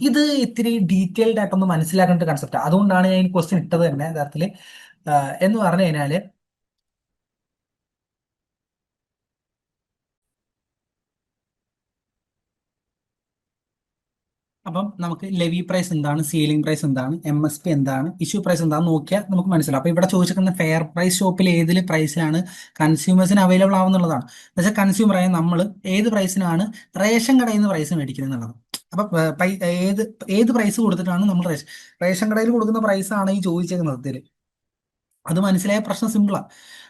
ഇത് ഇത്തിരി ഡീറ്റെയിൽഡ് ആയിട്ടൊന്ന് മനസ്സിലാക്കേണ്ട കൺസെപ്റ്റ്, അതുകൊണ്ടാണ് ഞാൻ ഈ ക്വസ്റ്റ്യൻ ഇട്ടത് തന്നെ യഥാർത്ഥത്തിൽ. എന്ന് പറഞ്ഞു കഴിഞ്ഞാല് അപ്പം നമുക്ക് ലെവി പ്രൈസ് എന്താണ്, സീലിംഗ് പ്രൈസ് എന്താണ്, MSP എന്താണ്, ഇഷ്യൂ പ്രൈസ് എന്താണെന്ന് നോക്കിയാൽ നമുക്ക് മനസ്സിലാവും. അപ്പൊ ഇവിടെ ചോദിച്ചിരിക്കുന്ന ഫെയർ പ്രൈസ് ഷോപ്പിൽ ഏതിൽ പ്രൈസിലാണ് കൺസ്യൂമേഴ്സിന് അവൈലബിൾ ആവുന്നുള്ളതാണ്. എന്നുവെച്ചാൽ കൺസ്യൂമറായ നമ്മൾ ഏത് പ്രൈസിനാണ് റേഷൻ കടയിൽ നിന്ന് പ്രൈസ് മേടിക്കുന്നത് എന്നുള്ളത്. അപ്പൊ ഏത് ഏത് പ്രൈസ് കൊടുത്തിട്ടാണ് നമ്മൾ റേഷൻ കടയിൽ കൊടുക്കുന്ന പ്രൈസാണ് ഈ ചോദിച്ചേക്കുന്നത്. അത് മനസ്സിലായ പ്രശ്നം സിമ്പിളാ.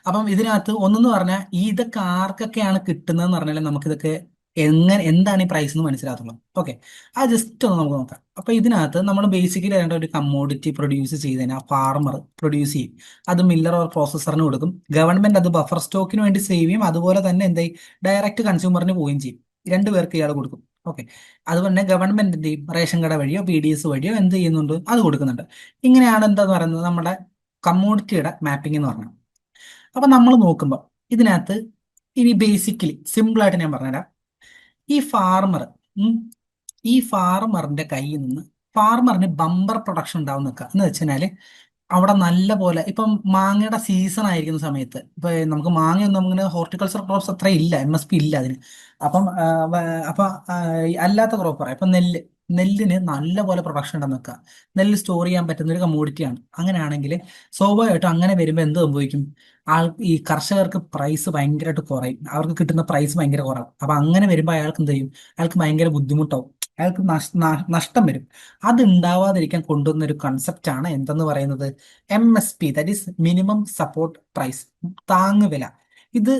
അപ്പം ഇതിനകത്ത് ഒന്നെന്ന് പറഞ്ഞാൽ ഇതൊക്കെ ആർക്കൊക്കെയാണ് കിട്ടുന്നതെന്ന് പറഞ്ഞാൽ നമുക്കിതൊക്കെ എന്താണ് ഈ പ്രൈസ് എന്ന് മനസ്സിലാകത്തുള്ളൂ. ഓക്കെ, അത് ജസ്റ്റ് ഒന്ന് നമുക്ക് നോക്കാം. അപ്പൊ ഇതിനകത്ത് നമ്മൾ ബേസിക്കലി അതിൻ്റെ ഒരു കമ്മോഡിറ്റി പ്രൊഡ്യൂസ് ചെയ്തതിന് ഫാർമർ പ്രൊഡ്യൂസ് ചെയ്യും, അത് മില്ലർ ഓർ പ്രോസസ്സറിന് കൊടുക്കും, ഗവൺമെന്റ് അത് ബഫർ സ്റ്റോക്കിന് വേണ്ടി സേവ് ചെയ്യും, അതുപോലെ തന്നെ എന്തായി ഡയറക്റ്റ് കൺസ്യൂമറിന് പോവുകയും ചെയ്യും. രണ്ടു പേർക്ക് ഇയാൾ കൊടുക്കും. ഓക്കെ, അതുപോലെ തന്നെ ഗവൺമെന്റ് എന്ത് ചെയ്യും, റേഷൻ കട വഴിയോ PDS വഴിയോ എന്ത് ചെയ്യുന്നുണ്ട്, അത് കൊടുക്കുന്നുണ്ട്. ഇങ്ങനെയാണ് എന്താന്ന് പറയുന്നത് നമ്മുടെ കമ്മോഡിറ്റിയുടെ മാപ്പിംഗ് എന്ന് പറഞ്ഞാൽ. അപ്പൊ നമ്മൾ നോക്കുമ്പോൾ ഇതിനകത്ത് ഇനി ബേസിക്കലി സിമ്പിൾ ആയിട്ട് ഞാൻ പറഞ്ഞുതരാം. ഈ ഫാർമർ ഈ ഫാർമറിന്റെ കയ്യിൽ നിന്ന് ഫാർമറിന് ബമ്പർ പ്രൊഡക്ഷൻ ഉണ്ടാവും നിൽക്കുക എന്ന് വെച്ചാല് അവിടെ നല്ല പോലെ ഇപ്പം മാങ്ങയുടെ സീസൺ ആയിരിക്കുന്ന സമയത്ത്, ഇപ്പൊ നമുക്ക് മാങ്ങയൊന്നും അങ്ങനെ ഹോർട്ടിക്കൾച്ചർ ക്രോപ്സ് അത്ര ഇല്ല, MSP ഇല്ല അതിന്. അപ്പം അപ്പൊ അല്ലാത്ത ക്രോപ്പ് പറയാം, ഇപ്പൊ നെല്ല് നെല്ലിന് നല്ല പോലെ പ്രൊഡക്ഷൻ ഉണ്ടെന്ന് വെക്കുക. നെല്ല് സ്റ്റോർ ചെയ്യാൻ പറ്റുന്ന ഒരു കമ്മോഡിറ്റിയാണ്. അങ്ങനെയാണെങ്കിൽ സ്വാഭാവികമായിട്ടും അങ്ങനെ വരുമ്പോൾ എന്ത് സംഭവിക്കും? ഈ കർഷകർക്ക് പ്രൈസ് ഭയങ്കരമായിട്ട് കുറയും, അവർക്ക് കിട്ടുന്ന പ്രൈസ് ഭയങ്കര കുറവും. അപ്പൊ അങ്ങനെ വരുമ്പോൾ അയാൾക്ക് എന്ത് ചെയ്യും? അയാൾക്ക് ഭയങ്കര ബുദ്ധിമുട്ടാവും, അയാൾക്ക് നഷ്ടം വരും. അത് ഉണ്ടാവാതിരിക്കാൻ കൊണ്ടുവന്ന ഒരു കൺസെപ്റ്റ് ആണ് എന്തെന്ന് പറയുന്നത്, MSP, that is minimum support price, താങ്ങുവില. ഇത്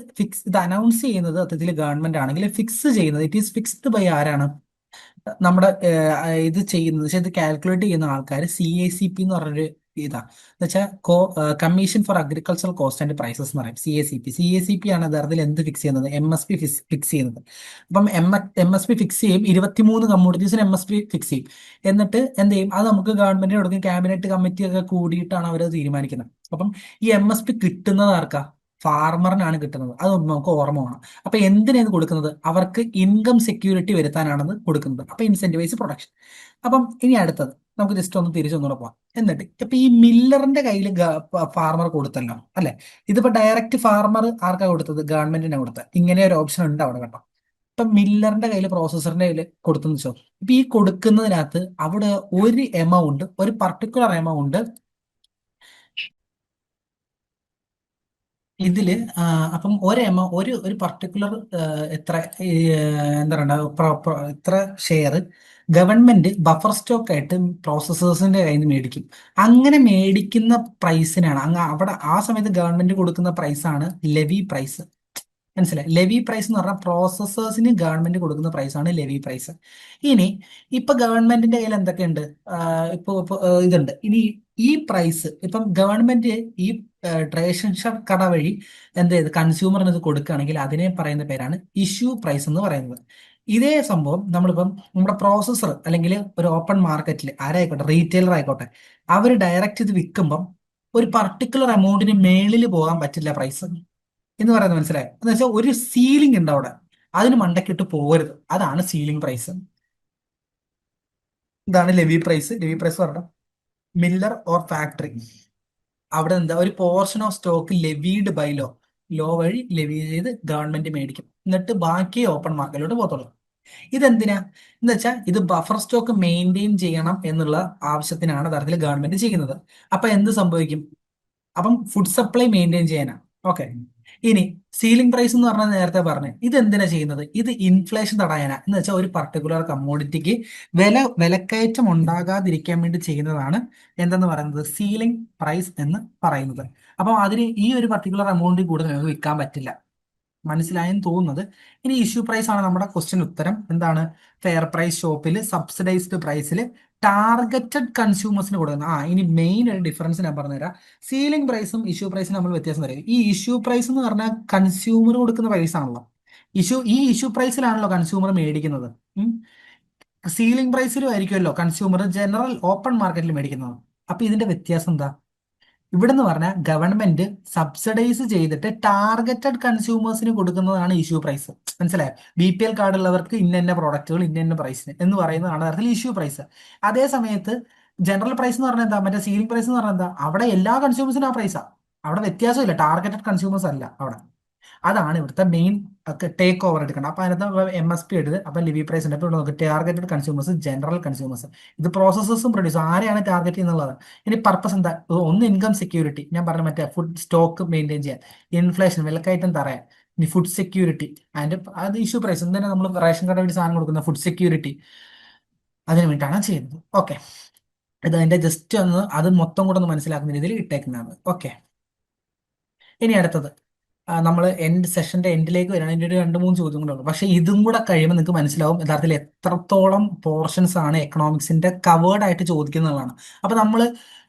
അനൗൺസ് ചെയ്യുന്നത് സത്യത്തിൽ ഗവൺമെന്റ് ആണെങ്കിൽ ഫിക്സ് ചെയ്യുന്നത്, ഇറ്റ് ഈസ് ഫിക്സ്ഡ് ബൈ ആരാണ്? നമ്മുടെ ഇത് ചെയ്യുന്നത് വെച്ചാൽ ഇത് കാൽക്കുലേറ്റ് ചെയ്യുന്ന ആൾക്കാർ CACP എന്ന് പറഞ്ഞൊരു ഇതാ, എന്ന് വെച്ചാൽ commission for agricultural cost and prices എന്ന് പറയും. CACP ആണ് യഥാർത്ഥത്തിൽ എന്ത് ഫിക്സ് ചെയ്യുന്നത്? MSP ഫിക്സ് ചെയ്യുന്നത്. അപ്പം MSP ഫിക്സ് ചെയ്യും, 23 കമ്മോഡിറ്റീസിന് MSP ഫിക്സ് ചെയ്യും. എന്നിട്ട് എന്ത് ചെയ്യും? അത് നമുക്ക് ഗവൺമെന്റിന് കൊടുക്കും, ക്യാബിനറ്റ് കമ്മിറ്റി ഒക്കെ കൂടിയിട്ടാണ് അവർ തീരുമാനിക്കുന്നത്. അപ്പം ഈ MSP കിട്ടുന്നത് ആർക്കാ? ഫാർമറിനാണ് കിട്ടുന്നത്. അത് നമുക്ക് ഓർമ്മ വേണം. അപ്പൊ എന്തിനാ ഇത് കൊടുക്കുന്നത്? അവർക്ക് ഇൻകം സെക്യൂരിറ്റി വരുത്താനാണ് കൊടുക്കുന്നത്. അപ്പൊ ഇൻസെന്റിവൈസ് പ്രൊഡക്ഷൻ. അപ്പം ഇനി അടുത്തത് നമുക്ക് ജസ്റ്റ് ഒന്ന് തിരിച്ചൊന്നുകൂടെ പോവാം. എന്നിട്ട് ഇപ്പൊ ഈ മില്ലറിന്റെ കയ്യിൽ ഫാർമർ കൊടുത്തല്ലോ അല്ലെ? ഇതിപ്പോ ഡയറക്റ്റ് ഫാർമർ ആർക്കാ കൊടുത്തത്? ഗവൺമെന്റിനാണ് കൊടുത്തത്. ഇങ്ങനെ ഒരു ഓപ്ഷൻ ഉണ്ട് അവിടെ കേട്ടോ. ഇപ്പൊ മില്ലറിന്റെ കയ്യിൽ, പ്രോസസറിന്റെ കയ്യിൽ കൊടുത്തെന്ന് വെച്ചോ. ഇപ്പൊ ഈ കൊടുക്കുന്നതിനകത്ത് അവിടെ ഒരു എമൗണ്ട്, ഒരു പർട്ടിക്കുലർ എമൗണ്ട് ഇതില് അപ്പം ഒരു പർട്ടിക്കുലർ എത്ര എന്താ പറയുക, ഇത്ര ഷെയർ ഗവൺമെന്റ് ബഫർ സ്റ്റോക്ക് ആയിട്ട് പ്രോസസ്സേഴ്സിന്റെ കയ്യിൽ നിന്ന് മേടിക്കും. അങ്ങനെ മേടിക്കുന്ന പ്രൈസിനാണ് അവിടെ ആ സമയത്ത് ഗവൺമെന്റ് കൊടുക്കുന്ന പ്രൈസാണ് ലെവി പ്രൈസ്. മനസ്സിലായി? ലെവി പ്രൈസ് എന്ന് പറഞ്ഞാൽ പ്രോസസ്സേഴ്സിന് ഗവൺമെന്റ് കൊടുക്കുന്ന പ്രൈസാണ് ലെവി പ്രൈസ്. ഇനി ഇപ്പൊ ഗവൺമെന്റിന്റെ കയ്യിൽ എന്തൊക്കെയുണ്ട്? ഇപ്പൊ ഇതുണ്ട്. ഇനി ഈ പ്രൈസ് ഇപ്പം ഗവൺമെന്റ് ഈ റേഷൻ കട വഴി എന്ത് ചെയ്ത് കൺസ്യൂമറിന് ഇത് കൊടുക്കുകയാണെങ്കിൽ അതിനെ പറയുന്ന പേരാണ് ഇഷ്യൂ പ്രൈസ് എന്ന് പറയുന്നത്. ഇതേ സംഭവം നമ്മളിപ്പം നമ്മുടെ പ്രോസസ്സർ അല്ലെങ്കിൽ ഒരു ഓപ്പൺ മാർക്കറ്റിൽ ആരായിക്കോട്ടെ, റീറ്റെയിലർ ആയിക്കോട്ടെ, അവർ ഡയറക്റ്റ് ഇത് വിൽക്കുമ്പം ഒരു പർട്ടിക്കുലർ എമൗണ്ടിന് മേളിൽ പോകാൻ പറ്റില്ല പ്രൈസ് എന്ന് പറയുന്നത്. മനസ്സിലായോ? എന്ന് വെച്ചാൽ ഒരു സീലിംഗ് ഉണ്ട് അവിടെ, അതിന് മണ്ടക്കിട്ട് പോകരുത്. അതാണ് സീലിംഗ് പ്രൈസ്. ഇതാണ് ലെവി പ്രൈസ്. ലെവി പ്രൈസ് പറഞ്ഞാൽ മില്ലർ ഓർ ഫാക്ടറി അവിടെ എന്താ, ഒരു portion of stock levied by law വഴി ലെവി ചെയ്ത് ഗവൺമെന്റ് മേടിക്കും. എന്നിട്ട് ബാക്കി ഓപ്പൺ മാർക്കറ്റിലോട്ട് പോകത്തുള്ളൂ. ഇതെന്തിനാ എന്ന് വെച്ചാൽ ഇത് ബഫർ സ്റ്റോക്ക് മെയിൻറ്റെയിൻ ചെയ്യണം എന്നുള്ള ആവശ്യത്തിനാണ് തരത്തിൽ ഗവൺമെന്റ് ചെയ്യുന്നത്. അപ്പൊ എന്ത് സംഭവിക്കും? അപ്പം ഫുഡ് സപ്ലൈ മെയിൻറ്റെയിൻ ചെയ്യാനാ. ഓക്കെ. ഇനി സീലിംഗ് പ്രൈസ് എന്ന് പറഞ്ഞാൽ നേരത്തെ പറഞ്ഞു, ഇത് എന്തിനാ ചെയ്യുന്നത്? ഇത് ഇൻഫ്ലേഷൻ തടയാനാ. എന്ന് വെച്ചാൽ ഒരു പർട്ടിക്കുലർ കമ്മോഡിറ്റിക്ക് വിലക്കയറ്റം ഉണ്ടാകാതിരിക്കാൻ വേണ്ടി ചെയ്യുന്നതാണ് എന്തെന്ന് പറയുന്നത്, സീലിംഗ് പ്രൈസ് എന്ന് പറയുന്നത്. അപ്പം അതിന് ഈ ഒരു പർട്ടിക്കുലർ എമൗണ്ടിൽ കൂടുതൽ നമുക്ക് വിൽക്കാൻ പറ്റില്ല. മനസ്സിലായെന്ന് തോന്നുന്നത്. ഇനി ഇഷ്യൂ പ്രൈസ് ആണ് നമ്മുടെ ക്വസ്റ്റ്യൻ ഉത്തരം. എന്താണ്? ഫെയർ പ്രൈസ് ഷോപ്പിൽ സബ്സിഡൈസ്ഡ് പ്രൈസിൽ ടാർഗറ്റഡ് കൺസ്യൂമേഴ്സിന് കൊടുക്കുന്നത്. ഇനി മെയിൻ ഒരു ഡിഫറൻസ് ഞാൻ പറഞ്ഞുതരാം. സീലിംഗ് പ്രൈസും ഇഷ്യൂ പ്രൈസും നമ്മൾ വ്യത്യാസം തരും. ഈ ഇഷ്യൂ പ്രൈസ് എന്ന് പറഞ്ഞാൽ കൺസ്യൂമർ കൊടുക്കുന്ന പ്രൈസ് ആണല്ലോ. ഇഷ്യൂ പ്രൈസിലാണല്ലോ കൺസ്യൂമർ മേടിക്കുന്നത്. സീലിംഗ് പ്രൈസിലും ആയിരിക്കുമല്ലോ കൺസ്യൂമർ ജനറൽ ഓപ്പൺ മാർക്കറ്റിൽ മേടിക്കുന്നത്. അപ്പൊ ഇതിന്റെ വ്യത്യാസം എന്താ? ഇവിടെ എന്ന് പറഞ്ഞാൽ ഗവൺമെന്റ് സബ്സിഡൈസ് ചെയ്തിട്ട് ടാർഗറ്റഡ് കൺസ്യൂമേഴ്സിന് കൊടുക്കുന്നതാണ് ഇഷ്യൂ പ്രൈസ്. മനസ്സിലായോ? BPL കാർഡ് ഉള്ളവർക്ക് ഇന്ന പ്രോഡക്റ്റുകൾ ഇന്ന പ്രൈസിന് എന്ന് പറയുന്നതാണ് തരത്തിൽ ഇഷ്യൂ പ്രൈസ്. അതേ സമയത്ത് ജനറൽ പ്രൈസ് എന്ന് പറഞ്ഞാൽ എന്താ, മറ്റേ സീലിംഗ് പ്രൈസ് എന്ന് പറഞ്ഞാൽ എന്താ, അവിടെ എല്ലാ കൺസ്യൂമേഴ്സിനും ആ പ്രൈസാ. അവിടെ വ്യത്യാസമില്ല, ടാർഗറ്റഡ് കൺസ്യൂമേഴ്സ് അല്ല അവിടെ. അതാണ് ഇവിടുത്തെ മെയിൻ ടേക്ക് ഓവർ എടുക്കണം. അപ്പൊ അതിനകത്ത് MSP എടുത്ത് അപ്പൊ ലിവി പ്രൈസ് ഉണ്ട്. അപ്പൊ ഇവിടെ നോക്ക്, ടാർഗറ്റഡ് കൺസ്യൂമേഴ്സ്, ജനറൽ കൺസ്യൂമേഴ്സ്. ഇത് പ്രോസസ്സേഴ്സും പ്രൊഡ്യൂസർ ആരെയാണ് ടാർഗറ്റ് ചെയ്യുന്നത്? ഇനി പർപ്പസ് എന്താ? ഒന്ന് ഇൻകം സെക്യൂരിറ്റി, ഞാൻ പറഞ്ഞ മറ്റേ ഫുഡ് സ്റ്റോക്ക് മെയിൻറ്റെയിൻ ചെയ്യാൻ, ഇൻഫ്ലേഷൻ വിലക്കയറ്റം തടയാൻ, ഇനി ഫുഡ് സെക്യൂരിറ്റി ആൻഡ് അത് ഇഷ്യൂ പ്രൈസ് എന്തിനാ നമ്മൾ റേഷൻ കട വേണ്ടി സാധനം കൊടുക്കുന്ന ഫുഡ് സെക്യൂരിറ്റി, അതിന് വേണ്ടിയിട്ടാണ് ചെയ്യുന്നത്. ഓക്കെ. ഇത് അതിന്റെ ജസ്റ്റ് ഒന്ന് അത് മൊത്തം കൂടെ ഒന്ന് മനസ്സിലാക്കുന്ന രീതിയിൽ ഇട്ടേക്കുന്നതാണ്. ഓക്കെ. ഇനി അടുത്തത് നമ്മൾ സെഷന്റെ എൻഡിലേക്ക് വരികയാണ്. ഇതിന്റെ ഒരു 2-3 ചോദ്യം കൂടെ ഉള്ളൂ. പക്ഷെ ഇതും കൂടെ കഴിയുമ്പോൾ നിങ്ങൾക്ക് മനസ്സിലാവും യഥാർത്ഥത്തിൽ എത്രത്തോളം പോർഷൻസ് ആണ് എക്കണോമിക്സിന്റെ കവേർഡ് ആയിട്ട് ചോദിക്കുന്നതാണ്. അപ്പൊ നമ്മൾ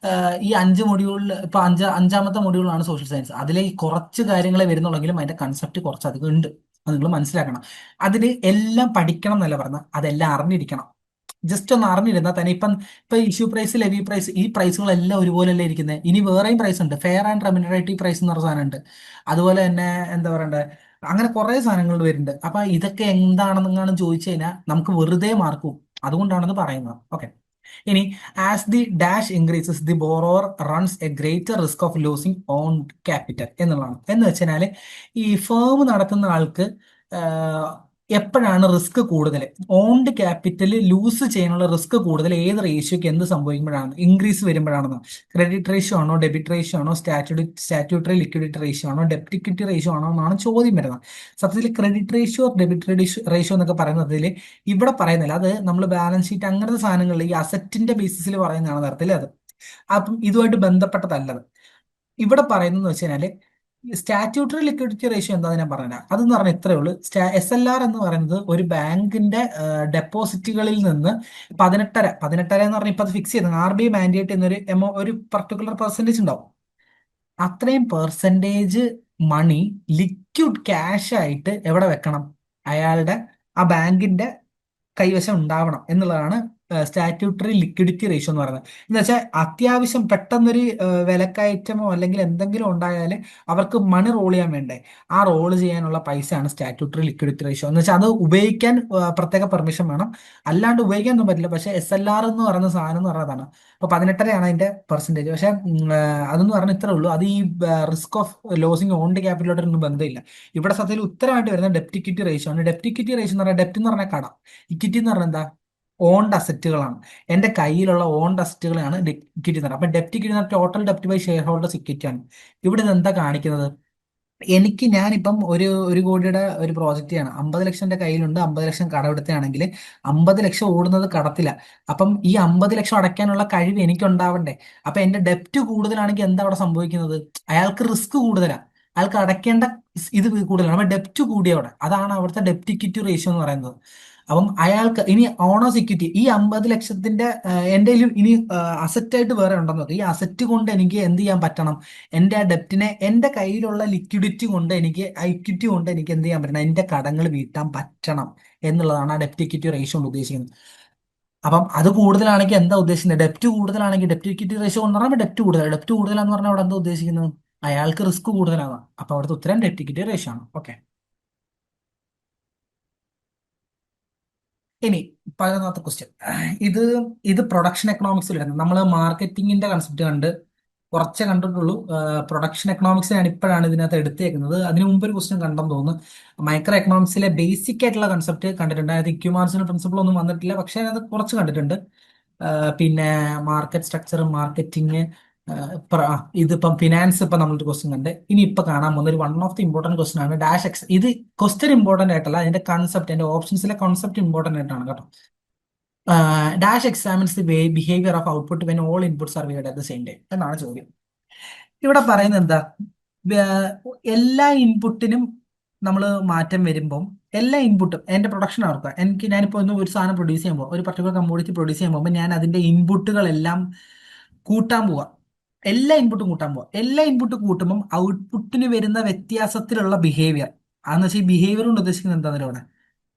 ഈ 5 മൊഡ്യൂളിൽ ഇപ്പൊ അഞ്ചാമത്തെ മൊഡ്യൂളാണ് സോഷ്യൽ സയൻസ്. അതിലെ ഈ കുറച്ച് കാര്യങ്ങളെ വരുന്നുള്ളെങ്കിലും അതിന്റെ കൺസെപ്റ്റ് കുറച്ചധികം ഉണ്ട്. അത് നിങ്ങൾ മനസ്സിലാക്കണം. അതിന് എല്ലാം പഠിക്കണം എന്നല്ല പറഞ്ഞാൽ അതെല്ലാം അറിഞ്ഞിരിക്കണം. ജസ്റ്റ് ഒന്ന് അറിഞ്ഞിരുന്നാൽ തന്നെ ഇപ്പൊ ഇഷ്യൂ പ്രൈസ്, ലെവി പ്രൈസ്, ഈ പ്രൈസുകളെല്ലാം ഒരുപോലെയല്ലേ ഇരിക്കുന്നത്. ഇനി വേറെയും പ്രൈസ് ഉണ്ട്, ഫെയർ ആൻഡ് റെമ്യൂണറേറ്റീവ് പ്രൈസ് എന്ന് പറഞ്ഞ സാധനം ഉണ്ട്. അതുപോലെ തന്നെ എന്താ പറയണ്ടേ, അങ്ങനെ കുറെ സാധനങ്ങൾ വരുന്നുണ്ട്. അപ്പൊ ഇതൊക്കെ എന്താണെന്നെങ്ങാനും ചോദിച്ചു കഴിഞ്ഞാൽ നമുക്ക് വെറുതെ മാർക്കും. അതുകൊണ്ടാണെന്ന് പറയുന്നത്. ഓക്കെ. ഇനി as the dash increases the borrower runs A greater risk of losing on capital എന്നുള്ളതാണ്. എന്ന് വെച്ചാൽ ഈ ഫേം നടത്തുന്ന ആൾക്ക് എപ്പോഴാണ് റിസ്ക് കൂടുതൽ? ഓൺഡ് ക്യാപിറ്റൽ ലൂസ് ചെയ്യാനുള്ള റിസ്ക് കൂടുതൽ ഏത് റേഷ്യോക്ക് എന്ത് സംഭവിക്കുമ്പോഴാണ്? ഇൻക്രീസ് വരുമ്പോഴാണെന്നോ? ക്രെഡിറ്റ് റേഷ്യോ ആണോ, ഡെബിറ്റ് റേഷ്യോ ആണോ, സ്റ്റാറ്റ്യൂട്ടറി ലിക്വിഡിറ്റി റേഷ്യോ ആണോ, ഡെപ്റ്റ് ഇക്വിറ്റി റേഷ്യോ ആണോ എന്നാണ് ചോദ്യം വരുന്നത്. സത്യത്തിൽ ക്രെഡിറ്റ് റേഷ്യോ, ഡെബിറ്റ് റേഷ്യോ എന്നൊക്കെ പറയുന്നതിൽ ഇവിടെ പറയുന്നില്ല. അത് നമ്മൾ ബാലൻസ് ഷീറ്റ് അങ്ങനത്തെ സാധനങ്ങളിൽ ഈ അസറ്റിന്റെ ബേസിസിൽ പറയുന്നതാണ് തരത്തിൽ അത്. അപ്പം ഇതുമായിട്ട് ബന്ധപ്പെട്ടതല്ലത്. ഇവിടെ പറയുന്നത് വെച്ച് കഴിഞ്ഞാല് സ്റ്റാറ്റ്യൂട്ടറി ലിക്വിഡിറ്റി റേഷ്യോ എന്താണെന്ന് ഞാൻ പറഞ്ഞുതരാം. അതെന്ന് പറഞ്ഞാൽ ഇത്രയേ ഉള്ളൂ. SLR എന്ന് പറയുന്നത് ഒരു ബാങ്കിന്റെ ഡെപ്പോസിറ്റുകളിൽ നിന്ന് 18 എന്ന് പറഞ്ഞാൽ ഇപ്പൊ അത് ഫിക്സ് ചെയ്ത് RBI മാൻഡേറ്റ് എന്നൊരു ഒരു പർട്ടിക്കുലർ പെർസെന്റേജ് ഉണ്ടാവും. അത്രയും പെർസെൻറ്റേജ് മണി ലിക്വിഡ് ക്യാഷ് ആയിട്ട് എവിടെ വെക്കണം? അയാളുടെ ആ ബാങ്കിന്റെ കൈവശം ഉണ്ടാവണം എന്നുള്ളതാണ് സ്റ്റാറ്റ്യൂട്ടറി ലിക്വിഡിറ്റി റേഷ്യോ എന്ന് പറയുന്നത്. എന്ന് വെച്ചാൽ അത്യാവശ്യം പെട്ടെന്നൊരു വിലക്കയറ്റമോ അല്ലെങ്കിൽ എന്തെങ്കിലും ഉണ്ടായാൽ അവർക്ക് മണി റോൾ ചെയ്യാൻ വേണ്ടേ? ആ റോൾ ചെയ്യാനുള്ള പൈസയാണ് സ്റ്റാറ്റ്യൂട്ടറി ലിക്വിഡിറ്റി റേഷ്യോ. എന്ന് വെച്ചാൽ അത് ഉപയോഗിക്കാൻ പ്രത്യേക പെർമിഷൻ വേണം, അല്ലാണ്ട് ഉപയോഗിക്കാനൊന്നും പറ്റില്ല. പക്ഷേ SLR എന്ന് പറയുന്ന സാധനം എന്ന് പറയുന്നതാണ്. ഇപ്പൊ 18 അതിന്റെ പെർസെന്റേജ്. പക്ഷെ അതെന്ന് പറഞ്ഞാൽ ഇത്രേ ഉള്ളൂ. അത് ഈ റിസ്ക് ഓഫ് ലോസിങ് ഓൺഡ് ക്യാപിറ്റലോട്ടൊന്നും ബന്ധമില്ല. ഇവിടെ സത്യത്തിൽ ഉത്തരമായിട്ട് വരുന്ന ഡെപ്റ്റ് ഇക്വിറ്റി റേഷ്യോ ആണ്. ഡെപ്റ്റ് ഇക്വിറ്റി റേഷ്യോ എന്ന് പറഞ്ഞാൽ ഡെപ്റ്റ് എന്ന് പറഞ്ഞാൽ കടം, ഇക്വിറ്റി എന്ന് പറഞ്ഞാൽ എന്താ? ഓൺഡ് അസറ്റുകളാണ്. എന്റെ കയ്യിലുള്ള ഓൺഡ് അസറ്റുകളാണ് ഇക്വിറ്റി എന്ന് പറയുന്നത്. അപ്പൊ ഡെപ്റ്റ് equity total ഡെപ്റ്റ് by share holders equity ആണ്. ഇവിടെ ഇത് എന്താ കാണിക്കുന്നത്? ഞാനിപ്പം ഒരു കോടിയുടെ ഒരു പ്രോജക്റ്റ് ചെയ്യണം. 50 ലക്ഷം എൻ്റെ കയ്യിലുണ്ട്, 50 ലക്ഷം കടമെടുത്താണെങ്കിൽ 50 ലക്ഷം ഓടുന്നത് കടത്തില്ല. അപ്പം ഈ 50 ലക്ഷം അടയ്ക്കാനുള്ള കഴിവ് എനിക്ക് ഉണ്ടാവണ്ടേ? അപ്പൊ എന്റെ ഡെപ്റ്റ് കൂടുതലാണെങ്കിൽ എന്താ അവിടെ സംഭവിക്കുന്നത്? അയാൾക്ക് റിസ്ക് കൂടുതലാണ്, അയാൾക്ക് അടയ്ക്കേണ്ട ഇത് കൂടുതലാണ്. അപ്പൊ ഡെപ്റ്റ് കൂടിയവിടെ, അതാണ് അവിടുത്തെ ഡെപ്റ്റ് ഇക്വിറ്റി റേഷ്യോ എന്ന് പറയുന്നത്. അപ്പം അയാൾക്ക് ഇനി ഓണേഴ്സ് ഇക്വിറ്റി ഈ 50 ലക്ഷത്തിന്റെ എൻ്റെ ഇനി അസറ്റ് ആയിട്ട് വേറെ ഉണ്ടെന്ന് നോക്കുക. ഈ അസറ്റ് കൊണ്ട് എനിക്ക് എന്ത് ചെയ്യാൻ പറ്റണം? എൻ്റെ ആ ഡെപ്റ്റിനെ എൻ്റെ കയ്യിലുള്ള ലിക്വിഡിറ്റി കൊണ്ട് എനിക്ക് ഇക്വിറ്റി കൊണ്ട് എനിക്ക് എന്ത് ചെയ്യാൻ പറ്റണം? എൻ്റെ കടങ്ങൾ വീട്ടാൻ പറ്റണം എന്നുള്ളതാണ് ആ ഡെപ്റ്റ് ഇക്വിറ്റി റേഷ്യോ കൊണ്ട് ഉദ്ദേശിക്കുന്നത്. അപ്പം അത് കൂടുതലാണെങ്കിൽ എന്താ ഉദ്ദേശിക്കുന്നത്? ഡെപ്റ്റ് കൂടുതലാണെങ്കിൽ ഡെപ്റ്റ് ഇക്വിറ്റി റേഷ്യോ എന്ന് പറയുമ്പോൾ ഡെപ്റ്റ് കൂടുതലാന്ന് പറഞ്ഞാൽ അവിടെ എന്താ ഉദ്ദേശിക്കുന്നത്? അയാൾക്ക് റിസ്ക് കൂടുതലാണ്. അപ്പൊ അവിടുത്തെ ഉത്തരം ഡെപ്റ്റ് ഇക്വിറ്റി റേഷ്യോ ആണ്. ഓക്കെ. ഇനി 11ാമത്തെ ക്വസ്റ്റ്യൻ. ഇത് ഇത് പ്രൊഡക്ഷൻ എക്കണോമിക്സിൽ വരുന്നത്. നമ്മൾ മാർക്കറ്റിംഗിന്റെ കൺസെപ്റ്റ് കുറച്ചേ കണ്ടിട്ടുള്ളൂ. പ്രൊഡക്ഷൻ എക്കണോമിക്സിനാണ് ഇപ്പോഴാണ് ഇതിനകത്ത് എടുത്തേക്കുന്നത്. അതിന് മുമ്പ് ഒരു ക്വസ്റ്റ്യൻ കണ്ടെന്ന് തോന്നുന്നു. മൈക്രോ എക്കണോമിക്സിലെ ബേസിക് ആയിട്ടുള്ള കൺസെപ്റ്റ് കണ്ടിട്ടുണ്ട്. അതായത് ഇക്വിമാർജിനൽ പ്രിൻസിപ്പിൾ ഒന്നും വന്നിട്ടില്ല, പക്ഷേ അത് കുറച്ച് കണ്ടിട്ടുണ്ട്. പിന്നെ മാർക്കറ്റ് സ്ട്രക്ചർ, മാർക്കറ്റിംഗ്, ഇതിപ്പം ഫിനാൻസ് ഇപ്പൊ നമ്മളൊരു ക്വസ്റ്റ്യൻ കണ്ട്. ഇനി ഇപ്പൊ കാണാൻ പോകുന്ന ഒരു one of the important question ആണ് ഡാഷ് എക്സ്. ഇത് ക്വസ്റ്റ്യൻ ഇമ്പോർട്ടന്റ് ആയിട്ടല്ല, അതിന്റെ കൺസെപ്റ്റ്, അതിന്റെ ഓപ്ഷൻസിലെ കൺസെപ്റ്റ് ഇമ്പോർട്ടന്റ് ആയിട്ടാണ് കേട്ടോ. Dash examines the behaviour of output when all inputs R word at the same time എന്നാണ് ചോദ്യം. ഇവിടെ പറയുന്നത് എന്താ? എല്ലാ ഇൻപുട്ടിനും നമ്മൾ മാറ്റം വരുമ്പം എല്ലാ ഇൻപുട്ടും എന്റെ പ്രൊഡക്ഷൻ ആർക്കുക. ഞാനിപ്പോ ഒന്ന് ഒരു സാധനം പ്രൊഡ്യൂസ് ചെയ്യുമ്പോൾ, ഒരു പർട്ടിക്കുലർ കമ്മോഡിറ്റി പ്രൊഡ്യൂസ് ചെയ്യുമ്പോൾ ഞാൻ അതിന്റെ ഇൻപുട്ടുകളെല്ലാം കൂട്ടാൻ പോവാ. എല്ലാ ഇൻപുട്ടും കൂട്ടാൻ പോവാ. എല്ലാ ഇൻപുട്ട് കൂട്ടുമ്പോൾ ഔട്ട്പുട്ടിന് വരുന്ന വ്യത്യാസത്തിലുള്ള ബിഹേവിയർ, അതെന്ന് വെച്ചാൽ ഈ ബിഹേവിയർ കൊണ്ട് ഉദ്ദേശിക്കുന്നത് എന്താണെന്ന് ഇവിടെ?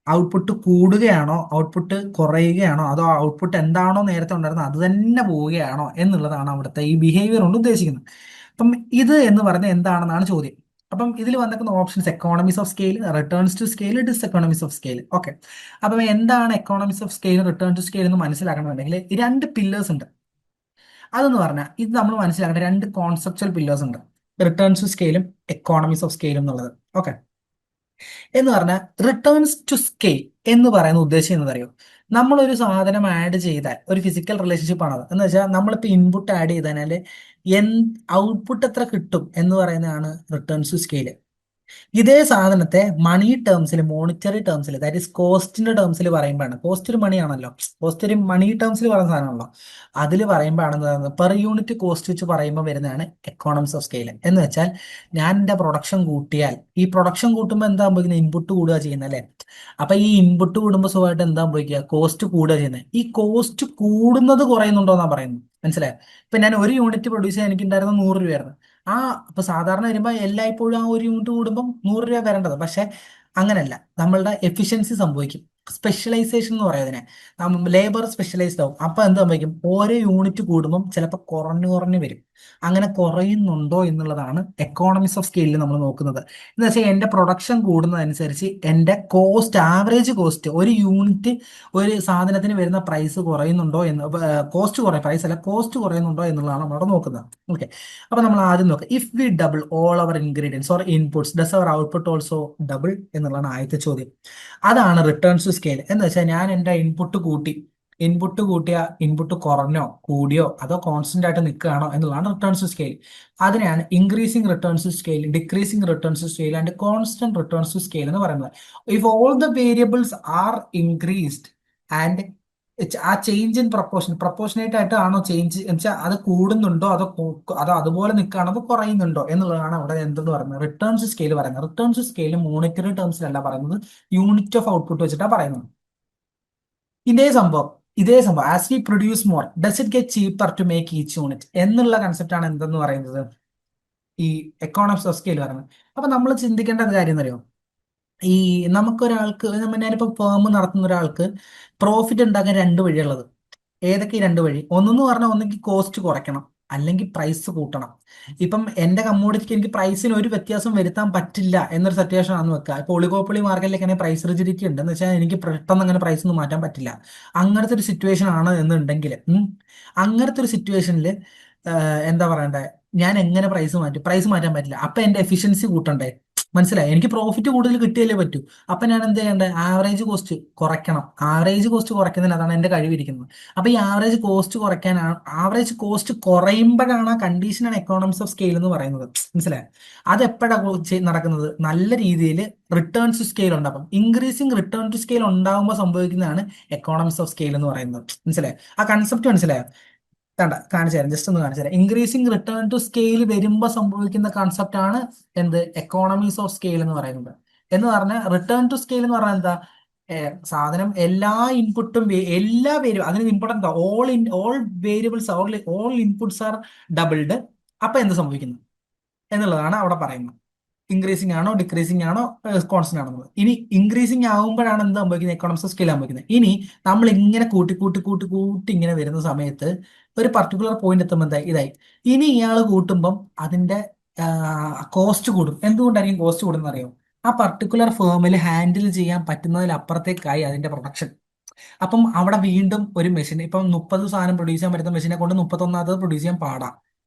ഔട്ട്പുട്ട് കൂടുകയാണോ, ഔട്ട്പുട്ട് കുറയുകയാണോ, അതോ ഔട്ട്പുട്ട് എന്താണോ നേരത്തെ ഉണ്ടായിരുന്നത് അത് തന്നെ പോവുകയാണോ എന്നുള്ളതാണ് അവിടുത്തെ ഈ ബിഹേവിയർ കൊണ്ട് ഉദ്ദേശിക്കുന്നത്. അപ്പം ഇത് എന്ന് പറഞ്ഞാൽ എന്താണെന്നാണ് ചോദ്യം. അപ്പം ഇതിൽ വന്നിരിക്കുന്ന options economies of scale, returns to scale, diseconomies of scale. Okay. അപ്പം എന്താണ് economies of scale, return to scale എന്ന് മനസ്സിലാക്കണമെന്നുണ്ടെങ്കിൽ ഈ രണ്ട് പില്ലേഴ്സ് ഉണ്ട്. അതെന്ന് പറഞ്ഞാൽ ഇത് നമ്മൾ മനസ്സിലാക്കേണ്ട രണ്ട് കോൺസെപ്ച്വൽ പില്ലേഴ്സ് ഉണ്ട്: റിട്ടേൺസ് ടു സ്കെയിലും എക്കോണമീസ് ഓഫ് സ്കെയിലും എന്നുള്ളത്. ഓക്കെ. എന്ന് പറഞ്ഞാൽ റിട്ടേൺസ് ടു സ്കെയിൽ എന്ന് പറയുന്ന ഉദ്ദേശം എന്നറിയോ? നമ്മളൊരു സാധനം ആഡ് ചെയ്താൽ ഒരു ഫിസിക്കൽ റിലേഷൻഷിപ്പ് ആണത്. എന്ന് വെച്ചാൽ നമ്മളിപ്പോൾ ഇൻപുട്ട് ആഡ് ചെയ്താൽ ഔട്ട്പുട്ട് എത്ര കിട്ടും എന്ന് പറയുന്നതാണ് റിട്ടേൺസ് ടു സ്കെയിൽ. ഇതേ സാധനത്തെ മണി ടേംസിൽ, മോണിറ്ററി ടേംസിൽ, ദാറ്റ് ഈസ് കോസ്റ്റിന്റെ ടേംസിൽ പറയുമ്പോഴാണ്, കോസ്റ്റ് ഒരു മണിയാണല്ലോ, കോസ്റ്റ് ഒരു മണി ടേംസിൽ പറയുന്ന സാധനമാണല്ലോ, അതിൽ പറയുമ്പോഴാണ് പെർ യൂണിറ്റ് കോസ്റ്റ് വെച്ച് പറയുമ്പോൾ വരുന്നതാണ് എക്കോണമിക്സ് ഓഫ് സ്കെയിൽ. എന്ന് വെച്ചാൽ ഞാൻ എൻ്റെ പ്രൊഡക്ഷൻ കൂട്ടിയാൽ, ഈ പ്രൊഡക്ഷൻ കൂട്ടുമ്പോൾ എന്താ സംഭവിക്കുന്നത്? ഇൻപുട്ട് കൂടുക ചെയ്യുന്നത് അല്ലേ? അപ്പൊ ഈ ഇൻപുട്ട് കൂടുമ്പോൾ സുഖമായിട്ട് എന്താ സംഭവിക്കുക? കോസ്റ്റ് കൂടുക ചെയ്യുന്നത്. ഈ കോസ്റ്റ് കൂടുന്നത് കുറയുന്നുണ്ടോ എന്നാ പറയുന്നത്. മനസ്സിലായോ? ഇപ്പൊ ഞാൻ ഒരു യൂണിറ്റ് പ്രൊഡ്യൂസ് ചെയ്യാൻ എനിക്ക് ഉണ്ടായിരുന്ന 100 രൂപയായിരുന്നു. ആ ഇപ്പൊ സാധാരണ വരുമ്പോൾ എല്ലായ്പ്പോഴും ആ ഒരു യൂണിറ്റ് കൂടുമ്പോൾ 100 രൂപ വരേണ്ടത്. പക്ഷെ അങ്ങനെയല്ല, നമ്മളുടെ എഫിഷ്യൻസി സംഭവിക്കും. സ്പെഷ്യലൈസേഷൻ എന്ന് പറയുന്നതിനെ ലേബർ സ്പെഷ്യലൈസ്ഡ് ആവും. അപ്പൊ എന്ത് സംഭവിക്കും, ഓരോ യൂണിറ്റ് കൂടുമ്പം ചിലപ്പോൾ കുറഞ്ഞു കുറഞ്ഞു വരും. അങ്ങനെ കുറയുന്നുണ്ടോ എന്നുള്ളതാണ് എക്കോണമിക്സ് ഓഫ് സ്കെയിലിൽ നമ്മൾ നോക്കുന്നത്. എന്ന് വെച്ചാൽ എന്റെ പ്രൊഡക്ഷൻ കൂടുന്നതനുസരിച്ച് എന്റെ കോസ്റ്റ്, ആവറേജ് കോസ്റ്റ്, ഒരു യൂണിറ്റ് ഒരു സാധനത്തിന് വരുന്ന പ്രൈസ് കുറയുന്നുണ്ടോ എന്ന്, കോസ്റ്റ് കുറയും, പ്രൈസ് അല്ല കോസ്റ്റ് കുറയുന്നുണ്ടോ എന്നുള്ളതാണ് നമ്മളവിടെ നോക്കുന്നത്. ഓക്കെ, അപ്പൊ നമ്മൾ ആദ്യം നോക്കാം. If we double all our ingredients or inputs does our output also double എന്നുള്ളതാണ് ആദ്യത്തെ ചോദ്യം. അതാണ് റിട്ടേൺസ് ടു സ്കെയിൽ. എന്ന് വെച്ചാൽ ഞാൻ എൻ്റെ ഇൻപുട്ട് കൂട്ടി, ഇൻപുട്ട് കൂട്ടിയ ഇൻപുട്ട് കുറഞ്ഞോ കൂടിയോ അതോ കോൺസ്റ്റന്റ് ആയിട്ട് നിൽക്കുകയാണോ എന്നുള്ളതാണ് റിട്ടേൺസ് ടു സ്കെയിൽ. അതിനെയാണ് increasing returns to scale, decreasing returns to scale and constant returns to scale എന്ന് പറയുന്നത്. If all the variables are increased and ആ ചേഞ്ച് ഇൻ പ്രപ്പോർഷനേറ്റ് ആയിട്ട് ആണോ ചേഞ്ച് എന്ന് വെച്ചാൽ അത് കൂടുന്നുണ്ടോ അതോ അതുപോലെ നിൽക്കുകയാണോ അതോ കുറയുന്നുണ്ടോ എന്നുള്ളതാണ് അവിടെ എന്തെന്ന് പറയുന്നത്, റിട്ടേൺസ് സ്കെയിൽ പറയുന്നത്. റിട്ടേൺസ് സ്കെയിൽ മോണിറ്ററി ടേംസിലല്ല പറയുന്നത്, യൂണിറ്റ് ഓഫ് ഔട്ട്പുട്ട് വെച്ചിട്ടാണ് പറയുന്നത്. ഇതേ സംഭവം ഇതേ സംഭവം as we produce more does it get cheaper to make each unit എന്നുള്ള കൺസെപ്റ്റ് ആണ് എന്തെന്ന് പറയുന്നത്, ഈ എക്കോണമിക്സ് ഓഫ് സ്കെയിൽ പറയുന്നത്. അപ്പൊ നമ്മൾ ചിന്തിക്കേണ്ട കാര്യം എന്നറിയോ, ഈ നമുക്കൊരാൾക്ക്, ഞാനിപ്പോ ഫേം നടത്തുന്ന ഒരാൾക്ക് പ്രോഫിറ്റ് ഉണ്ടാക്കാൻ രണ്ട് വഴിയുള്ളത്. ഏതൊക്കെ ഈ രണ്ട് വഴി? ഒന്നെന്ന് പറഞ്ഞാൽ ഒന്നെങ്കിൽ കോസ്റ്റ് കുറയ്ക്കണം, അല്ലെങ്കിൽ പ്രൈസ് കൂട്ടണം. ഇപ്പം എന്റെ കമ്മോഡിറ്റിക്ക് എനിക്ക് പ്രൈസിന് ഒരു വ്യത്യാസം വരുത്താൻ പറ്റില്ല എന്നൊരു സിറ്റുവേഷൻ ആണെന്ന് വെക്കുക. ഇപ്പൊ ഒളിഗോപ്പൊളി മാർക്കറ്റിലേക്ക് പ്രൈസ് റിജിഡിറ്റി ഉണ്ട് എന്ന് വെച്ചാൽ എനിക്ക് പെട്ടെന്ന് അങ്ങനെ പ്രൈസ് ഒന്നും മാറ്റാൻ പറ്റില്ല. അങ്ങനത്തെ ഒരു സിറ്റുവേഷൻ ആണ് എന്നുണ്ടെങ്കിൽ, അങ്ങനത്തെ ഒരു സിറ്റുവേഷനിൽ എന്താ പറയണ്ടേ, ഞാൻ എങ്ങനെ പ്രൈസ് മാറ്റും? പ്രൈസ് മാറ്റാൻ പറ്റില്ല. അപ്പൊ എന്റെ എഫിഷ്യൻസി കൂട്ടണ്ടേ? മനസ്സിലായി? എനിക്ക് പ്രോഫിറ്റ് കൂടുതൽ കിട്ടിയാലേ പറ്റൂ. അപ്പൊ ഞാൻ എന്ത് ചെയ്യേണ്ടത്? ആവറേജ് കോസ്റ്റ് കുറയ്ക്കണം. ആവറേജ് കോസ്റ്റ് കുറയ്ക്കുന്നതിന് അതാണ് എന്റെ കഴിവിരിക്കുന്നത്. അപ്പൊ ഈ ആവറേജ് കോസ്റ്റ് കുറയ്ക്കാനാണ്, ആവറേജ് കോസ്റ്റ് കുറയുമ്പോഴാണ് ആ കണ്ടീഷനാണ് എക്കോണമിക്സ് ഓഫ് സ്കെയിൽ എന്ന് പറയുന്നത്. മനസ്സിലായി? അത് എപ്പോഴാണ് നടക്കുന്നത്? നല്ല രീതിയിൽ റിട്ടേൺ ടു സ്കെയിൽ ഉണ്ടാകും. ഇൻക്രീസിങ് റിട്ടേൺ ടു സ്കെയിൽ ഉണ്ടാകുമ്പോൾ സംഭവിക്കുന്നതാണ് എക്കോണമിക്സ് ഓഫ് സ്കെയിൽ എന്ന് പറയുന്നത്. മനസ്സിലായി? ആ കൺസെപ്റ്റ് മനസ്സിലായോ? വേണ്ട, കാണിച്ചു തരാം, ജസ്റ്റ് ഒന്ന് കാണിച്ചു തരാം. ഇൻക്രീസിങ് റിട്ടേൺ ടു സ്കെയിൽ വരുമ്പോൾ സംഭവിക്കുന്ന കൺസെപ്റ്റ് ആണ് എന്ത്, എക്കോണമീസ് ഓഫ് സ്കെയിൽ എന്ന് പറയുന്നത്. എന്ന് പറഞ്ഞാൽ റിട്ടേൺ ടു സ്കെയിൽ എന്ന് പറഞ്ഞാൽ എന്താ, സാധനം എല്ലാ ഇൻപുട്ടും എല്ലാ വേരിയബിൾ, അതിന് important all variables all inputs R doubled. അപ്പൊ എന്ത് സംഭവിക്കുന്നു എന്നുള്ളതാണ് അവിടെ പറയുന്നത്. ഇൻക്രീസിംഗ് ആണോ ഡിക്രീസിംഗ് ആണോ കോൺസ്റ്റന്റ് ആണോ എന്നുള്ളത്. ഇനി ഇൻക്രീസിംഗ് ആകുമ്പോഴാണ് എന്ത് സംഭവിക്കുന്നത്, എക്കോണമിക്സ് ഓഫ് സ്കെയിൽ സംഭവിക്കുന്നത്. ഇനി നമ്മൾ ഇങ്ങനെ കൂട്ടി കൂട്ടി കൂട്ടി കൂട്ടി ഇങ്ങനെ വരുന്ന സമയത്ത് ഒരു പർട്ടിക്കുലർ പോയിന്റ് എത്തുമ്പോൾ എന്തായി, ഇതായി. ഇനി ഇയാൾ കൂട്ടുമ്പം അതിന്റെ കോസ്റ്റ് കൂടും. എന്തുകൊണ്ടായിരിക്കും കോസ്റ്റ് കൂടുന്നത് അറിയോ? ആ പർട്ടിക്കുലർ ഫേമിൽ ഹാൻഡിൽ ചെയ്യാൻ പറ്റുന്നതിലപ്പുറത്തേക്കായി അതിന്റെ പ്രൊഡക്ഷൻ. അപ്പം അവിടെ വീണ്ടും ഒരു മെഷീൻ, ഇപ്പം 30 സാധനം പ്രൊഡ്യൂസ് ചെയ്യാൻ പറ്റുന്ന മെഷീനെ കൊണ്ട് 31ാമത് പ്രൊഡ്യൂസ് ചെയ്യാൻ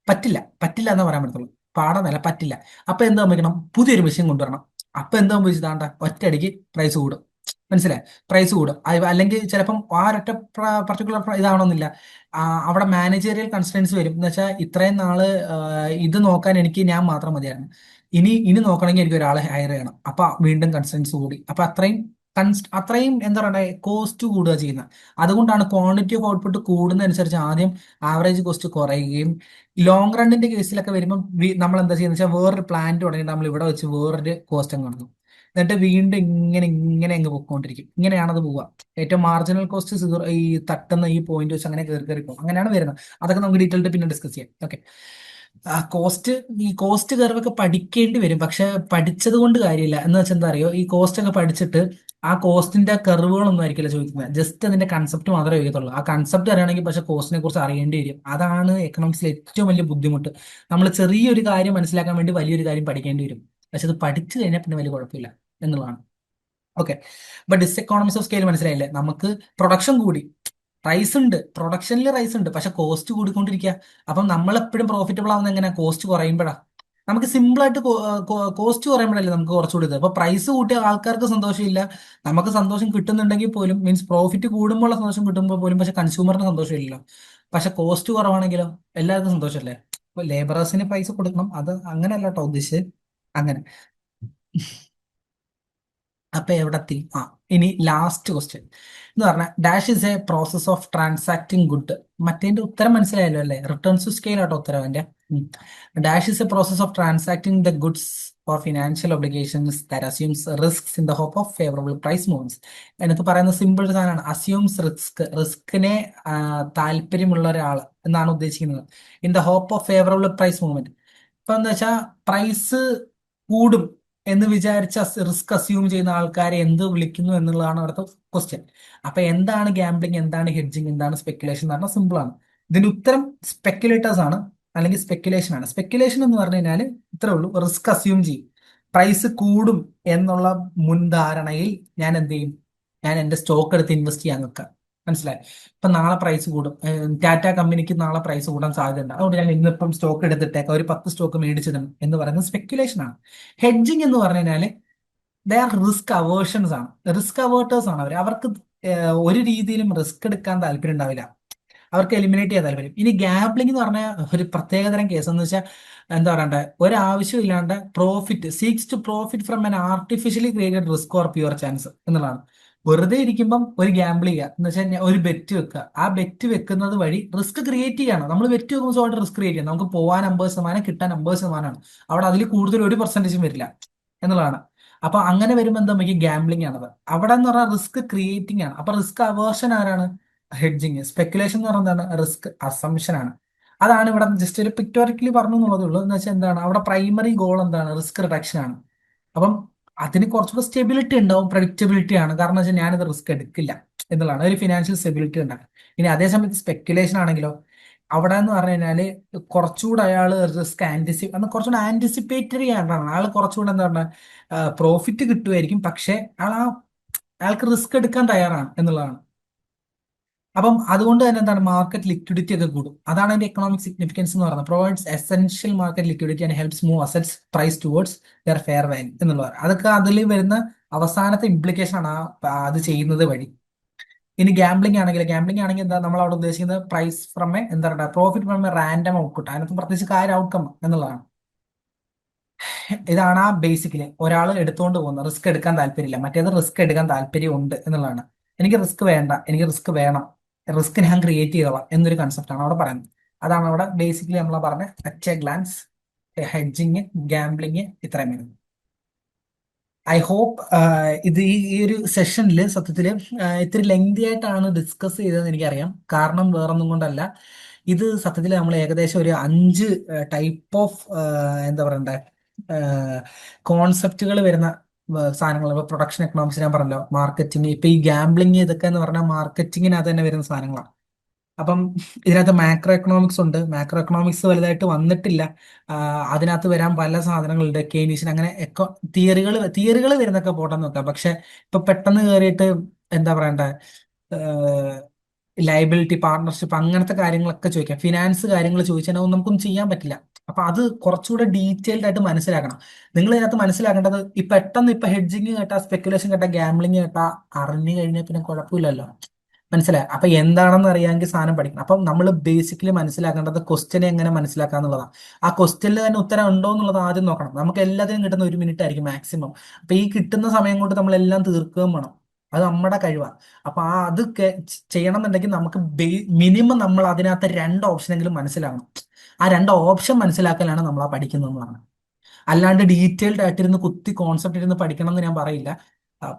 പറ്റില്ല. പറ്റില്ല എന്ന് പറയാൻ പറ്റത്തുള്ളൂ, പാടാന്നല്ല, പറ്റില്ല. അപ്പൊ എന്താ സംഭവിക്കണം, പുതിയൊരു മെഷീൻ കൊണ്ടുവരണം. അപ്പൊ എന്താ സംഭവിച്ചതാണ്ട, ഒറ്റയടിക്ക് പ്രൈസ് കൂടും. മനസ്സിലായി? പ്രൈസ് കൂടും. അല്ലെങ്കിൽ ചിലപ്പം ആ ഒരൊറ്റ പർട്ടിക്കുലർ ഇതാവണമെന്നില്ല. അവിടെ മാനേജറിയൽ കൺസ്ട്രൻസ് വരും. എന്ന് വെച്ചാൽ ഇത്രയും നാള് ഇത് നോക്കാൻ എനിക്ക് ഞാൻ മാത്രം മതിയായിരുന്നു, ഇനി ഇനി നോക്കണമെങ്കിൽ എനിക്ക് ഒരാളെ ഹയർ ചെയ്യണം. അപ്പൊ വീണ്ടും കൺസ്ട്രൻസ് കൂടി. അപ്പൊ അത്രയും എന്താ പറയണ്ടേ, കോസ്റ്റ് കൂടുക ചെയ്യുന്നത്. അതുകൊണ്ടാണ് ക്വാണ്ടിറ്റി ഓഫ് ഔട്ട്പുട്ട് കൂടുന്നതനുസരിച്ച് ആദ്യം ആവറേജ് കോസ്റ്റ് കുറയുകയും, ലോങ് റണ്ണിന്റെ കേസിലൊക്കെ വരുമ്പോൾ നമ്മൾ എന്താ ചെയ്യുന്നത് വെച്ചാൽ വേറൊരു പ്ലാന്റ് തുടങ്ങി നമ്മൾ ഇവിടെ വെച്ച് വേറൊരു കോസ്റ്റ് അങ്ങ് നടത്തും. എന്നിട്ട് വീണ്ടും ഇങ്ങനെ ഇങ്ങനെ അങ്ങ് പൊക്കോണ്ടിരിക്കും. ഇങ്ങനെയാണത് പോവുക. ഏറ്റവും മാർജിനൽ കോസ്റ്റ് സീറോ, ഈ തട്ടുന്ന ഈ പോയിന്റ് വെച്ച് അങ്ങനെ കയറി കയറി പോകും. അങ്ങനെയാണ് വരുന്നത്. അതൊക്കെ നമുക്ക് ഡീറ്റെയിൽഡ് പിന്നെ ഡിസ്കസ് ചെയ്യാം. ഓക്കെ. ഈ കോസ്റ്റ് കർവൊക്കെ പഠിക്കേണ്ടി വരും, പക്ഷെ പഠിച്ചത് കൊണ്ട് കാര്യമില്ല. എന്ന് വെച്ചാൽ എന്താ അറിയോ, ഈ കോസ്റ്റ് ഒക്കെ പഠിച്ചിട്ട് ആ കോസ്റ്റിന്റെ കർവുകളൊന്നും ആയിരിക്കില്ല ചോദിക്കുന്നത്, ജസ്റ്റ് അതിന്റെ കൺസെപ്റ്റ് മാത്രമേ ചോദിക്കത്തുള്ളൂ. ആ കൺസെപ്റ്റ് അറിയണമെങ്കിൽ പക്ഷെ കോസ്റ്റിനെ കുറിച്ച് അറിയേണ്ടി വരും. അതാണ് എക്കണോമിക്സിലെ ഏറ്റവും വലിയ ബുദ്ധിമുട്ട്. നമ്മൾ ചെറിയൊരു കാര്യം മനസ്സിലാക്കാൻ വേണ്ടി വലിയൊരു കാര്യം പഠിക്കേണ്ടി വരും, പക്ഷെ അത് പഠിച്ചു കഴിഞ്ഞാൽ പിന്നെ വലിയ കുഴപ്പമില്ല എന്നുള്ളതാണ്. ഓക്കെ. അപ്പൊ ഡിസ് ഓഫ് സ്കെയിൽ മനസ്സിലായില്ലേ? നമുക്ക് പ്രൊഡക്ഷൻ കൂടി, റൈസ് ഉണ്ട്, പ്രൊഡക്ഷനിൽ റൈസ് ഉണ്ട്, പക്ഷെ കോസ്റ്റ് കൂടിക്കൊണ്ടിരിക്കുക. അപ്പം നമ്മൾ എപ്പോഴും പ്രോഫിറ്റബിൾ ആവുന്ന എങ്ങനെ, കോസ്റ്റ് കുറയുമ്പോഴാ. നമുക്ക് സിമ്പിൾ ആയിട്ട് കോസ്റ്റ് കുറയുമ്പോഴല്ലേ നമുക്ക് കുറച്ചുകൂടി ഇത്. അപ്പൊ പ്രൈസ് കൂട്ടിയ ആൾക്കാർക്ക് സന്തോഷമില്ല, നമുക്ക് സന്തോഷം കിട്ടുന്നുണ്ടെങ്കിൽ പോലും, മീൻസ് പ്രോഫിറ്റ് കൂടുമ്പോൾ സന്തോഷം കിട്ടുമ്പോൾ പോലും, പക്ഷെ കൺസ്യൂമറിന് സന്തോഷമില്ലല്ലോ. പക്ഷെ കോസ്റ്റ് കുറവാണെങ്കിലോ എല്ലാവർക്കും സന്തോഷമല്ലേ. അപ്പൊ ലേബറേഴ്സിന് പൈസ കൊടുക്കണം, അത് അങ്ങനെയല്ല കേട്ടോ ഉദ്ദേശിച്ചത്. അങ്ങനെ. അപ്പൊ എവിടെ എത്തി? ഇനി ലാസ്റ്റ് ക്വസ്റ്റ്യൻ എന്ന് പറഞ്ഞാൽ dash is a process of transacting good. മറ്റേന്റെ ഉത്തരം മനസ്സിലായല്ലോ അല്ലേ? റിട്ടേൺസ് ടു സ്കെയിൽ ആട്ടോ ഉത്തരം എന്റെ. Dash is a process of transacting the goods for financial obligations that assumes risks in the hope of favourable price movements. എനിക്ക് പറയുന്ന simple സാധനമാണ്, അസ്യൂംസ് റിസ്കിനെ താല്പര്യമുള്ള ഒരാൾ എന്നാണ് ഉദ്ദേശിക്കുന്നത്. In the hope of favourable price movement. ഇപ്പൊ എന്താ വെച്ചാൽ പ്രൈസ് കൂടും, എന്ന് വിചാരിച്ച റിസ്ക് അസ്യൂം ചെയ്യുന്ന ആൾക്കാരെ എന്ത് വിളിക്കുന്നു എന്നുള്ളതാണ് അവിടുത്തെ ക്വസ്റ്റ്യൻ. അപ്പൊ എന്താണ് ഗാംബ്ലിംഗ്, എന്താണ് ഹെഡ്ജിങ്, എന്താണ് സ്പെക്കുലേഷൻ എന്ന് പറഞ്ഞാൽ സിമ്പിൾ ആണ്. ഇതിന്റെ ഉത്തരം സ്പെക്കുലേറ്റേഴ്സ് ആണ്, അല്ലെങ്കിൽ സ്പെക്കുലേഷൻ ആണ്. സ്പെക്കുലേഷൻ എന്ന് പറഞ്ഞു കഴിഞ്ഞാൽ ഇത്രേ ഉള്ളൂ, റിസ്ക് അസ്യൂം ചെയ്യും. പ്രൈസ് കൂടും എന്നുള്ള മുൻധാരണയിൽ ഞാൻ എന്ത് ചെയ്യും, ഞാൻ എന്റെ സ്റ്റോക്ക് എടുത്ത് ഇൻവെസ്റ്റ് ചെയ്യാൻ നിൽക്കാം. മനസ്സിലായി? ഇപ്പൊ നാളെ പ്രൈസ് കൂടും, ടാറ്റ കമ്പനിക്ക് നാളെ പ്രൈസ് കൂടാൻ സാധ്യതയുണ്ട്, അതുകൊണ്ട് ഞാൻ ഇന്നിപ്പം സ്റ്റോക്ക് എടുത്തിട്ടേക്കാം, ഒരു 10 സ്റ്റോക്ക് മേടിച്ചിടും എന്ന് പറയുന്നത് സ്പെക്കുലേഷൻ ആണ്. ഹെഡ്ജിങ് എന്ന് പറഞ്ഞു കഴിഞ്ഞാല് ദേ ആർ റിസ്ക് അവേർഷൻസ് ആണ്, റിസ്ക് അവേർട്ടേഴ്സ് ആണ് അവർ. അവർക്ക് ഒരു രീതിയിലും റിസ്ക് എടുക്കാൻ താല്പര്യം ഉണ്ടാവില്ല, അവർക്ക് എലിമിനേറ്റ് ചെയ്യാൻ താല്പര്യം. ഇനി ഗാംബ്ലിംഗ് എന്ന് പറഞ്ഞ ഒരു പ്രത്യേകതരം കേസ് എന്ന് വെച്ചാൽ എന്താ പറയണ്ടേ, ഒരാവശ്യമില്ലാണ്ട് profit seeks to profit from an artificially created risk or pure chance എന്നുള്ളതാണ്. വെറുതെ ഇരിക്കുമ്പം ഒരു ഗാംബിൾ ചെയ്യുക എന്ന് വെച്ചാൽ ഒരു ബെറ്റ് വെക്കുക, ആ ബെറ്റ് വെക്കുന്നത് വഴി റിസ്ക് ക്രിയേറ്റ് ചെയ്യാണ്. നമ്മൾ ബെറ്റ് വെക്കുമ്പോൾ സ്വന്തം റിസ്ക് ക്രിയേറ്റ് ചെയ്യാം, നമുക്ക് പോകാൻ 50%, കിട്ടാൻ 50%, അവിടെ അതിൽ കൂടുതൽ ഒരു പെർസെന്റേജും വരില്ല എന്നുള്ളതാണ്. അപ്പൊ അങ്ങനെ വരുമ്പോൾ എന്താ നമുക്ക് ഗാംബ്ലിംഗ് ആണത്. അവിടെ എന്ന് പറഞ്ഞാൽ റിസ്ക് ക്രിയേറ്റിംഗ് ആണ്. അപ്പൊ റിസ്ക് അവേർഷൻ ആരാണ്? ഹെഡ്ജിങ്. സ്പെക്കുലേഷൻ എന്ന് പറയുന്നത് എന്താണ്? റിസ്ക് അസംഷൻ ആണ്. അതാണ് ഇവിടെ ജസ്റ്റ് ഒരു പിക്ടോറിക്കലി പറഞ്ഞു എന്നുള്ളതേ ഉള്ളൂ. എന്ന് വെച്ചാൽ എന്താണ് അവിടെ പ്രൈമറി ഗോൾ എന്താണ്? റിസ്ക് റിഡക്ഷൻ ആണ്. അപ്പം അതിന് കുറച്ചുകൂടെ സ്റ്റെബിലിറ്റി ഉണ്ടാവും, പ്രഡിക്റ്റബിലിറ്റി ആണ്. കാരണം വെച്ചാൽ ഞാനിത് റിസ്ക് എടുക്കില്ല എന്നുള്ളതാണ്, ഒരു ഫിനാൻഷ്യൽ സ്റ്റെബിലിറ്റി ഉണ്ടാകും. ഇനി അതേസമയത്ത് സ്പെക്കുലേഷൻ ആണെങ്കിലോ, അവിടെ എന്ന് പറഞ്ഞു കഴിഞ്ഞാല് കുറച്ചുകൂടെ അയാൾ റിസ്ക് കുറച്ചുകൂടെ ആന്റിസിപ്പേറ്ററി ആയിട്ടാണ് അയാൾ കുറച്ചുകൂടെ എന്താ പറയുക, പ്രോഫിറ്റ് കിട്ടുമായിരിക്കും, പക്ഷെ അയാൾക്ക് റിസ്ക് എടുക്കാൻ തയ്യാറാണ് എന്നുള്ളതാണ്. അപ്പം അതുകൊണ്ട് തന്നെ എന്താണ്, മാർക്കറ്റ് ലിക്വിഡിറ്റി ഒക്കെ കൂടും. അതാണ് അതിന്റെ എക്കണോമിക് സിഗ്നിഫിക്കൻസ് എന്ന് പറയുന്നത്. Provides essential market liquidity and helps move assets price towards their fair value എന്നുള്ളത്. അതൊക്കെ അതിൽ വരുന്ന അവസാനത്തെ ഇംപ്ലിക്കേഷൻ ആണ് അത് ചെയ്യുന്നത് വഴി. ഇനി ഗാംബ്ലിംഗ് ആണെങ്കിൽ എന്താ നമ്മൾ അവിടെ ഉദ്ദേശിക്കുന്നത്, പ്രൈസ് ഫ്രം എ എന്താ പറയുക, profit from A random output, അതിനകത്ത് പ്രത്യേകിച്ച് കാര്യം ഔട്ട്കം എന്നുള്ളതാണ്. ഇതാണ് ആ ബേസിക്കലി ഒരാൾ എടുത്തുകൊണ്ട് പോകുന്നത്. റിസ്ക് എടുക്കാൻ താല്പര്യമില്ല, മറ്റേത് റിസ്ക് എടുക്കാൻ താല്പര്യം ഉണ്ട് എന്നുള്ളതാണ്. എനിക്ക് റിസ്ക് വേണ്ട, എനിക്ക് റിസ്ക് വേണം, റിസ്ക് ഞാൻ ക്രിയേറ്റ് ചെയ്തോളാം എന്നൊരു കൺസെപ്റ്റ് ആണ് അവിടെ പറയുന്നത്. അതാണ് അവിടെ ബേസിക്കലി നമ്മൾ പറഞ്ഞ at a glance hedging, gambling, ഇത്രയും വരുന്നത്. ഐ ഹോപ്പ് ഇത് ഈ ഒരു സെഷനിൽ സത്യത്തിൽ ഇത്തിരി ലെങ്തി ആയിട്ടാണ് ഡിസ്കസ് ചെയ്തതെന്ന് എനിക്കറിയാം. കാരണം വേറൊന്നും കൊണ്ടല്ല, ഇത് സത്യത്തിൽ നമ്മൾ ഏകദേശം ഒരു 5 ടൈപ്പ് ഓഫ് എന്താ പറയണ്ടേ, കോൺസെപ്റ്റുകൾ വരുന്ന സാധനങ്ങൾ. ഇപ്പൊ പ്രൊഡക്ഷൻ എക്കണോമിക്സ് ഞാൻ പറഞ്ഞല്ലോ, മാർക്കറ്റിംഗ്, ഇപ്പൊ ഈ ഗാംബ്ലിംഗ് ഇതൊക്കെ എന്ന് പറഞ്ഞാൽ മാർക്കറ്റിങ്ങിനകത്ത് തന്നെ വരുന്ന സാധനങ്ങളാണ്. അപ്പം ഇതിനകത്ത് മാക്രോ എക്കണോമിക്സ് ഉണ്ട്. മാക്രോ എക്കണോമിക്സ് വലുതായിട്ട് വന്നിട്ടില്ല. അതിനകത്ത് വരാൻ പല സാധനങ്ങളുണ്ട്, കെയ്നീഷ്യൻ, അങ്ങനെ തിയറികൾ വരുന്നൊക്കെ പോട്ടെന്ന് നോക്കാം. പക്ഷെ ഇപ്പൊ പെട്ടെന്ന് കയറിയിട്ട് എന്താ പറയണ്ടേ, ലയബിലിറ്റി, പാർട്ണർഷിപ്പ്, അങ്ങനത്തെ കാര്യങ്ങളൊക്കെ ചോദിക്കാം, ഫിനാൻസ് കാര്യങ്ങൾ ചോദിച്ചാൽ അതൊന്നും നമുക്കൊന്നും ചെയ്യാൻ പറ്റില്ല. അപ്പൊ അത് കുറച്ചുകൂടെ ഡീറ്റെയിൽഡ് ആയിട്ട് മനസ്സിലാക്കണം. നിങ്ങൾ ഇതിനകത്ത് മനസ്സിലാക്കേണ്ടത്, ഈ പെട്ടെന്ന് ഇപ്പൊ ഹെഡ്ജിങ് കേട്ടാ, സ്പെക്കുലേഷൻ കേട്ടാ, ഗാംബ്ലിംഗ് കേട്ടാ അറിഞ്ഞു കഴിഞ്ഞാൽ പിന്നെ കുഴപ്പമില്ലല്ലോ. മനസ്സിലായി? അപ്പൊ എന്താണെന്ന് അറിയാമെങ്കിൽ സാധനം പഠിക്കണം. അപ്പം നമ്മൾ ബേസിക്കലി മനസ്സിലാക്കേണ്ടത് ക്വസ്റ്റ്യനെ എങ്ങനെ മനസ്സിലാക്കുക എന്നുള്ളതാണ്. ആ ക്വസ്റ്റ്യനിൽ തന്നെ ഉത്തരം ഉണ്ടോ എന്നുള്ളത് ആദ്യം നോക്കണം. നമുക്ക് എല്ലാത്തിനും കിട്ടുന്ന 1 മിനിറ്റ് ആയിരിക്കും മാക്സിമം. അപ്പൊ ഈ കിട്ടുന്ന സമയം കൊണ്ട് നമ്മൾ എല്ലാം തീർക്കുകയും വേണം. അത് നമ്മുടെ കഴിവാണ്. അപ്പൊ അത് ചെയ്യണം എന്നുണ്ടെങ്കിൽ നമുക്ക് മിനിമം നമ്മൾ അതിനകത്ത് 2 ഓപ്ഷനെങ്കിലും മനസ്സിലാകണം. ആ 2 ഓപ്ഷൻ മനസ്സിലാക്കലാണ് നമ്മൾ ആ പഠിക്കുന്നതെന്നാണ്. അല്ലാണ്ട് ഡീറ്റെയിൽഡ് ആയിട്ടിരുന്ന് കുത്തി കോൺസെപ്റ്റ് ഇരുന്ന് പഠിക്കണം എന്ന് ഞാൻ പറയില്ല.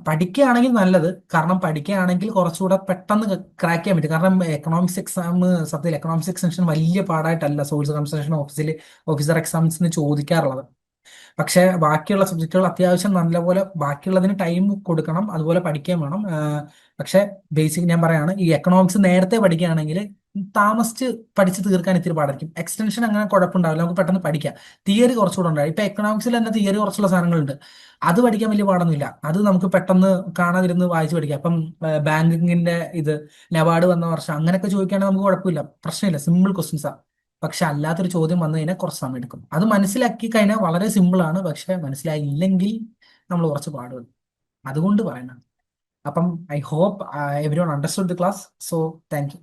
പഠിക്കുകയാണെങ്കിൽ നല്ലത്, കാരണം പഠിക്കുകയാണെങ്കിൽ കുറച്ചുകൂടെ പെട്ടെന്ന് ക്രാക്ക് ചെയ്യാൻ പറ്റും. കാരണം എക്കണോമിക്സ് എക്സാം, സത്യത്തിൽ എക്കണോമിക്സ് എക്സാമിനേഷൻ വലിയ പാടായിട്ടല്ല സോഴ്സ് കൺസൾട്ടേഷൻ ഓഫീസർ എക്സാംസിന് ചോദിക്കാറുള്ളത്. പക്ഷെ ബാക്കിയുള്ള സബ്ജക്റ്റുകൾ അത്യാവശ്യം നല്ലപോലെ ബാക്കിയുള്ളതിന് ടൈം കൊടുക്കണം, അതുപോലെ പഠിക്കാൻ വേണം. പക്ഷെ ബേസിക് ഞാൻ പറയാണ്, ഈ എക്കണോമിക്സ് നേരത്തെ പഠിക്കുകയാണെങ്കിൽ താമസിച്ച് പഠിച്ച് തീർക്കാൻ ഇത്തിരി പാടായിരിക്കും. എക്സ്റ്റൻഷൻ അങ്ങനെ കുഴപ്പമുണ്ടാവില്ല, നമുക്ക് പെട്ടെന്ന് പഠിക്കാം. തിയറി കുറച്ചുകൂടെ ഉണ്ടാവും. ഇപ്പൊ എക്കണോമിക്സിൽ തന്നെ തിയറി കുറച്ചുള്ള സാധനങ്ങളുണ്ട്, അത് പഠിക്കാൻ വലിയ പാടൊന്നുമില്ല. അത് നമുക്ക് പെട്ടെന്ന് കാണാതിരുന്ന് വായിച്ച് പഠിക്കാം. അപ്പം ബാങ്കിങ്ങിന്റെ ഇത് നബാർഡ് വന്ന വർഷം അങ്ങനെയൊക്കെ ചോദിക്കുകയാണെങ്കിൽ നമുക്ക് കുഴപ്പമില്ല, പ്രശ്നമില്ല, സിമ്പിൾ ക്വസ്റ്റ്യൻസാണ്. പക്ഷെ അല്ലാത്തൊരു ചോദ്യം വന്നു കഴിഞ്ഞാൽ കുറച്ച് സമയം എടുക്കും. അത് മനസ്സിലാക്കി കഴിഞ്ഞാൽ വളരെ സിമ്പിൾ ആണ്, പക്ഷെ മനസ്സിലായില്ലെങ്കിൽ നമ്മൾ കുറച്ച് പാടുപെടും. അതുകൊണ്ട് പറയണം. അപ്പം I hope everyone understood the class. So thank U.